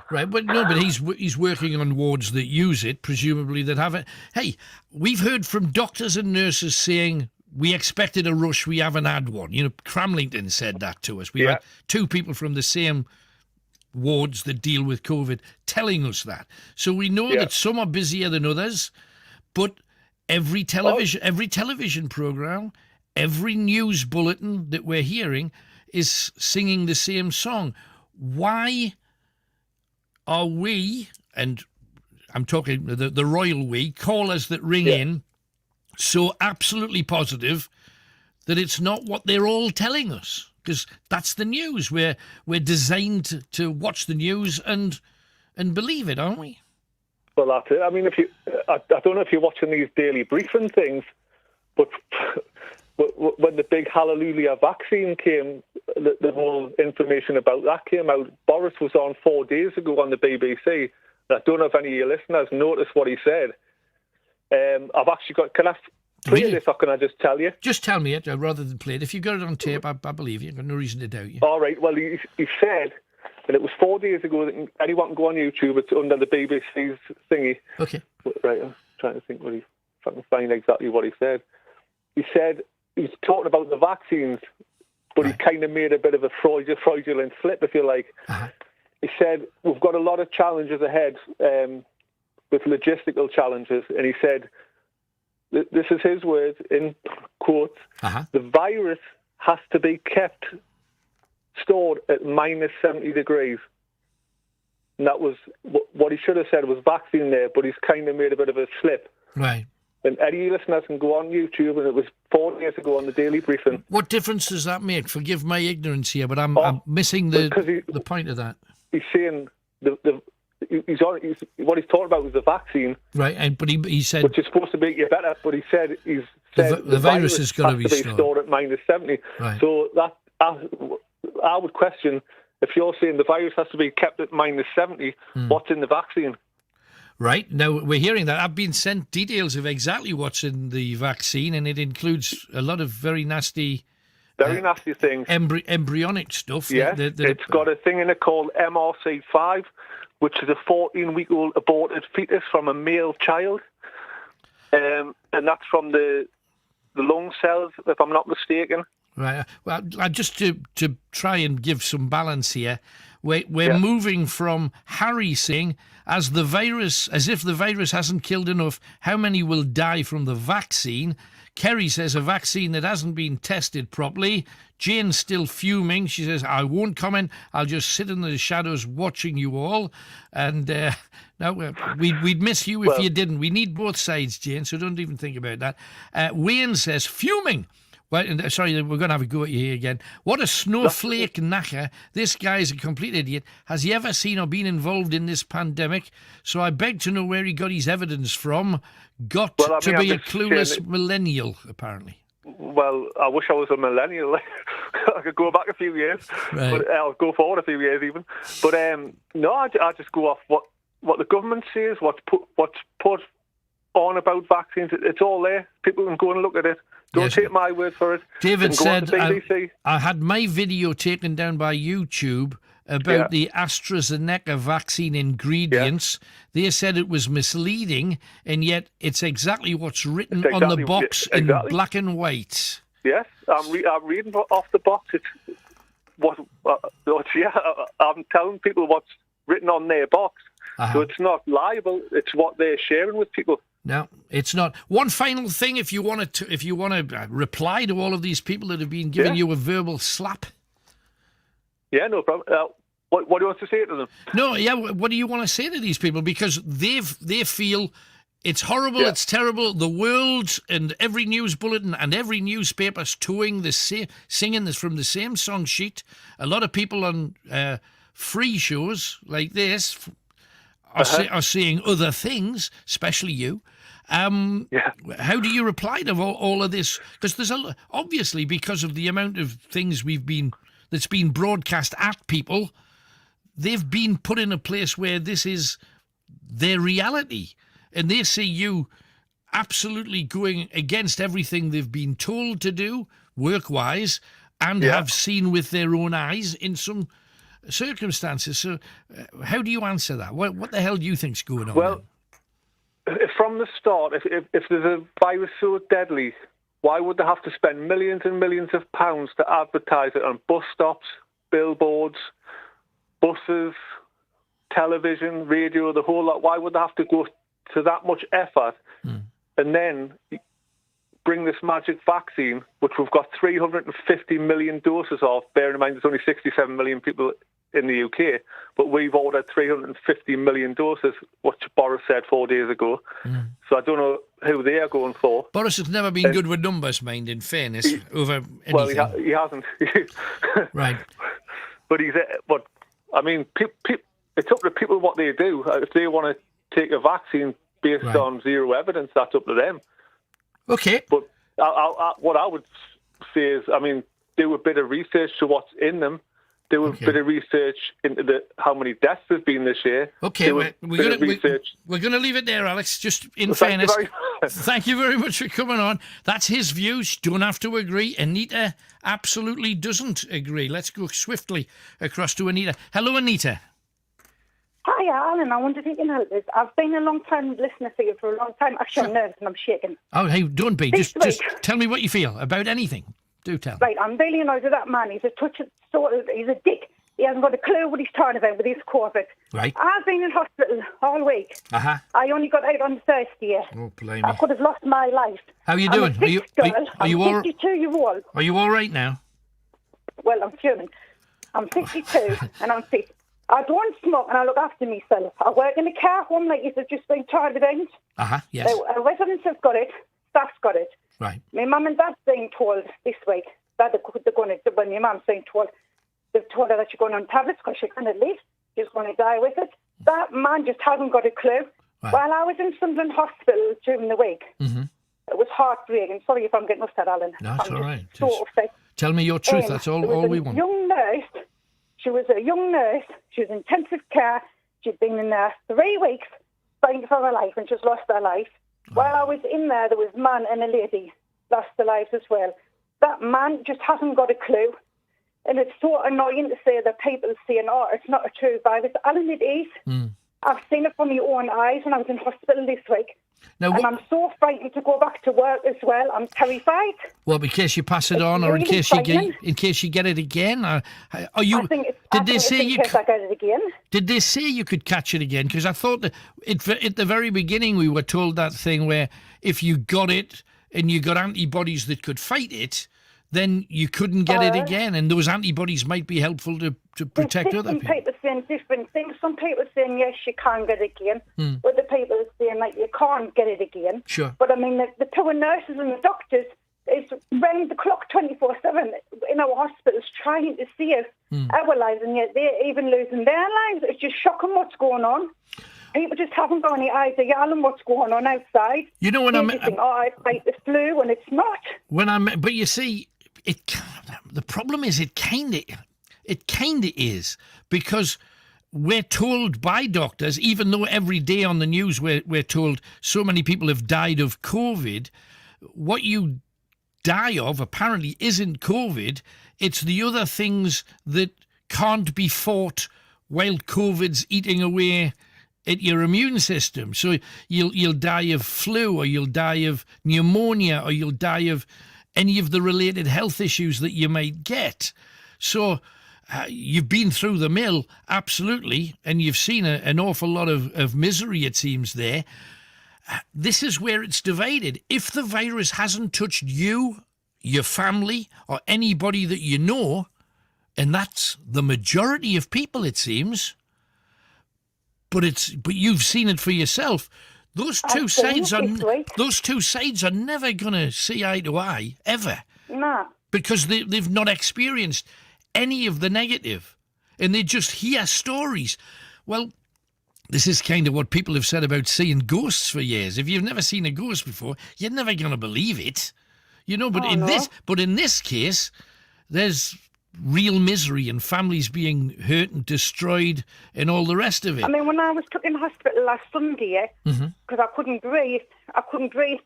Right, but he's working on wards that use it, presumably that have it. Hey, we've heard from doctors and nurses saying we expected a rush, we haven't had one. Cramlington said that to us. We had two people from the same wards that deal with COVID telling us that. So we know that some are busier than others, but every television programme, every news bulletin that we're hearing is singing the same song. Why are we, and I'm talking the royal we, callers that ring in, so absolutely positive that it's not what they're all telling us? Because that's the news. We're designed to watch the news and believe it, aren't we? Well, that's it. I mean, I don't know if you're watching these daily briefing things, but when the big hallelujah vaccine came, the whole information about that came out. Boris was on 4 days ago on the BBC. I don't know if any of your listeners noticed what he said. I've actually got. Can I play this, or can I just tell you? Just tell me it rather than play it. If you've got it on tape, I believe you. I've got no reason to doubt you. All right. Well, he said, and it was 4 days ago, that anyone can go on YouTube. It's under the BBC's thingy. Okay. Right. I'm trying to think if I can find exactly what he said. He said he was talking about the vaccines, but he kind of made a bit of a fraudulent slip, if you like. He said we've got a lot of challenges ahead. With logistical challenges, and he said, this is his words, in quotes, the virus has to be kept stored at minus 70 degrees. And that was, what he should have said was vaccine there, but he's kind of made a bit of a slip. Right. And any listeners can go on YouTube, and it was 4 days ago on the Daily Briefing. What difference does that make? Forgive my ignorance here, but I'm missing the point of that. He's saying what he's talking about was the vaccine, right? But he said, which is supposed to make you better. But he said the virus has got to be stored at minus 70. Right. So that I would question, if you're saying the virus has to be kept at minus 70, what's in the vaccine? Right. Now, we're hearing that. I've been sent details of exactly what's in the vaccine, and it includes a lot of very nasty things. Embryonic stuff. Yeah, it's got a thing in it called MRC5, which is a 14-week-old aborted fetus from a male child. And that's from the lung cells, if I'm not mistaken. Right. Well, just to try and give some balance here, We're moving from Harry saying, as if the virus hasn't killed enough, how many will die from the vaccine? Kerry says a vaccine that hasn't been tested properly. Jane's still fuming. She says, I won't comment. I'll just sit in the shadows watching you all. And no, we'd miss you if you didn't. We need both sides, Jane, so don't even think about that. Wayne says, fuming. Well, sorry, we're going to have a go at you here again. What a snowflake knacker. This guy's a complete idiot. Has he ever seen or been involved in this pandemic? So I beg to know where he got his evidence from. To be a clueless millennial, apparently. Well, I wish I was a millennial. I could go back a few years. Right. But I'll go forward a few years even. But no, I just go off what the government says, what's put on about vaccines. It's all there. People can go and look at it. Don't take my word for it. David said, I had my video taken down by YouTube about the AstraZeneca vaccine ingredients. They said it was misleading, and yet it's exactly what's written on the box in black and white. Yes, I'm reading off the box. It's I'm telling people what's written on their box. So it's not liable. It's what they're sharing with people. No, it's not. One final thing, if you want to reply to all of these people that have been giving you a verbal slap. Yeah, no problem. What do you want to say to them? No, yeah. What do you want to say to these people? Because they feel it's horrible, it's terrible. The world and every news bulletin and every newspaper's singing this from the same song sheet. A lot of people on free shows like this are saying other things, especially you. How do you reply to all of this? Because there's obviously, because of the amount of things that's been broadcast at people, they've been put in a place where this is their reality, and they see you absolutely going against everything they've been told to do work-wise and have seen with their own eyes in some circumstances. So how do you answer that? What the hell do you think's going on? Well, from the start, if there's a virus so deadly, why would they have to spend millions and millions of pounds to advertise it on bus stops, billboards, buses, television, radio, the whole lot? Why would they have to go to that much effort and then bring this magic vaccine, which we've got 350 million doses of? Bearing in mind there's only 67 million people in the UK, but we've ordered 350 million doses, which Boris said 4 days ago. So I don't know who they are going for. Boris has never been good with numbers, mind, in fairness, over anything. Well, he hasn't. Right. But I mean, it's up to people what they do. If they want to take a vaccine based on zero evidence, that's up to them. Okay. But what I would say is, I mean, do a bit of research to what's in them. Do a bit of research into how many deaths there's been this year. Okay, we're going to leave it there, Alex. Just in fairness, thank you very much for coming on. That's his views. Don't have to agree. Anita absolutely doesn't agree. Let's go swiftly across to Anita. Hello, Anita. Hi, Alan. I wonder if you can help us. I've been a long-time listener for you for a long time. Actually, I'm nervous and I'm shaking. Oh, hey, don't be. Just tell me what you feel about anything. Do tell. Right, I'm really annoyed with that man. He's a dick. He hasn't got a clue what he's talking about with his COVID. Right. I've been in hospital all week. I only got out on Thursday. Oh, blimey. I could have lost my life. How are you doing? I'm 52 years old. Are you all right now? Well, I'm fuming. I'm 62 and I'm fit. I don't smoke and I look after myself. I work in a care home like you've just been talking about. Yes. Residents have got it. Staff's got it. Right. My mum and dad's being told this week that they're going to, when my mum's being told, they've told her that she's going on tablets because she can't live. She's going to die with it. That man just hasn't got a clue. Right. While I was in Sunderland Hospital during the week, it was heartbreaking. Sorry if I'm getting upset, Alan. No, it's all right. So upset. Tell me your truth. That's all we want. Young nurse. She was a young nurse. She was in intensive care. She'd been in there 3 weeks, fighting for her life, and she's lost her life. While I was in there was a man and a lady lost their lives as well. That man just hasn't got a clue. And it's so annoying to say that people saying, oh, it's not a true virus. Alan, it is. I've seen it from my own eyes when I was in hospital this week. Now, and I'm so frightened to go back to work as well. I'm terrified. Well, in case you pass it on, or really in case you get it again, are you? Did they say you? I get it again. Did they say you could catch it again? Because I thought that at the very beginning we were told that thing where if you got it and you got antibodies that could fight it, then you couldn't get it again, and those antibodies might be helpful to protect other people. Some people saying different things. Some people saying yes, you can get it again. Other people are saying like you can't get it again. Sure. But I mean, the poor nurses and the doctors is round the clock 24/7 in our hospitals trying to save our lives, and yet they're even losing their lives. It's just shocking what's going on. People just haven't got any idea on what's going on outside. You know when they think, it's like the flu, and it's not. But you see, the problem is it kind of is, because we're told by doctors, even though every day on the news we're told so many people have died of COVID, what you die of apparently isn't COVID, it's the other things that can't be fought while COVID's eating away at your immune system. So you'll die of flu, or you'll die of pneumonia, or you'll die of any of the related health issues that you might get. So you've been through the mill, absolutely, and you've seen an awful lot of misery, it seems, there. This is where it's divided. If the virus hasn't touched you, your family, or anybody that you know, and that's the majority of people, it seems, but you've seen it for yourself. Those two sides are never going to see eye to eye, ever. No. Because they've not experienced any of the negative, and they just hear stories. Well, this is kind of what people have said about seeing ghosts for years. If you've never seen a ghost before, you're never going to believe it. You know, but in this case, there's real misery and families being hurt and destroyed and all the rest of it. I mean, when I was took in hospital last Sunday, because I couldn't breathe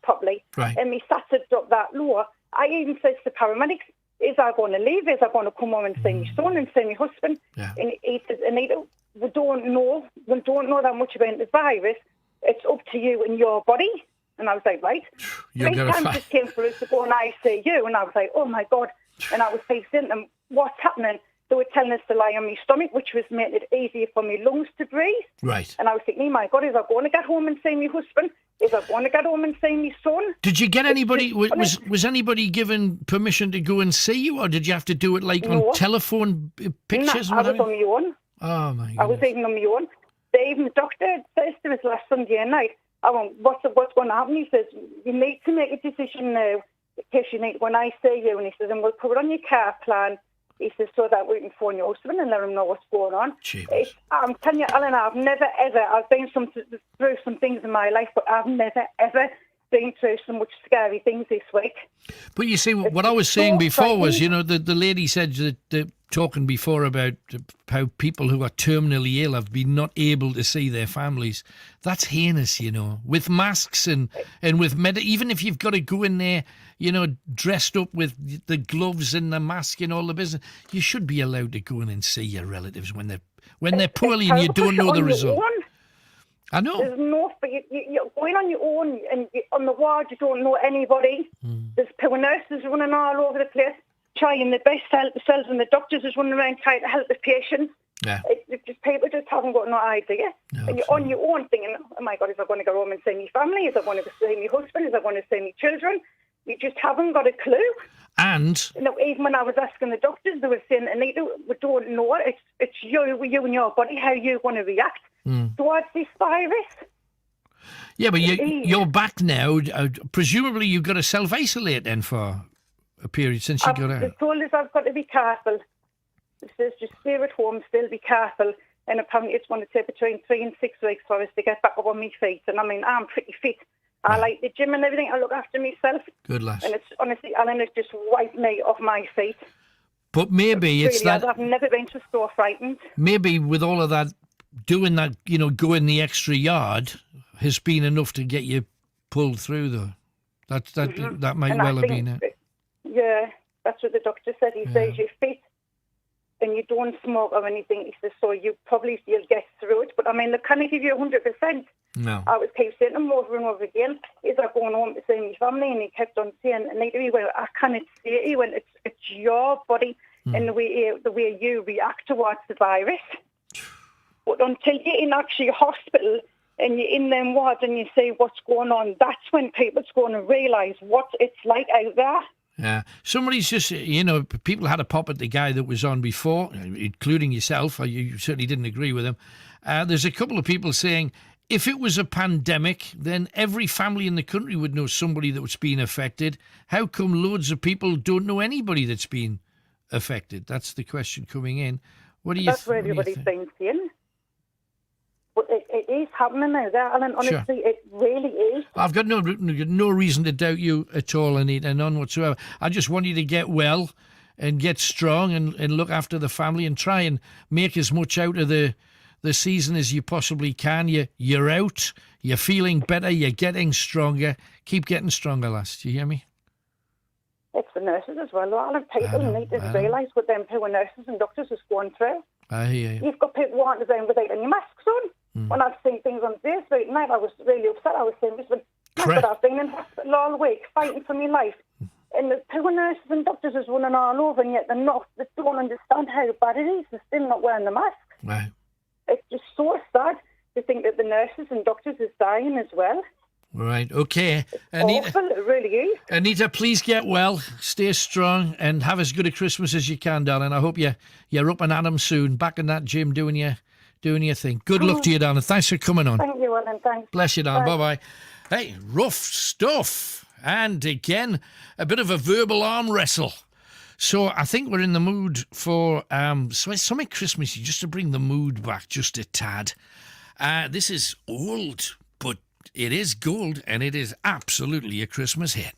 properly, right, and my sats dropped that low, I even said to the paramedics, is I going to leave? Is I going to come home and see my son and see my husband? Yeah. And he said, Anita, we don't know that much about the virus. It's up to you and your body. And I was like, right. Three times just came for us to go on ICU, and I was like, oh my God. And I was facing them, what's happening? They were telling us to lie on my stomach, which was making it easier for my lungs to breathe. Right. And I was thinking, my God, is I going to get home and see my husband? Is I going to get home and see my son? Did you get anybody, was anybody given permission to go and see you, or did you have to do it on telephone pictures? No, I was on my own. Oh, my goodness. I was even on my own. Even the doctor says to us last Sunday night, I went, what's going to happen? He says, you need to make a decision now in case you need when I see you. And he says, and we'll put it on your care plan. He says, so that we can phone your husband and let him know what's going on. I'm telling you, Alan, I've never, ever, I've been through some things in my life, but I've never, ever been through so much scary things this week. But you see, what I was saying before was, you know, the lady said that talking before about how people who are terminally ill have been not able to see their families. That's heinous, you know, with masks and with even if you've got to go in there, you know, dressed up with the gloves and the mask and all the business, you should be allowed to go in and see your relatives when they're poorly and you don't know the result. I know. There's no, but you're going on your own, and on the ward you don't know anybody. There's poor nurses running all over the place, trying their best to help themselves, and the doctors is running around trying to help the patients. Yeah. People just haven't got no idea. No, and you're on your own thinking, oh my God, is I going to go home and see my family? Is I going to see my husband? Is I going to see my children? You just haven't got a clue. And even when I was asking the doctors, they were saying, Anita, we don't know. It's you and your body, how you're going to react towards this virus. Yeah, but you're back now. Presumably you've got to self-isolate then for a period since you got out. They told us I've got to be careful. It says just stay at home, still be careful. And apparently it's going to take between 3 and 6 weeks for us to get back up on my feet. And I mean, I'm pretty fit. I like the gym and everything. I look after myself. Good lass. And it's honestly, Alan, it's just wiped me off my feet. But maybe it's really, that... I've never been so frightened. Maybe with all of that, doing that, you know, going the extra yard has been enough to get you pulled through, though. That might well have been it. Yeah, that's what the doctor said. He says you're fit. and you don't smoke or anything, he says, so you'll get through it. But I mean, they can't give you 100%. No. I was keep saying to him over and over again, is I going home to see my family? And he kept on saying, and he went, I can't say it. He went, it's your body and the way you react towards the virus. But until you're in actually hospital and you're in them wards and you see what's going on, that's when people's going to realise what it's like out there. Yeah, somebody's just, people had a pop at the guy that was on before, including yourself. You certainly didn't agree with him. There's a couple of people saying, if it was a pandemic, then every family in the country would know somebody that was being affected. How come loads of people don't know anybody that's been affected? That's the question coming in. What do you? That's what everybody's been saying. But it is happening now there, Alan. Honestly, Sure. It really is. I've got no reason to doubt you at all, Anita, none whatsoever. I just want you to get well and get strong and look after the family and try and make as much out of the season as you possibly can. You're out, you're feeling better, you're getting stronger. Keep getting stronger, lass. Do you hear me? It's the nurses as well. A lot of people need to realise what them poor nurses and doctors is going through. I hear you. You've got people wanting to down without any masks on. When I've seen things on Facebook tonight, I was really upset. I was saying, but I've been in hospital all week fighting for my life. And the poor nurses and doctors is running all over, and yet they don't understand how bad it is. They're still not wearing the mask. Right. It's just so sad to think that the nurses and doctors is dying as well. Right, okay. Anita, awful, it really is. Anita, please get well, stay strong, and have as good a Christmas as you can, darling. I hope you're up and at 'em soon, back in that gym doing your thing. Good luck to you, darling. Thanks for coming on. Thank you, Ellen. Thanks. Bless you, darling. Bye-bye. Hey, rough stuff. And again, a bit of a verbal arm wrestle. So I think we're in the mood for something Christmassy, just to bring the mood back just a tad. This is old, but it is gold, and it is absolutely a Christmas hit.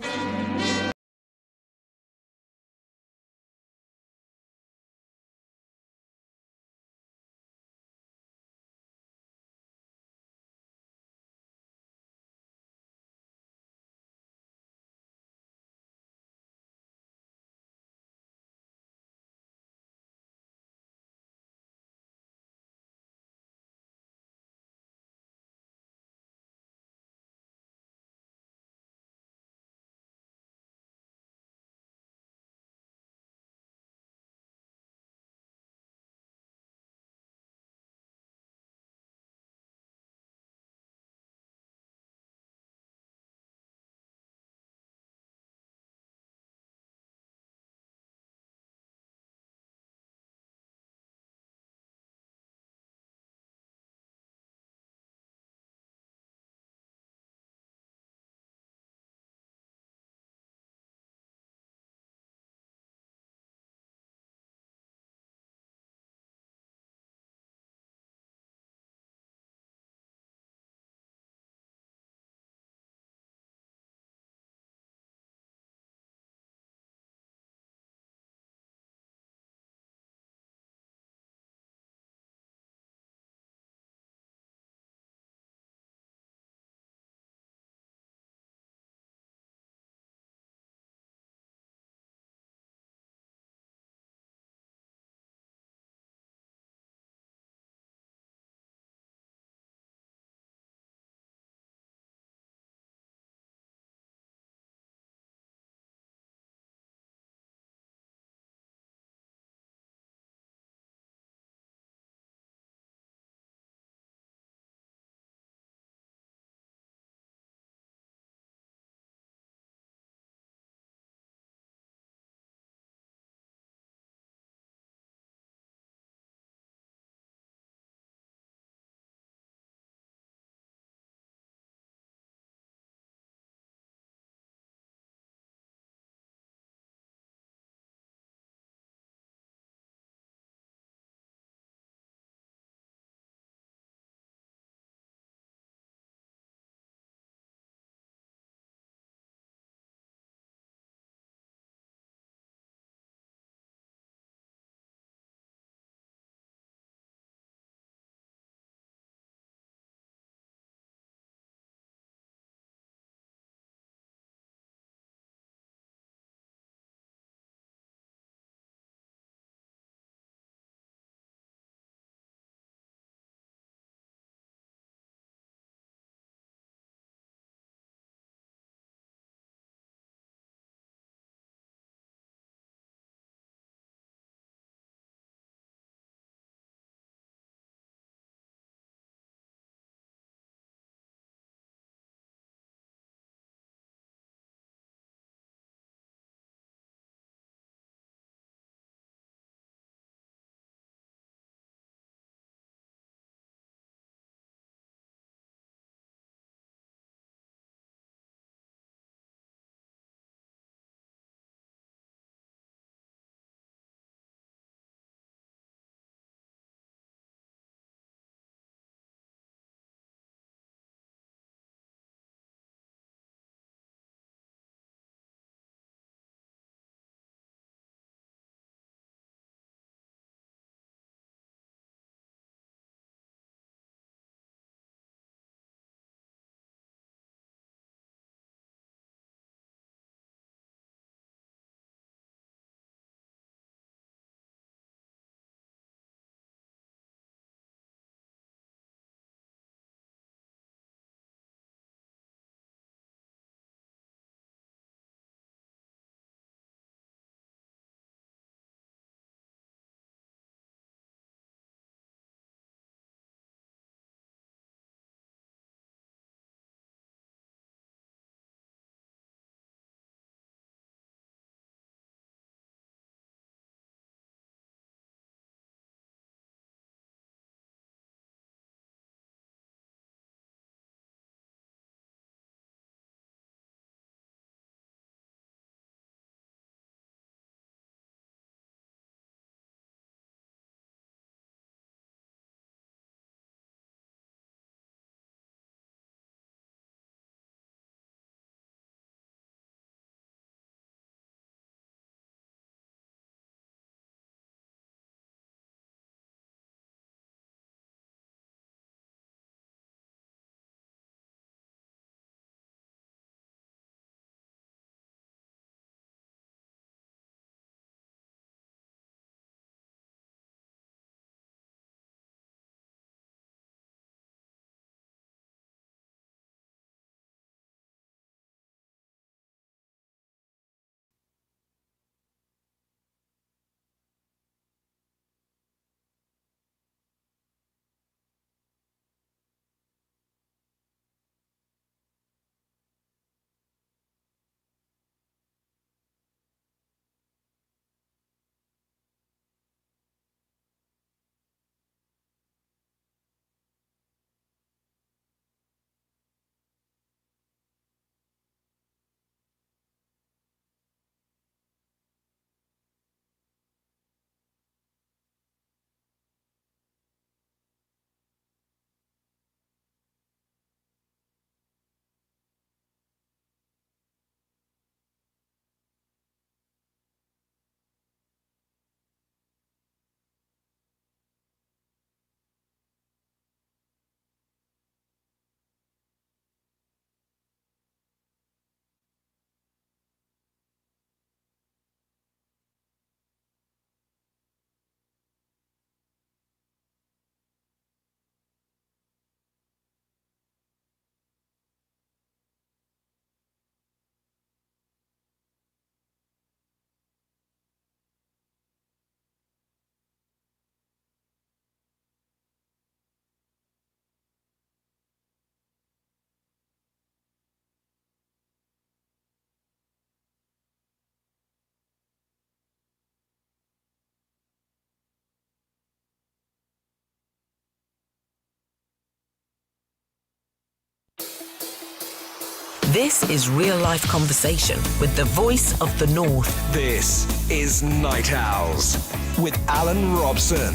This is real life conversation with the voice of the North. This is Night Owls with Alan Robson.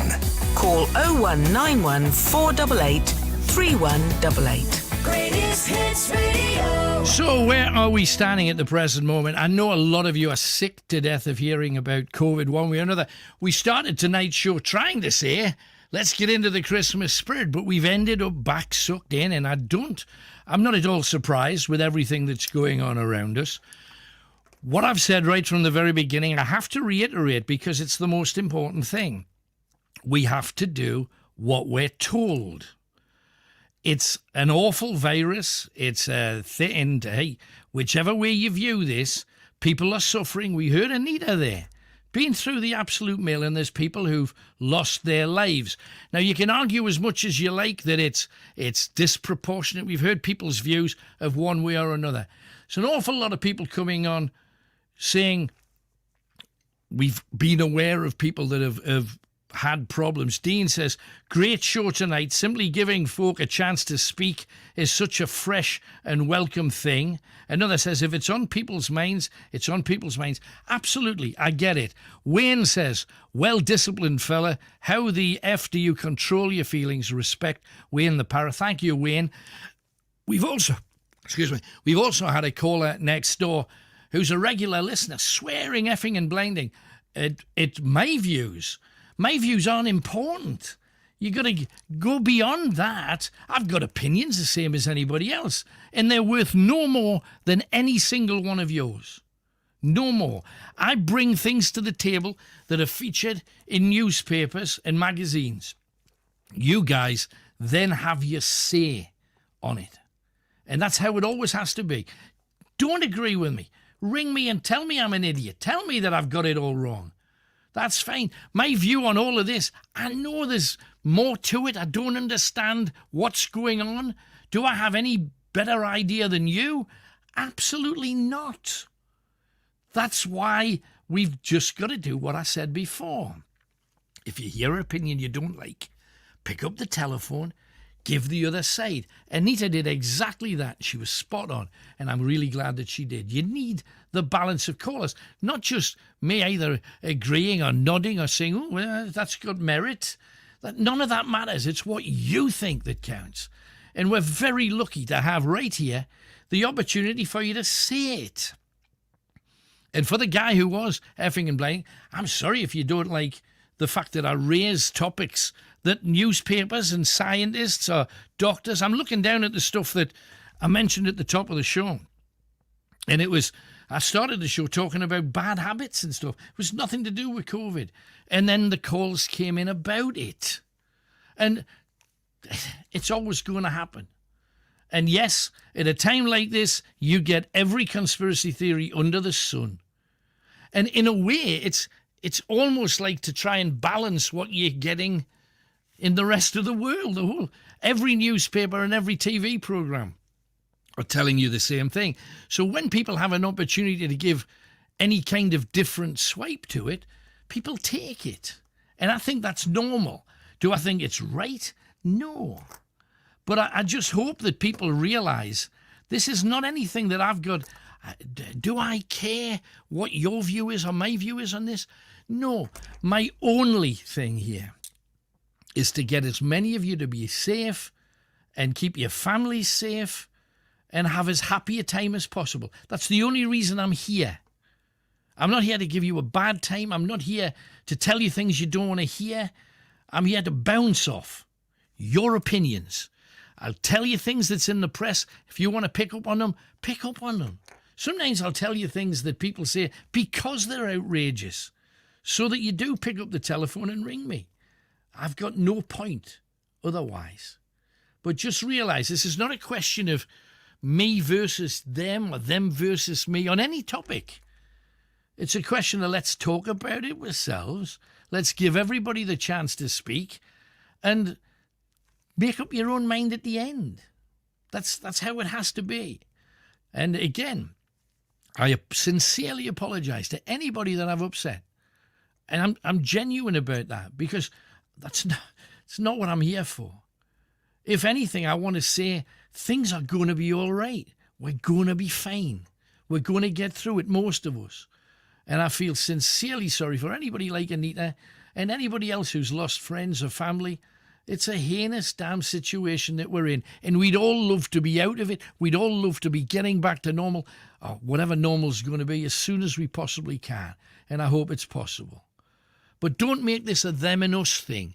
Call 0191 488 3188. Greatest Hits Radio. So where are we standing at the present moment? I know a lot of you are sick to death of hearing about COVID one way or another. We started tonight's show trying to say, let's get into the Christmas spirit, but we've ended up back sucked in, and I'm not at all surprised with everything that's going on around us. What I've said right from the very beginning, I have to reiterate because it's the most important thing. We have to do what we're told. It's an awful virus. It's a thing. And hey, whichever way you view this, people are suffering. We heard Anita there. Been through the absolute mill, and there's people who've lost their lives. Now, you can argue as much as you like that it's disproportionate. We've heard people's views of one way or another. So an awful lot of people coming on saying we've been aware of people that have had problems. Dean says, great show tonight. Simply giving folk a chance to speak is such a fresh and welcome thing. Another says, if it's on people's minds, it's on people's minds. Absolutely, I get it. Wayne says, well-disciplined fella. How the F do you control your feelings? Respect, Wayne the Parrot. Thank you, Wayne. We've also had a caller next door who's a regular listener, swearing, effing and blinding at my views. My views aren't important. You got to go beyond that. I've got opinions the same as anybody else, and they're worth no more than any single one of yours. No more. I bring things to the table that are featured in newspapers and magazines. You guys then have your say on it. And that's how it always has to be. Don't agree with me. Ring me and tell me I'm an idiot. Tell me that I've got it all wrong. That's fine. My view on all of this, I know there's more to it. I don't understand what's going on. Do I have any better idea than you? Absolutely not. That's why we've just got to do what I said before. If you hear an opinion you don't like, pick up the telephone, give the other side. Anita did exactly that. She was spot on, and I'm really glad that she did. You need the balance of callers, not just me either agreeing or nodding or saying, oh, well, that's got merit. None of that matters. It's what you think that counts. And we're very lucky to have right here the opportunity for you to say it. And for the guy who was effing and blinding, I'm sorry if you don't like the fact that I raise topics that newspapers and scientists or doctors, I'm looking down at the stuff that I mentioned at the top of the show. And I started the show talking about bad habits and stuff. It was nothing to do with COVID. And then the calls came in about it. And it's always going to happen. And yes, at a time like this, you get every conspiracy theory under the sun. And in a way, it's almost like to try and balance what you're getting in the rest of the world. Every newspaper and every TV program are telling you the same thing. So when people have an opportunity to give any kind of different swipe to it, people take it. And I think that's normal. Do I think it's right? No. But I just hope that people realize this is not anything that I've got. Do I care what your view is or my view is on this? No. My only thing here is to get as many of you to be safe and keep your families safe and have as happy a time as possible. That's the only reason I'm here. I'm not here to give you a bad time. I'm not here to tell you things you don't want to hear. I'm here to bounce off your opinions. I'll tell you things that's in the press. If you want to pick up on them, pick up on them. Sometimes I'll tell you things that people say because they're outrageous, so that you do pick up the telephone and ring me. I've got no point otherwise. But just realize this is not a question of me versus them or them versus me on any topic. It's a question of let's talk about it ourselves. Let's give everybody the chance to speak and make up your own mind at the end. That's how it has to be. And again, I sincerely apologize to anybody that I've upset. And I'm genuine about that because it's not what I'm here for. If anything, I want to say things are going to be all right. We're going to be fine. We're going to get through it, most of us. And I feel sincerely sorry for anybody like Anita and anybody else who's lost friends or family. It's a heinous damn situation that we're in. And we'd all love to be out of it. We'd all love to be getting back to normal, or whatever normal's going to be, as soon as we possibly can. And I hope it's possible. But don't make this a them and us thing,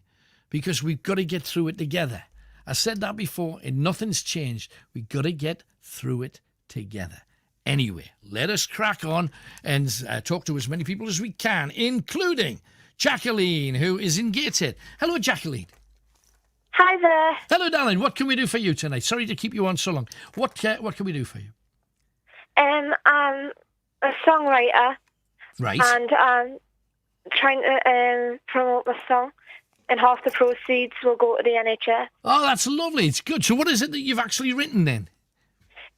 because we've got to get through it together. I said that before, and nothing's changed. We've got to get through it together. Anyway, let us crack on and talk to as many people as we can, including Jacqueline, who is in Gateshead. Hello, Jacqueline. Hi there. Hello, darling. What can we do for you tonight? Sorry to keep you on so long. What can we do for you? I'm a songwriter. Right. And I'm trying to promote my song, and half the proceeds will go to the NHS. Oh, that's lovely. It's good. So what is it that you've actually written then?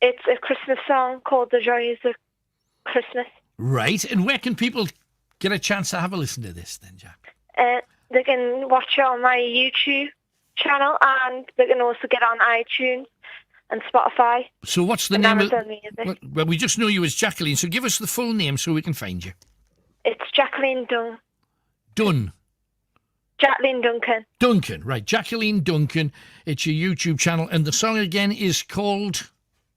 It's a Christmas song called The Joys of Christmas. Right. And where can people get a chance to have a listen to this then, Jack? They can watch it on my YouTube channel, and they can also get on iTunes and Spotify. So what's the and name of... Amazon Music. Well, we just know you as Jacqueline, so give us the full name so we can find you. It's Jacqueline Duncan. Duncan, right. Jacqueline Duncan. It's your YouTube channel, and the song again is called...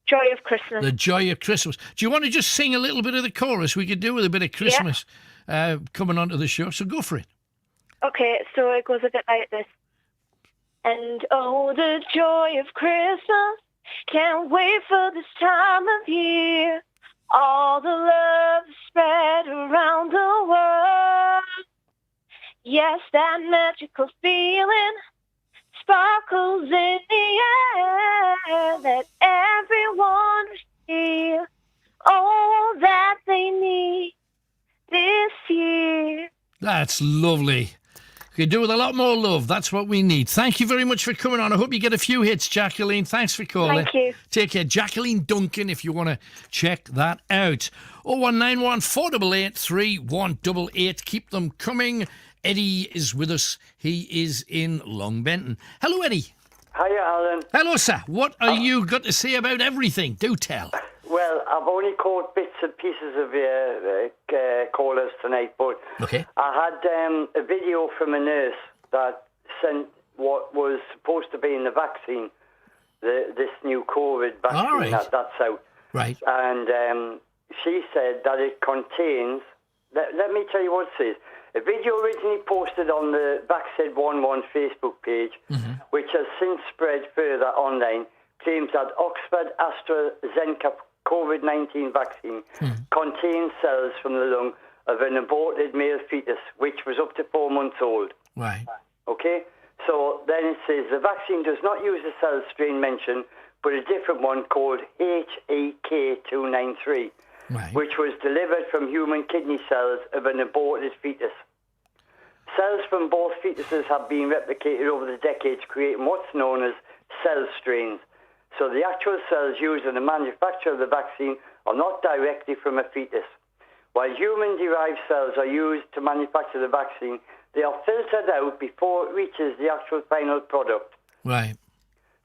Joy of Christmas. The Joy of Christmas. Do you want to just sing a little bit of the chorus? We could do with a bit of Christmas coming onto the show, so go for it. Okay, so it goes a bit like this. And oh, the joy of Christmas, can't wait for this time of year. All the love is spread around the world. Yes, that magical feeling sparkles in the air that everyone receives all that they need this year. That's lovely. We could do with a lot more love. That's what we need. Thank you very much for coming on. I hope you get a few hits, Jacqueline. Thanks for calling. Thank you. Take care. Jacqueline Duncan, if you want to check that out. 0191 488 3188. Keep them coming. Eddie is with us. He is in Long Benton. Hello, Eddie. Hiya, Alan. Hello, sir. What are you got to say about everything? Do tell. Well, I've only caught bits and pieces of your callers tonight, but okay. I had a video from a nurse that sent what was supposed to be in the vaccine, this new COVID vaccine that's out. Right. And she said that it contains... Let me tell you what it says. A video originally posted on the Vaccine 11 Facebook page, which has since spread further online, claims that Oxford AstraZeneca COVID-19 vaccine contains cells from the lung of an aborted male fetus, which was up to 4 months old. Right. Okay? So then it says the vaccine does not use the cell strain mentioned, but a different one called HEK293. Right. Which was delivered from human kidney cells of an aborted fetus. Cells from both fetuses have been replicated over the decades, creating what's known as cell strains. So the actual cells used in the manufacture of the vaccine are not directly from a fetus. While human-derived cells are used to manufacture the vaccine, they are filtered out before it reaches the actual final product. Right.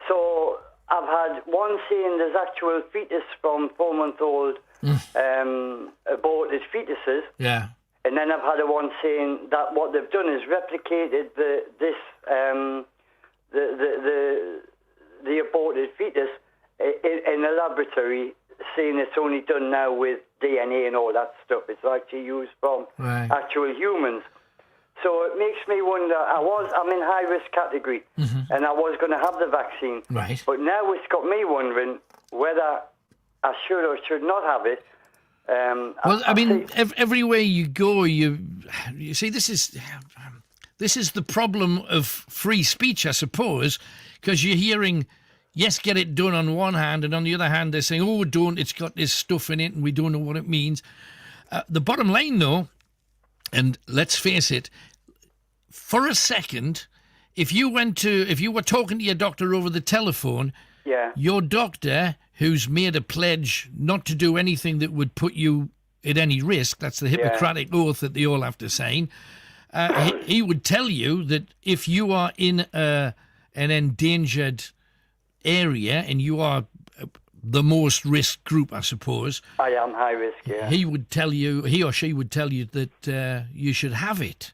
So I've had one saying there's actual fetus from 4-month-old aborted fetuses. Yeah. And then I've had a one saying that what they've done is replicated the aborted fetus in a laboratory, saying it's only done now with DNA and all that stuff. It's actually used from actual humans. So it makes me wonder, I'm in high-risk category, and I was going to have the vaccine. Right. But now it's got me wondering whether I should or should not have it. Well, I mean, everywhere you go, you see, this is the problem of free speech, I suppose, because you're hearing, yes, get it done on one hand, and on the other hand, they're saying, oh, don't, it's got this stuff in it, and we don't know what it means. The bottom line, though, and let's face it, for a second, if you were talking to your doctor over the telephone, your doctor, who's made a pledge not to do anything that would put you at any risk, that's the Hippocratic oath that they all have to sign, he would tell you that if you are in an endangered area and you are the most risk group, I suppose. I am high risk, yeah. He or she would tell you that you should have it.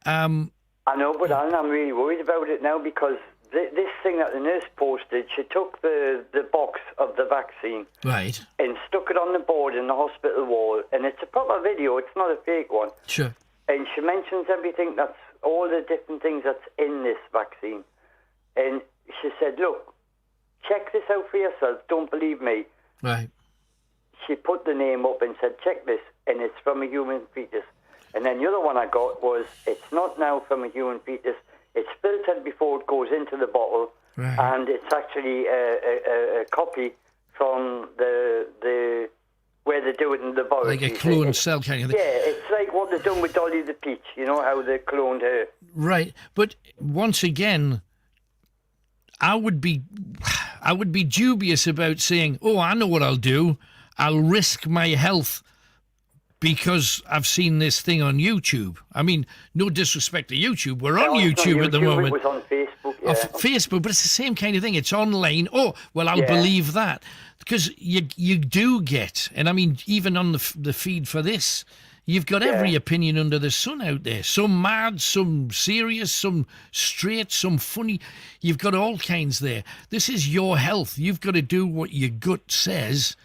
I know, but I'm really worried about it now because this thing that the nurse posted, she took the box of the vaccine right, and stuck it on the board in the hospital wall, and it's a proper video, it's not a fake one. Sure. And she mentions everything all the different things that's in this vaccine. And she said, look, check this out for yourself, don't believe me. Right. She put the name up and said, check this, and it's from a human fetus. And then the other one I got was, it's not now from a human fetus, it's filtered before it goes into the bottle, right, and it's actually a copy from the where they do it in the laboratory. Like a cloned cell kind of thing. Yeah, it's like what they've done with Dolly the Peach, you know, how they cloned her. Right, but once again, I would be dubious about saying, oh, I know what I'll do. I'll risk my health because I've seen this thing on YouTube. I mean, no disrespect to YouTube. We're on YouTube at the moment. It was on Facebook, yeah. Facebook, but it's the same kind of thing. It's online. Oh, well, I'll believe that. Because you do get, and I mean, even on the feed for this, you've got every opinion under the sun out there. Some mad, some serious, some straight, some funny. You've got all kinds there. This is your health. You've got to do what your gut says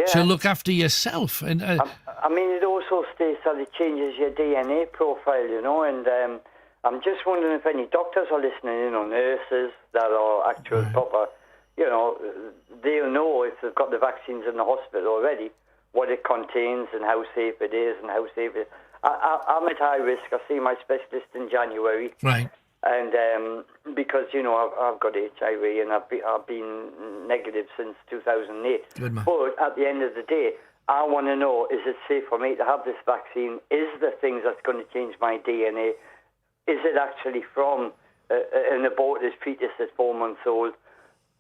to look after yourself. And I mean, it also states that it changes your DNA profile, you know, and I'm just wondering if any doctors are listening in, or nurses that are actual proper, you know, they'll know if they've got the vaccines in the hospital already, what it contains and how safe it is and how safe it is. I'm at high risk. I see my specialist in January. Right. And because, you know, I've got HIV and I've been negative since 2008. Good man. But at the end of the day, I want to know, is it safe for me to have this vaccine? Is the things that's going to change my DNA? Is it actually from an aborted fetus at 4 months old?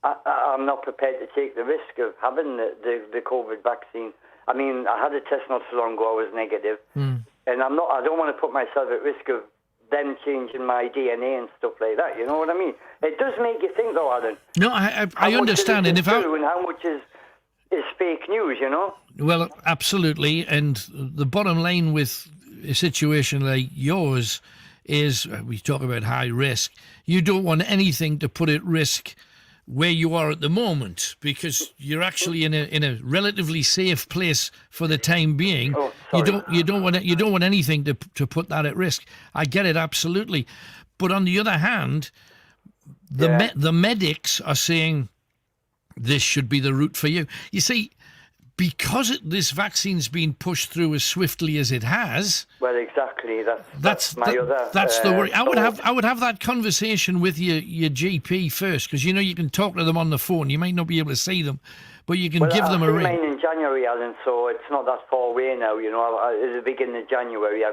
I'm not prepared to take the risk of having the COVID vaccine. I mean, I had a test not so long ago, I was negative. And I don't want to put myself at risk of them changing my DNA and stuff like that, you know what I mean? It does make you think though, Alan. No, I understand. And how much is fake news, you know? Well, absolutely. And the bottom line with a situation like yours is, we talk about high risk, you don't want anything to put at risk where you are at the moment, because you're actually in a relatively safe place for the time being. You don't want anything to put that at risk. I get it absolutely, but on the other hand, the medics are saying this should be the route for you. You see, because this vaccine's been pushed through as swiftly as it has. Well, exactly. That's my other. That's the worry. I would have that conversation with your GP first, because you know you can talk to them on the phone. You might not be able to see them, but you can give them a ring. Mine in January, Alan, so it's not that far away now. You know, at the beginning of January, I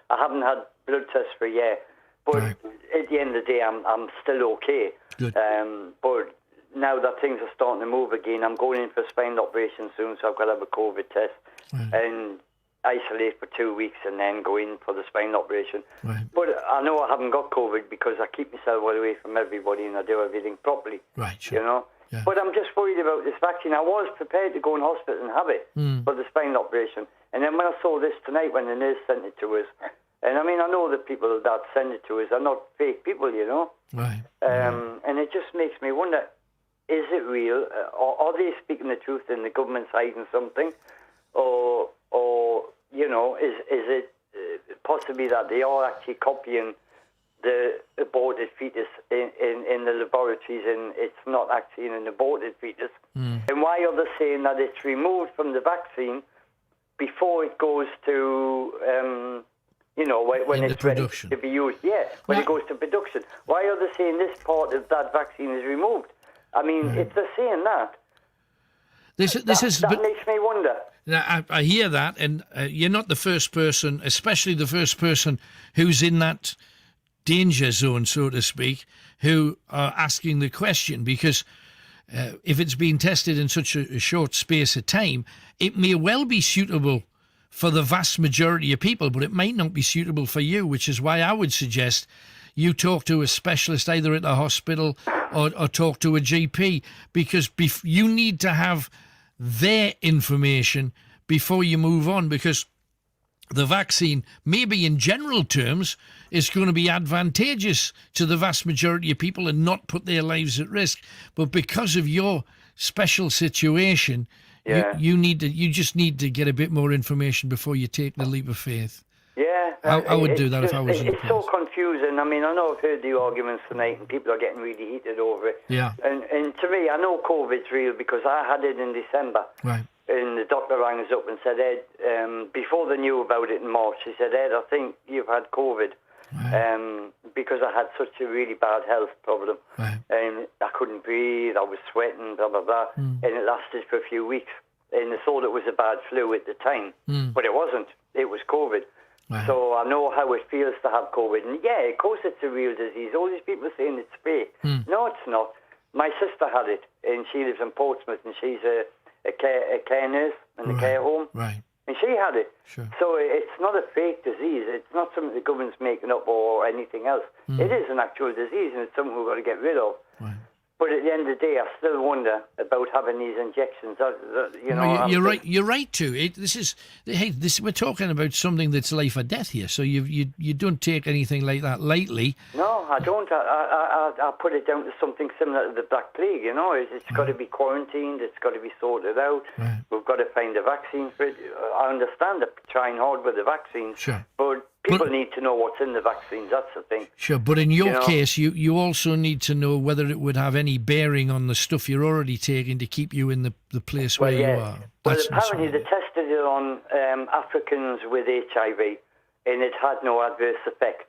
haven't had blood tests for a year, but at the end of the day, I'm still okay. Good. But now that things are starting to move again, I'm going in for a spine operation soon, so I've got to have a COVID test and isolate for 2 weeks and then go in for the spine operation. Right. But I know I haven't got COVID because I keep myself away from everybody and I do everything properly. Right, sure. You know? Yeah. But I'm just worried about this vaccine. I was prepared to go in hospital and have it for the spine operation. And then when I saw this tonight, when the nurse sent it to us, and I mean, I know the people that send it to us are not fake people, you know? Right. And it just makes me wonder, is it real? Or are they speaking the truth and the government's hiding something? Or you know, is it possibly that they are actually copying the aborted fetus in the laboratories and it's not actually an aborted fetus? And why are they saying that it's removed from the vaccine before it goes to, you know, when it's ready to be used? Yeah, when it goes to production. Why are they saying this part of that vaccine is removed? I mean, if they're saying that, that makes me wonder. Now, I hear that, and you're not the first person, especially the first person who's in that danger zone, so to speak, who are asking the question, because if it's been tested in such a short space of time, it may well be suitable for the vast majority of people, but it might not be suitable for you, which is why I would suggest you talk to a specialist either at the hospital or talk to a GP, because you need to have their information before you move on, because the vaccine, maybe in general terms, is going to be advantageous to the vast majority of people and not put their lives at risk. But because of your special situation, you just need to get a bit more information before you take the leap of faith. Yeah, I would do that if I was in your It's so confusing. I mean, I know I've heard the arguments tonight, and people are getting really heated over it. Yeah. And to me, I know COVID's real because I had it in December. Right. And the doctor rang us up and said, Ed, before they knew about it in March, he said, Ed, I think you've had COVID. Because I had such a really bad health problem. And I couldn't breathe, I was sweating, blah, blah, blah. And it lasted for a few weeks. And they thought it was a bad flu at the time. But it wasn't. It was COVID. So I know how it feels to have COVID. And yeah, of course it's a real disease. All these people are saying it's fake. No, it's not. My sister had it, and she lives in Portsmouth, and she's a care nurse in the care home. Right. And she had it. Sure. So it's not a fake disease. It's not something the government's making up or anything else. It is an actual disease, and it's something we've got to get rid of. Right. But at the end of the day, I still wonder about having these injections. You're right. You're right too. We're talking about something that's life or death here. So you don't take anything like that lightly. No, I don't. I put it down to something similar to the Black Plague. It's got to be quarantined. It's got to be sorted out. Right. We've got to find a vaccine for it. I understand they're trying hard with the vaccines, sure, but people need to know what's in the vaccines. That's the thing. Sure, but in your case, you also need to know whether it would have any bearing on the stuff you're already taking to keep you in the place where you are. Well, apparently they tested it on Africans with HIV, and it had no adverse effects.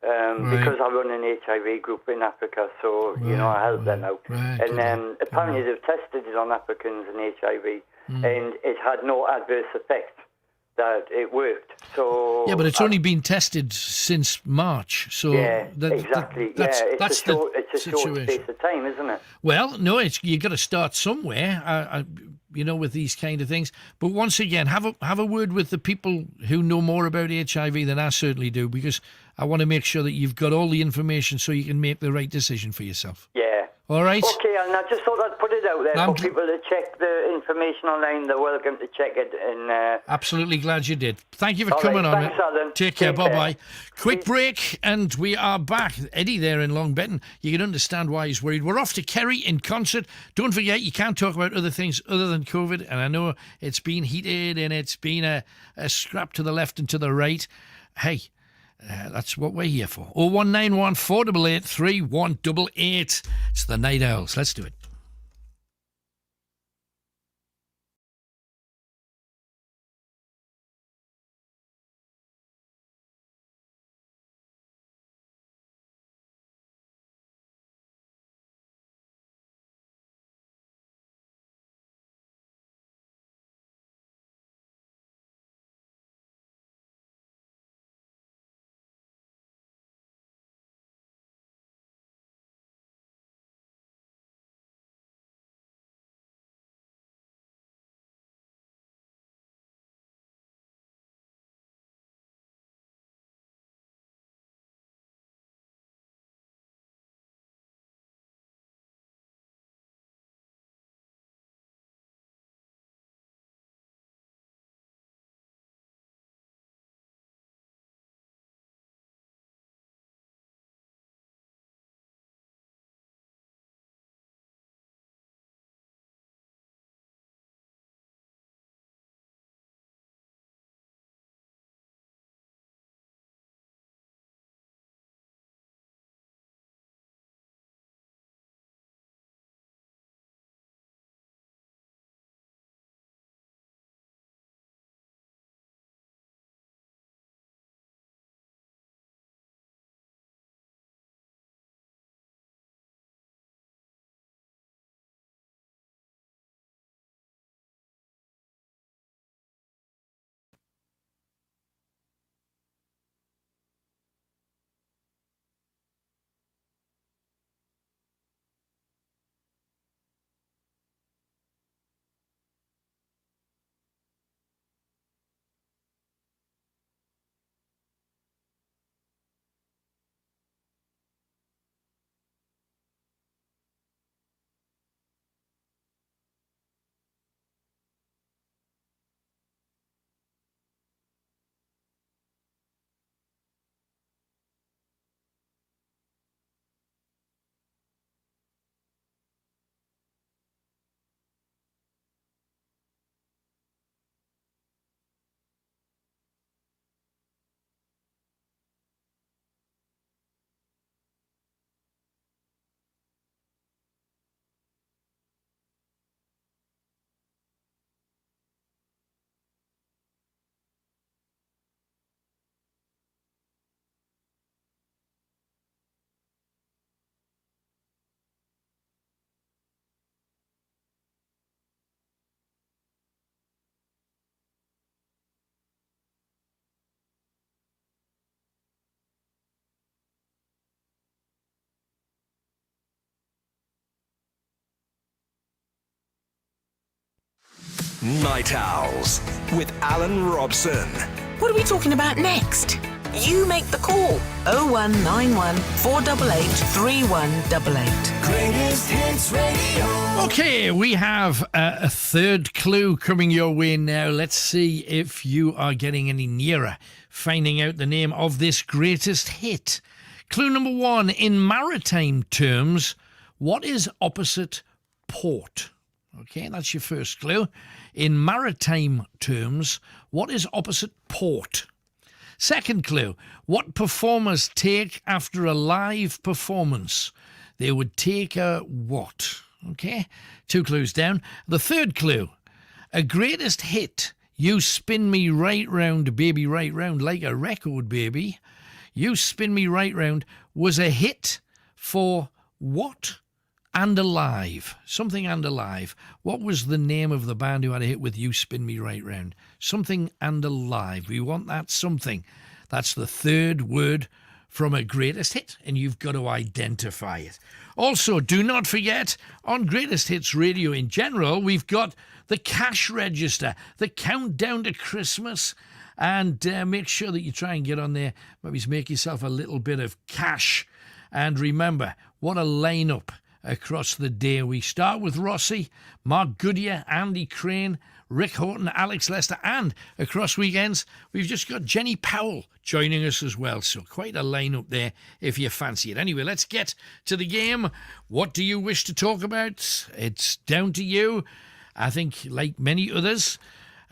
Because I run an HIV group in Africa, so I help them out. And apparently they've tested it on Africans and HIV, and it had no adverse effects. That it worked. So yeah, but it's only been tested since March. So exactly. It's a short space of time, isn't it? Well, no, you got to start somewhere. With these kind of things. But once again, have a word with the people who know more about HIV than I certainly do, because I want to make sure that you've got all the information so you can make the right decision for yourself. Yeah. All right. Okay, and I just thought I'd put it out there for people to check the information online. They're welcome to check it. And absolutely glad you did. Thank you for coming on. Thanks, Alan. Take care. Bye-bye. Quick break, and we are back. Eddie there in Long Benton. You can understand why he's worried. We're off to Kerry in concert. Don't forget, you can't talk about other things other than COVID, and I know it's been heated and it's been a scrap to the left and to the right. Hey, that's what we're here for. 0191 488 3188. It's the Night Owls. Let's do it. Night Owls with Alan Robson. What are we talking about next? You make the call. 0191 488 3188. Greatest Hits Radio. Okay, we have a third clue coming your way now. Let's see if you are getting any nearer finding out the name of this greatest hit. Clue number 1. In maritime terms, what is opposite port? Okay, that's your first clue. In maritime terms, what is opposite port? Second clue, what performers take after a live performance? They would take a what? Okay, 2 clues down. The third clue, a greatest hit. You spin me right round, baby, right round, like a record, baby. You spin me right round was a hit for what and alive? Something and alive. What was the name of the band who had a hit with You Spin Me Right Round? Something and alive. We want that something. That's the third word from a greatest hit, and you've got to identify it. Also, do not forget, on Greatest Hits Radio in general, we've got the cash register, the countdown to Christmas, and make sure that you try and get on there. Maybe make yourself a little bit of cash. And remember, what a lineup across the day. We start with Rossi, Mark Goodyear, Andy Crane, Rick Horton, Alex Lester, and across weekends, we've just got Jenny Powell joining us as well. So quite a lineup there if you fancy it. Anyway, let's get to the game. What do you wish to talk about? It's down to you. I think, like many others,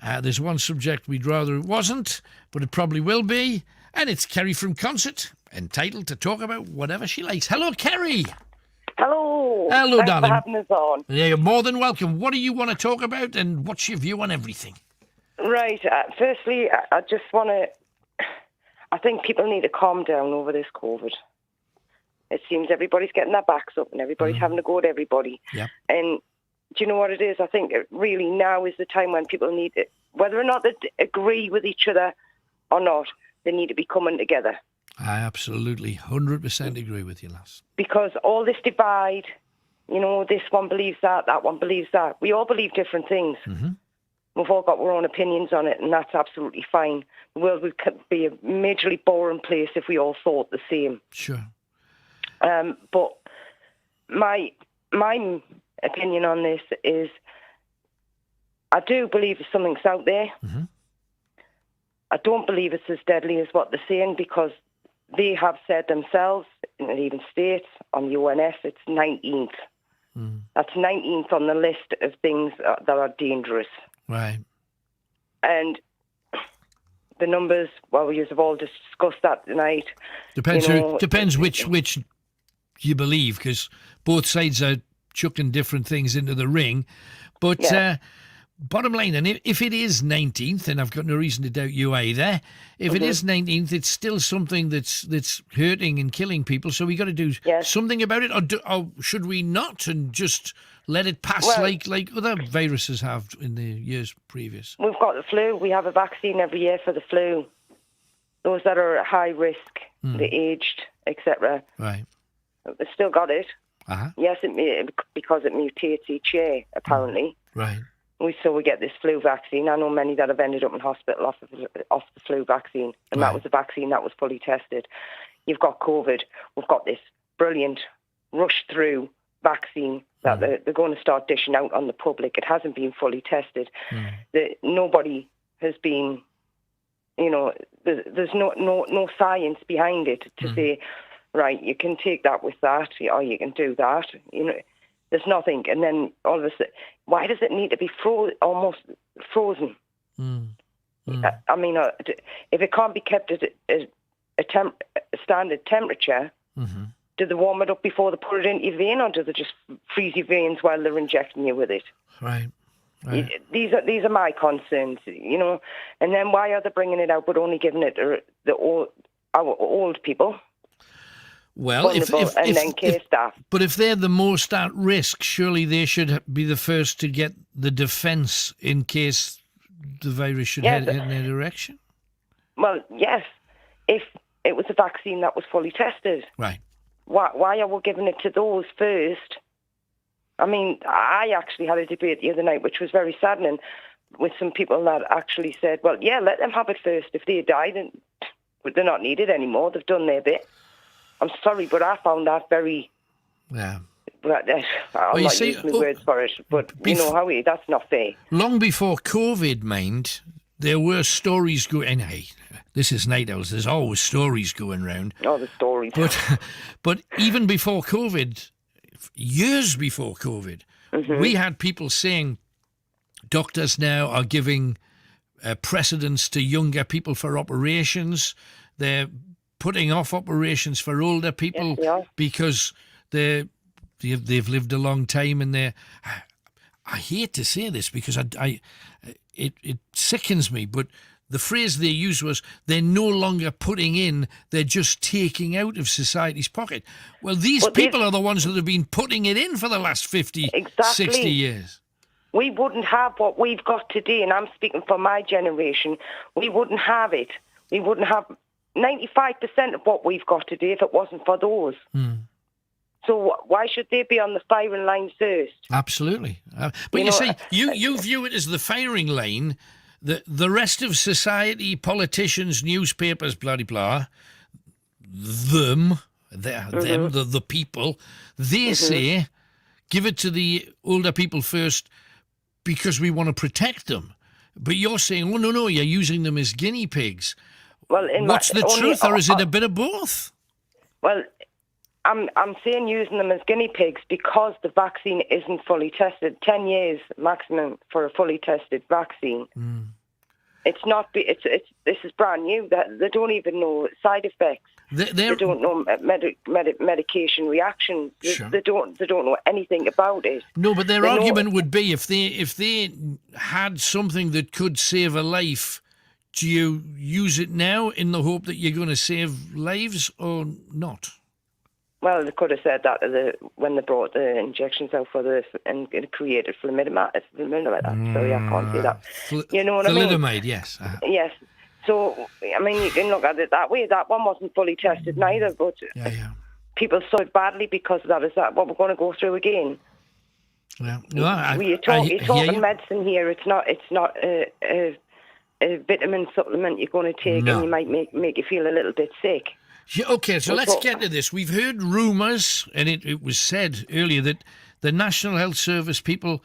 there's one subject we'd rather it wasn't, but it probably will be, and it's Kerry from Concert, entitled to talk about whatever she likes. Hello, Kerry. Hello. Hello, Thanks darling. for having us on. Yeah, you're more than welcome. What do you want to talk about, and what's your view on everything? Right. Firstly, I just want to... I think people need to calm down over this COVID. It seems everybody's getting their backs up and everybody's having to go at everybody. Yeah. And do you know what it is? I think really now is the time when people need to... Whether or not they agree with each other or not, they need to be coming together. I absolutely 100% agree with you, lass. Because all this divide, you know, this one believes that one believes that. We all believe different things. Mm-hmm. We've all got our own opinions on it, and that's absolutely fine. The world would be a majorly boring place if we all thought the same. Sure. But my opinion on this is I do believe something's out there. Mm-hmm. I don't believe it's as deadly as what they're saying, because they have said themselves, and it even states on the ONS, it's 19th. Mm. That's 19th on the list of things that are dangerous. Right. And the numbers, well, we have all discussed that tonight. Depends you know, depends which you believe, because both sides are chucking different things into the ring. But Yeah. bottom line, and if it is 19th, and I've got no reason to doubt you either, if it is 19th, it's still something that's hurting and killing people, so we got to do something about it, or should we not, and just let it pass like other viruses have in the years previous? We've got the flu. We have a vaccine every year for the flu. Those that are at high risk, the aged, etc. Right. They've still got it. Uh-huh. Yes, because it mutates each year, apparently. Right. We get this flu vaccine. I know many that have ended up in hospital off the flu vaccine, and that was a vaccine that was fully tested. You've got COVID. We've got this brilliant rush-through vaccine that they're going to start dishing out on the public. It hasn't been fully tested. Nobody has been, you know, there's no science behind it to say, right, you can take that with that, or you can do that. You know, there's nothing. And then all of a sudden, why does it need to be almost frozen? I mean, if it can't be kept at a standard temperature, do they warm it up before they put it into your vein, or do they just freeze your veins while they're injecting you with it? Right. These are my concerns, you know. And then why are they bringing it out but only giving it to our old people? Well, but if they're the most at risk, surely they should be the first to get the defence in case the virus should head in their direction. Well, yes, if it was a vaccine that was fully tested. Right. Why are we giving it to those first? I mean, I actually had a debate the other night, which was very saddening, with some people that actually said, well, yeah, let them have it first. If they die, then they're not needed anymore. They've done their bit. I'm sorry, but I found that very... Yeah. I'm not using my words for it, but you know how that's not fair. Long before COVID, mind, there were stories going... And hey, this is Night Owls. There's always stories going round. Oh, the stories. But even before COVID, years before COVID, we had people saying doctors now are giving precedence to younger people for operations. They're putting off operations for older people because they've lived a long time, and I hate to say this because it sickens me, but the phrase they used was they're no longer putting in, they're just taking out of society's pocket. Well, these people are the ones that have been putting it in for the last 50, 60 years. We wouldn't have what we've got today, and I'm speaking for my generation. We wouldn't have it. We wouldn't have 95% of what we've got today if it wasn't for those. So why should they be on the firing line first? Absolutely. But you see, you view it as the firing line. The rest of society, politicians, newspapers, blah, blah, blah, the people, they say, give it to the older people first because we want to protect them. But you're saying, oh, no, you're using them as guinea pigs. Well, what's the truth, or is it a bit of both? Well, I'm saying using them as guinea pigs because the vaccine isn't fully tested. 10 years maximum for a fully tested vaccine. It's not. This is brand new. They don't even know side effects. They don't know medication reactions. Sure. They don't know anything about it. No, but their argument would be if they had something that could save a life, do you use it now in the hope that you're going to save lives or not? Well, they could have said that when they brought the injections out for this and it created thalidomide. So yeah, I can't say that. You know what I mean? Thalidomide, yes. Yes. So, I mean, you can look at it that way. That one wasn't fully tested neither, but people suffered badly because of that. Is that what we're going to go through again? Yeah. No, you're talking medicine here. It's not a vitamin supplement you're going to take and you might make you feel a little bit sick. Yeah, okay, so let's get to this. We've heard rumours, and it was said earlier that the National Health Service people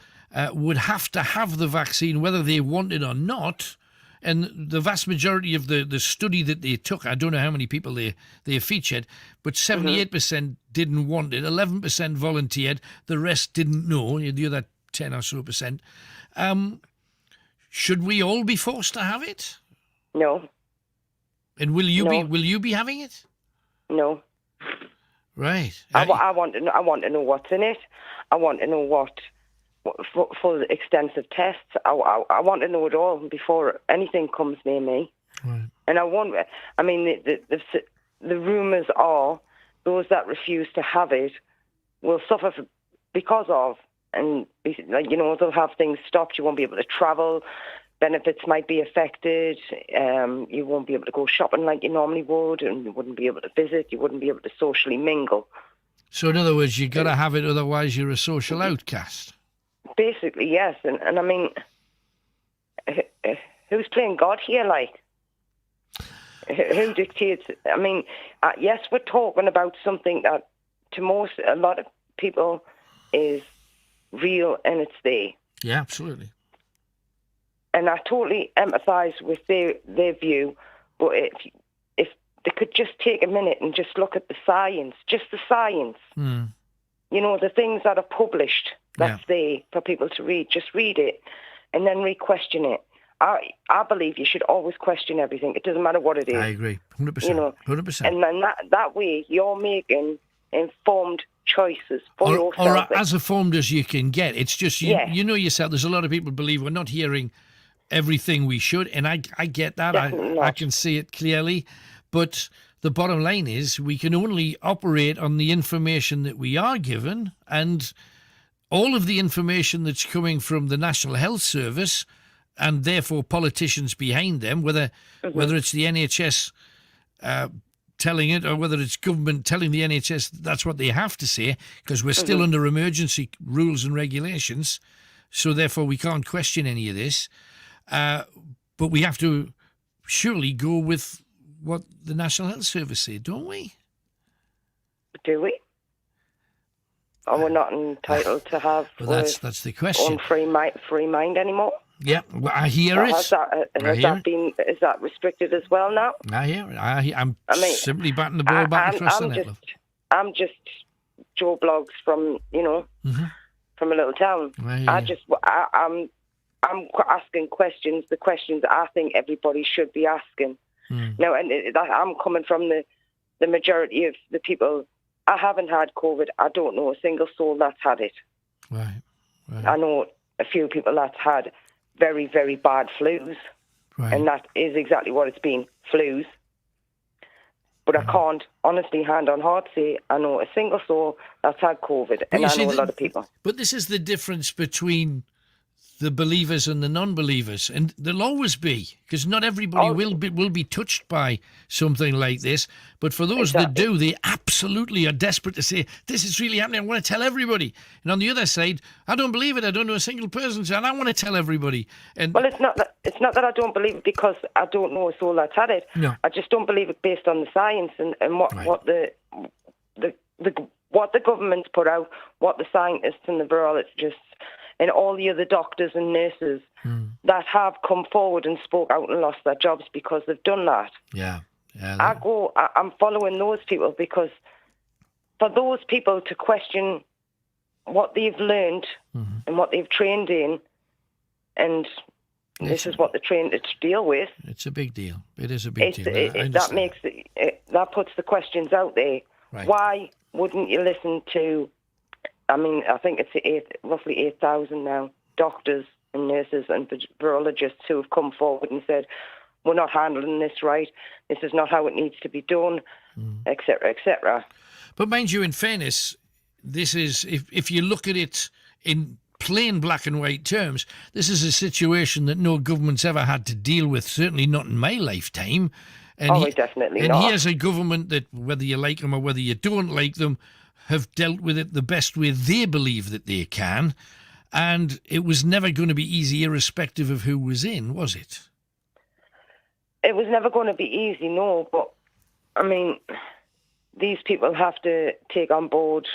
would have to have the vaccine whether they want it or not. And the vast majority of the study that they took, I don't know how many people they featured, but 78% didn't want it, 11% volunteered, the rest didn't know, the other 10 or so percent. Should we all be forced to have it? No. And will you be having it? No. Right. I want to know what's in it. I want to know what for the extensive tests. I want to know it all before anything comes near me. Right. And the rumours are those that refuse to have it will suffer because of, and they'll have things stopped. You won't be able to travel. Benefits might be affected. You won't be able to go shopping like you normally would, and you wouldn't be able to visit. You wouldn't be able to socially mingle. So in other words, you've got to have it, otherwise you're a social outcast. Basically, yes. And I mean, who's playing God here, like? Who dictates? I mean, yes, we're talking about something that to a lot of people is real and it's there. Yeah, absolutely. And I totally empathise with their view, but if they could just take a minute and just look at the science, just the science, the things that are published, that's there for people to read, just read it and then re-question it. I believe you should always question everything. It doesn't matter what it is. I agree, 100%. 100%. And then that way you're making informed choices for yourself. Or as informed as you can get. It's just, you know yourself, there's a lot of people believe we're not hearing everything we should, and I get that. I can see it clearly, but the bottom line is we can only operate on the information that we are given, and all of the information that's coming from the National Health Service and therefore politicians behind them, whether it's the NHS telling it or whether it's government telling the NHS that's what they have to say, because we're still under emergency rules and regulations, so therefore we can't question any of this. But we have to surely go with what the National Health Service say, don't we? Do we? Or we're not entitled to have that's the question. Free mind anymore? Yeah, well, I hear it. Is that restricted as well now? I hear it. I'm simply batting the ball back across the net. I'm just Joe Blogs from, from a little town. I'm asking questions, the questions I think everybody should be asking. Now, and I'm coming from the majority of the people. I haven't had COVID. I don't know a single soul that's had it. Right. I know a few people that's had very, very bad flus. Right. And that is exactly what it's been, flus. But I can't honestly, hand on heart, say I know a single soul that's had COVID. And I know a lot of people. But this is the difference between the believers and the non-believers, and there'll always be, because not everybody will be touched by something like this. But for those that do, they absolutely are desperate to say, this is really happening, I want to tell everybody. And on the other side, I don't believe it, I don't know a single person, and I want to tell everybody. And well, it's not that I don't believe it because I don't know a soul that's had it. No. I just don't believe it based on the science and what the government's put out, what the scientists and the virologists and all the other doctors and nurses that have come forward and spoke out and lost their jobs because they've done that. Yeah. I'm following those people because for those people to question what they've learned and what they've trained in, and this is what they're trained to deal with. It's a big deal. It is a big deal. That puts the questions out there. Right. Why wouldn't you listen to? I mean, I think it's roughly 8,000 now, doctors and nurses and virologists who have come forward and said, we're not handling this right, this is not how it needs to be done, etc., etc. But mind you, in fairness, this is, if you look at it in plain black and white terms, this is a situation that no government's ever had to deal with, certainly not in my lifetime. And definitely not. And here's a government that, whether you like them or whether you don't like them, have dealt with it the best way they believe that they can. And it was never going to be easy, irrespective of who was in, was it? It was never going to be easy, no. But, I mean, these people have to take on board.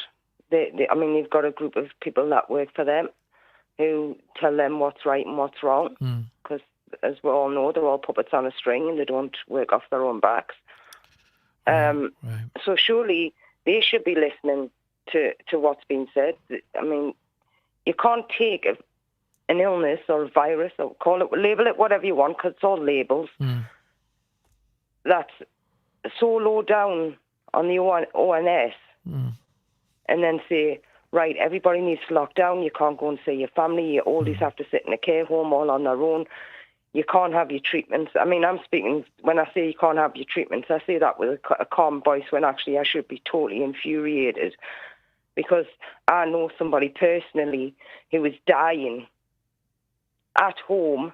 They've got a group of people that work for them who tell them what's right and what's wrong. Because, as we all know, they're all puppets on a string and they don't work off their own backs. So surely they should be listening to what's being said. I mean, you can't take an illness or a virus or label it whatever you want, because it's all labels. That's so low down on the ONS and then say, right, everybody needs to lock down. You can't go and see your family. Your oldies have to sit in a care home all on their own. You can't have your treatments. I mean, I'm speaking, when I say you can't have your treatments, I say that with a calm voice when actually I should be totally infuriated, because I know somebody personally who is dying at home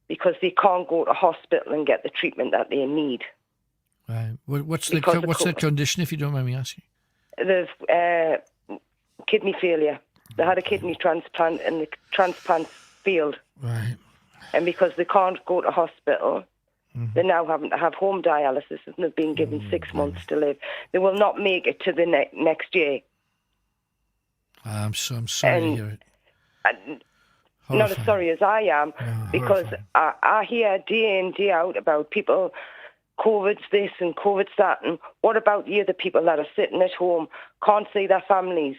because they can't go to hospital and get the treatment that they need. Right. What's the condition, if you don't mind me asking? There's kidney failure. They had a kidney transplant and the transplant failed. Right. And because they can't go to hospital, they're now having to have home dialysis, and they've been given 6 months to live. They will not make it to the next year. I'm sorry to hear it. Not as sorry as I am, because I hear day in, day out about people, COVID's this and COVID's that, and what about the other people that are sitting at home, can't see their families,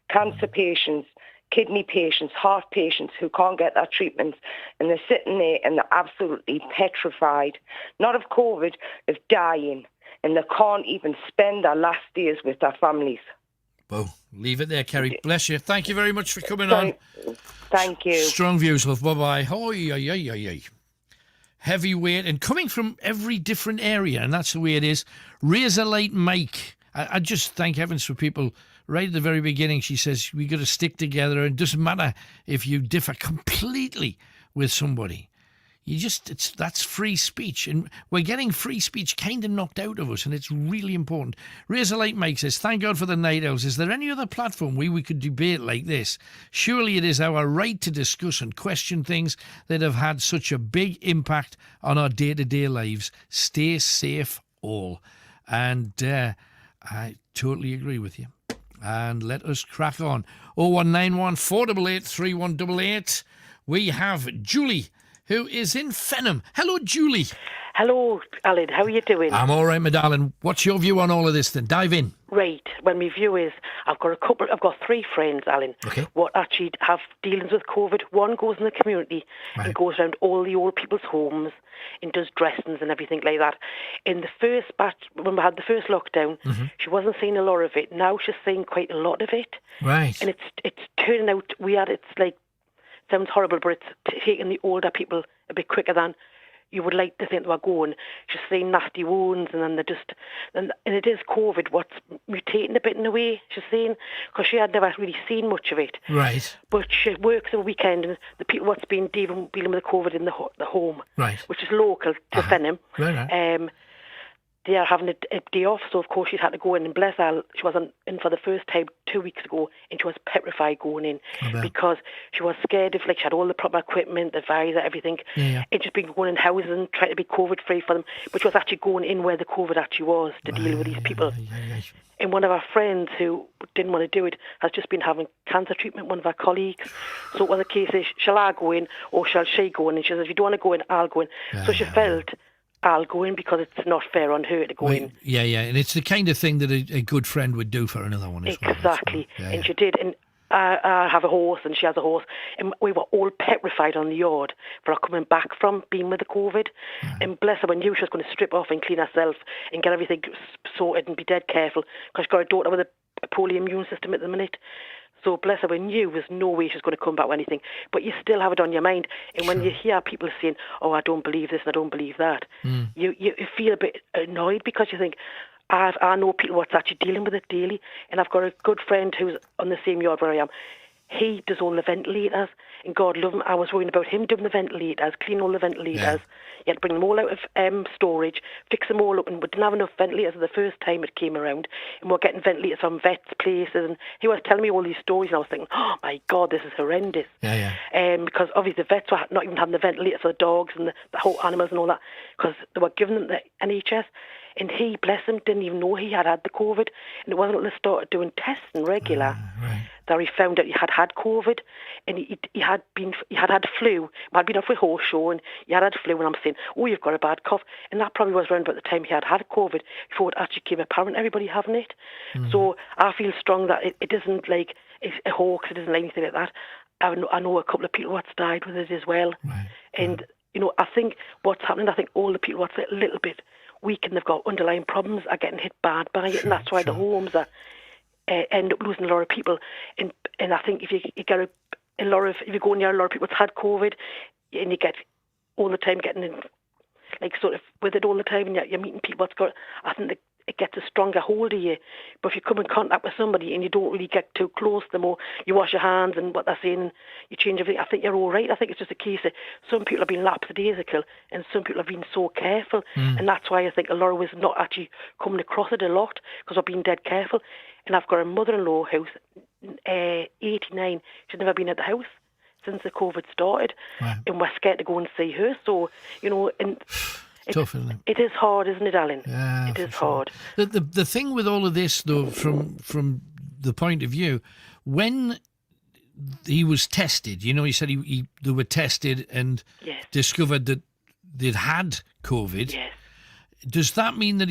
cancer patients, kidney patients, heart patients who can't get their treatments, and they're sitting there and they're absolutely petrified, not of COVID, of dying, and they can't even spend their last days with their families. Well, leave it there, Kerry. Bless you. Thank you very much for coming on. Thank you. Strong views, love. Bye-bye. Oi. Heavyweight, and coming from every different area, and that's the way it is. Razor Light Mike. I just thank heavens for people. Right at the very beginning, she says, we got to stick together. It doesn't matter if you differ completely with somebody. that's free speech, and we're getting free speech kind of knocked out of us, and it's really important. Razor Light Mike says, thank God for the Night Owls. Is there any other platform where we could debate like this? Surely it is our right to discuss and question things that have had such a big impact on our day-to-day lives. Stay safe, all. And I totally agree with you. And let us crack on. 0191 488 3188. We have Julie, who is in Fenham. Hello, Julie. Hello, Alan. How are you doing? I'm all right, my darling. What's your view on all of this then? Dive in. Right. Well, my view is I've got 3 friends, Alan, what actually have dealings with COVID. One goes in the community and goes around all the old people's homes and does dressings and everything like that. In the first batch, when we had the first lockdown, she wasn't seeing a lot of it. Now she's seeing quite a lot of it. Right. And it's turning out weird. It's like, sounds horrible, but it's taking the older people a bit quicker than you would like to think they were going. She's seeing nasty wounds, and then and it is COVID what's mutating a bit in a way, she's saying, because she had never really seen much of it. Right. But she works a weekend, and the people what's been dealing with the COVID in the home, right, which is local to Fenham, right. They are having a day off, so of course she's had to go in, and bless her, she wasn't in for the first time 2 weeks ago, and she was petrified going in because she was scared of, like, she had all the proper equipment, the visor, everything, and just been going in houses and trying to be COVID free for them, but she was actually going in where the COVID actually was to deal with these people. And one of our friends who didn't want to do it has just been having cancer treatment, one of our colleagues. So it was a case of, shall I go in or shall she go in? And she says, if you don't want to go in, I'll go in. So she felt, I'll go in because it's not fair on her to go in. Yeah, and it's the kind of thing that a good friend would do for another one as well. Exactly. And she did. And I have a horse and she has a horse. And we were all petrified on the yard for her coming back from being with the COVID. And bless her, we knew she was going to strip off and clean herself and get everything sorted and be dead careful, because she's got a daughter with a poorly immune system at the minute. So bless her, we knew there's no way she's going to come back with anything. But you still have it on your mind. And when you hear people saying, oh, I don't believe this and I don't believe that, you feel a bit annoyed, because you think, I know people what's actually dealing with it daily. And I've got a good friend who's on the same yard where I am. He does all the ventilators, and God love him, I was worrying about him doing the ventilators, cleaning all the ventilators. He had to bring them all out of storage, fix them all up, and we didn't have enough ventilators the first time it came around, and we were getting ventilators from vets places, and he was telling me all these stories, and I was thinking, oh my God, this is horrendous. Because obviously the vets were not even having the ventilators for the dogs and the whole animals and all that, because they were giving them the NHS. And he, bless him, didn't even know he had the COVID. And it wasn't until they started doing testing regular that he found out he had COVID. And he had had flu. I'd been off with horse show, and he had flu. And I'm saying, oh, you've got a bad cough. And that probably was around about the time he had COVID before it actually came apparent everybody having it. So I feel strong that it isn't like it's a hoax. It isn't anything like that. I know a couple of people what's died with it as well. And, you know, I think what's happening, I think all the people what's a little bit weak and they've got underlying problems are getting hit bad by it, and that's why the homes are end up losing a lot of people. And I think if you get if you go near a lot of people that's had COVID, and you get all the time getting in, like sort of with it all the time, and you're meeting people that's got, I think it gets a stronger hold of you. But if you come in contact with somebody and you don't really get too close to them, or you wash your hands and what they're saying, and you change everything, I think you're all right. I think it's just a case of some people have been lackadaisical and some people have been so careful. And that's why I think a lot of us not actually coming across it a lot, because we're being dead careful. And I've got a mother-in-law who's 89. She's never been at the house since the COVID started. And we're scared to go and see her. So, you know, and tough, isn't it? It is hard, isn't it, Alan? Yeah, it is hard. The thing with all of this, though, from the point of view, when he was tested, you know, he said they were tested and discovered that they'd had COVID. Yes. Does that mean that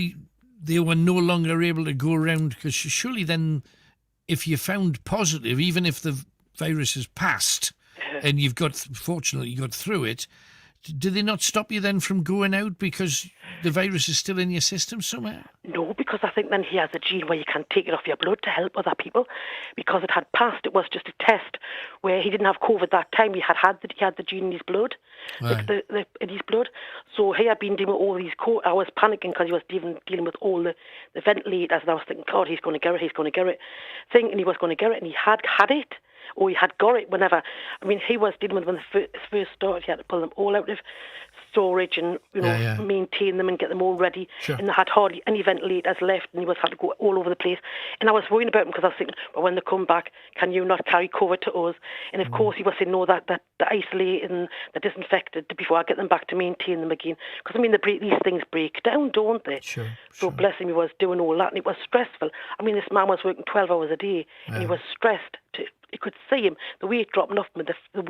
they were no longer able to go around? Because surely then, if you found positive, even if the virus has passed and fortunately you got through it, do they not stop you then from going out because the virus is still in your system somehow? No, because I think then he has a gene where you can take it off your blood to help other people. Because it had passed, it was just a test where he didn't have COVID that time. He had the gene in his blood, in his blood. So he had been dealing with all these. I was panicking because he was dealing with all the ventilators, and I was thinking, God, he's going to get it, thinking he was going to get it, and he had it. Or he had got it whenever. I mean, he was dealing with when the first started. He had to pull them all out of storage and maintain them and get them all ready. Sure. And they had hardly any ventilators left, and he had to go all over the place. And I was worrying about him because I was thinking, well, when they come back, can you not carry COVID to us? And of course he was saying, no, that the isolated and the disinfected before I get them back to maintain them again. Because I mean, these things break down, don't they? Sure. So bless him, he was doing all that, and it was stressful. I mean, this man was working 12 hours a day, and he was stressed. You could see him, the weight dropping off him, the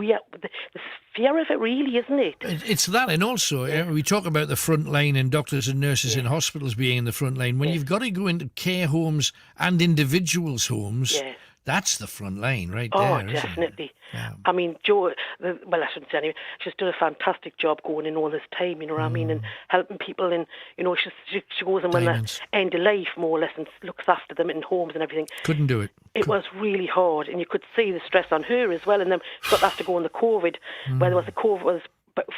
fear of it, really, isn't it? It's that, and also we talk about the front line and doctors and nurses in hospitals being in the front line. When you've got to go into care homes and individuals' homes, that's the front line right there. Oh, definitely. Yeah. I mean, Jo, well, I shouldn't say anyway, she's done a fantastic job going in all this time, you know what I mean, and helping people, and, you know, she goes in when they end of life, more or less, and looks after them in homes and everything. Couldn't do it. It was really hard, and you could see the stress on her as well, and then she got asked to go on the COVID, where there was the COVID, was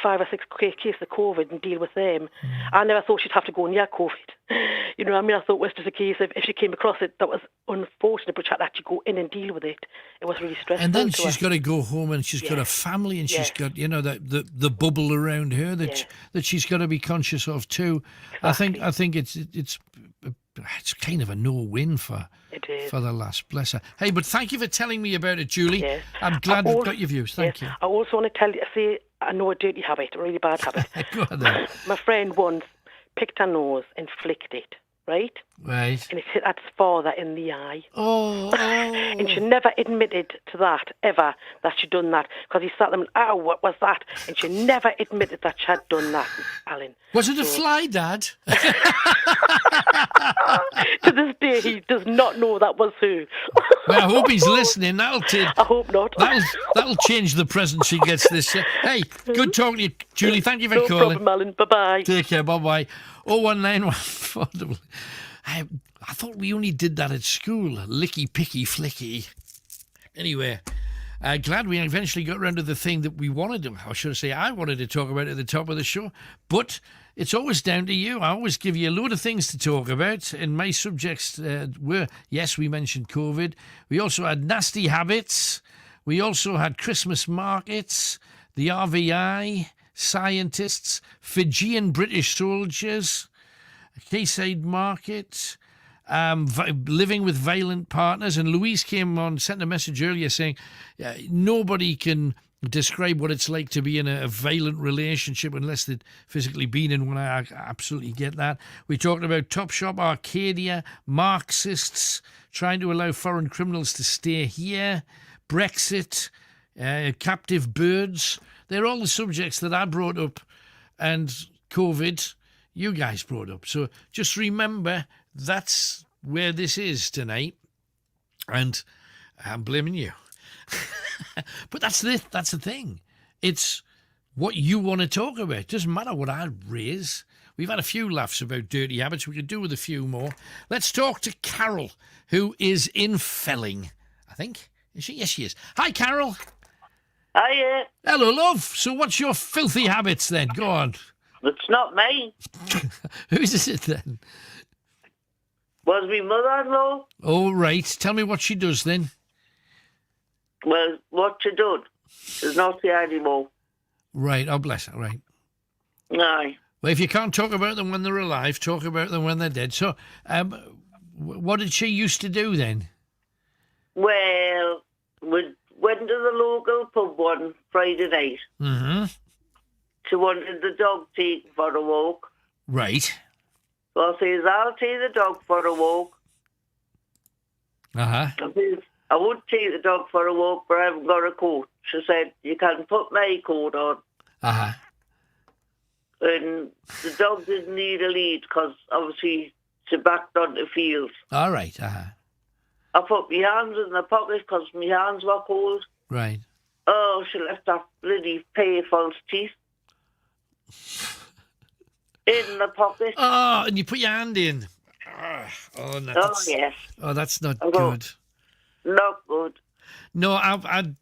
5 or 6 cases of COVID and deal with them. I never thought she'd have to go near COVID. You know what I mean? I thought it was just a case of if she came across it, that was unfortunate, but she had to actually go in and deal with it. It was really stressful. And then she's got to go home, and she's got a family, and she's got, you know, the bubble around her that she's got to be conscious of too. Exactly. I think it's kind of a no-win for the lass. Bless her. Hey, but thank you for telling me about it, Julie. Yes. I'm glad we've got your views. Thank you. I also want to tell you, I know a dirty habit, a really bad habit. Go on then. My friend once picked her nose and flicked it, right? Right. And it hit her father in the eye. Oh. And she never admitted to that, ever, that she'd done that. Because he sat there and, oh, what was that? And she never admitted that she had done that, Alan. Was it a fly, Dad? To this day, he does not know that was her. Well, I hope he's listening. I hope not. That'll change the present she gets this year. Hey, good talking to you, Julie. Thank you for calling. No problem, Alan. Bye-bye. Take care. Bye-bye. 01914. I thought we only did that at school. Licky, picky, flicky. Anyway, glad we eventually got around to the thing that we wanted to, or should I say I wanted to talk about at the top of the show. But it's always down to you. I always give you a load of things to talk about. And my subjects were, yes, we mentioned COVID. We also had nasty habits. We also had Christmas markets, the RVI, scientists, Fijian British soldiers, Quayside Market, living with violent partners. And Louise came on, sent a message earlier saying nobody can describe what it's like to be in a violent relationship unless they'd physically been in one. I absolutely get that. We talked about Topshop, Arcadia, Marxists trying to allow foreign criminals to stay here, Brexit, captive birds. They're all the subjects that I brought up, and COVID you guys brought up. So just remember, that's where this is tonight, and I'm blaming you. But that's the thing. It's what you want to talk about. It doesn't matter what I raise. We've had a few laughs about dirty habits. We could do with a few more. Let's talk to Carol, who is in Felling, I think. Is she? Yes, she is. Hi, Carol. Hiya. Hello, love. So what's your filthy habits then? Go on. It's not me. Whose is it then? Was my mother-in-law. Oh, right. Tell me what she does then. Well, what she done is not here anymore. Right. Oh, bless her. Right. Aye. Well, if you can't talk about them when they're alive, talk about them when they're dead. So, what did she used to do then? Well, we went to the local pub one Friday night. Mm-hmm. She wanted the dog taken for a walk. Right. So I says, I'll take the dog for a walk. Uh-huh. I says, I would take the dog for a walk, but I haven't got a coat. She said, you can put my coat on. Uh-huh. And the dog didn't need a lead because obviously she backed on the field. All right. Uh-huh. I put my hands in the pocket because my hands were cold. Right. Oh, she left that bloody pair of false teeth in the pocket. Oh, and you put your hand in. Oh, no, yes. Oh, that's not good. Not good. No,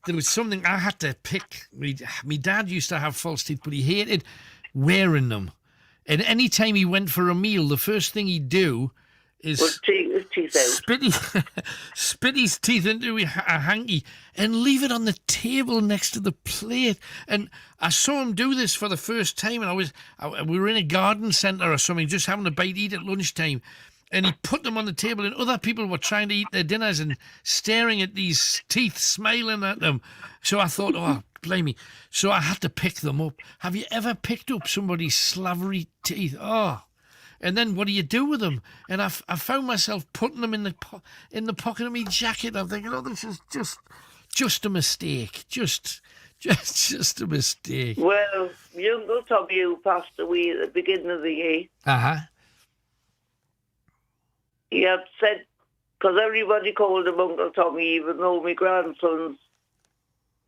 there was something I had to pick. My dad used to have false teeth, but he hated wearing them. And any time he went for a meal, the first thing he'd do is... Would teeth out. Spit his teeth into a hanky and leave it on the table next to the plate. And I saw him do this for the first time, and we were in a garden centre or something, just having a bite to eat at lunchtime. And he put them on the table, and other people were trying to eat their dinners and staring at these teeth, smiling at them. So I thought, oh, blimey. So I had to pick them up. Have you ever picked up somebody's slavery teeth? Oh. And then what do you do with them? And I found myself putting them in the pocket of my jacket. I'm thinking, oh, this is just a mistake. Just a mistake. Well, my Uncle Tommy, who passed away at the beginning of the year, he had said, because everybody called him Uncle Tommy, even though my grandsons,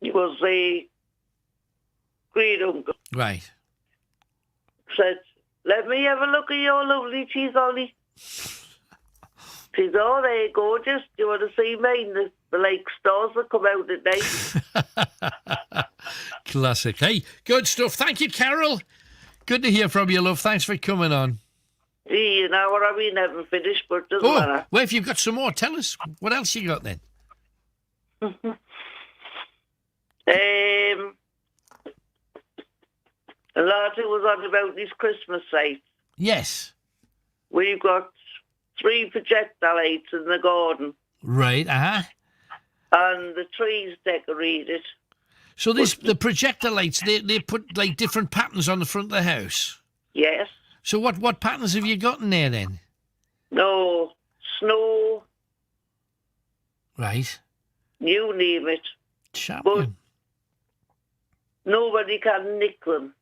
he was a great uncle. Right. Said, let me have a look at your lovely teeth, Ollie. Says, oh, they're gorgeous. Do you want to see mine? The like stars that come out at night. Classic. Hey, good stuff. Thank you, Carol. Good to hear from you, love. Thanks for coming on. Gee, you know what I mean? Haven't finished, but it doesn't matter. Well, if you've got some more, tell us. What else you got then? A lot who was on about these Christmas lights. Yes. We've got 3 projector lights in the garden. Right, And the trees decorated. So the projector lights, they put like different patterns on the front of the house? Yes. So what patterns have you got in there then? No, snow. Right. You name it. Champion. But nobody can nick them.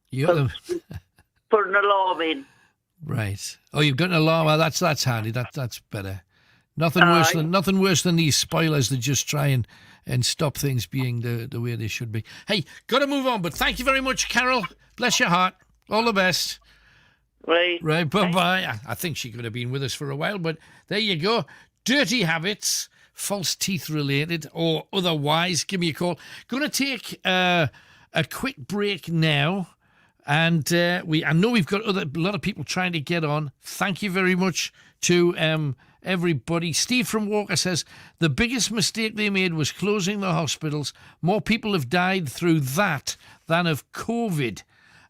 You got them. Put an alarm in. Right. Oh, you've got an alarm. Well, that's handy. That's better. Nothing worse than these spoilers that just try and stop things being the way they should be. Hey, got to move on, but thank you very much, Carol. Bless your heart. All the best. Right. Right, bye-bye. I think she could have been with us for a while, but there you go. Dirty habits, false teeth related or otherwise. Give me a call. Going to take a quick break now. And I know we've got a lot of people trying to get on. Thank you very much to everybody. Steve from Walker says, the biggest mistake they made was closing the hospitals. More people have died through that than of COVID.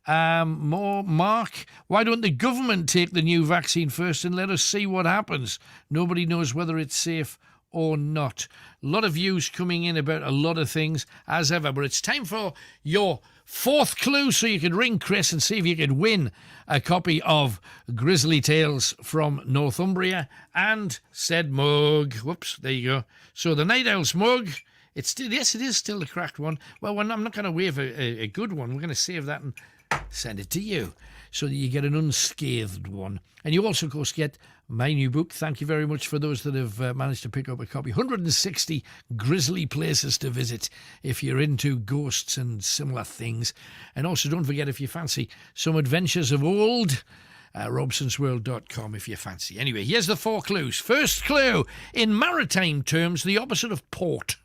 Mark, why don't the government take the new vaccine first and let us see what happens? Nobody knows whether it's safe or not. A lot of views coming in about a lot of things, as ever. But it's time for your fourth clue, so you can ring Chris and see if you can win a copy of Grizzly Tales from Northumbria and said mug. Whoops, there you go. So the Night Owl's mug, it is still the cracked one. Well, I'm not going to wave a good one. We're going to save that and send it to you so that you get an unscathed one. And you also, of course, get my new book. Thank you very much for those that have managed to pick up a copy. 160 grisly places to visit if you're into ghosts and similar things. And also, don't forget, if you fancy some adventures of old, robsonsworld.com if you fancy. Anyway, here's the 4 clues. First clue, in maritime terms, the opposite of port.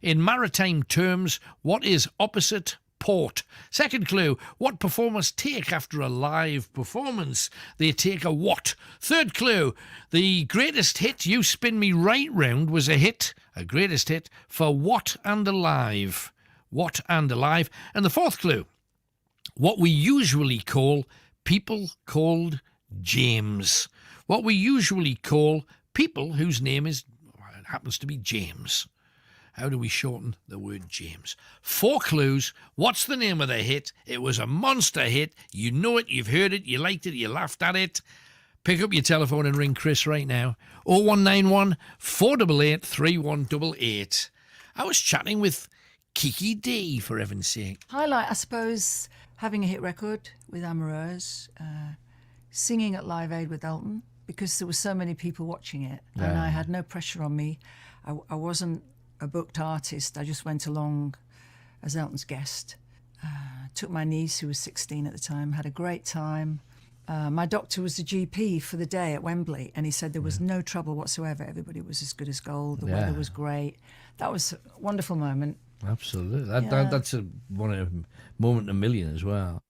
In maritime terms, what is opposite port? Second clue, what performers take after a live performance? They take a what? Third clue, the greatest hit, You Spin Me Right Round, was a greatest hit for what and alive? What and alive? And the fourth clue, what we usually call people called James. What we usually call people whose name happens to be James. How do we shorten the word James? 4 clues. What's the name of the hit? It was a monster hit. You know it, you've heard it, you liked it, you laughed at it. Pick up your telephone and ring Chris right now. 0191 488 3188. I was chatting with Kiki D, for heaven's sake. Highlight, I suppose, having a hit record with Amoureuse, singing at Live Aid with Elton, because there were so many people watching it, and I had no pressure on me. I wasn't a booked artist. I just went along as Elton's guest. Took my niece, who was 16 at the time, had a great time. My doctor was the GP for the day at Wembley, and he said there was no trouble whatsoever. Everybody was as good as gold. The weather was great. That was a wonderful moment. Absolutely. That's a moment in a million as well.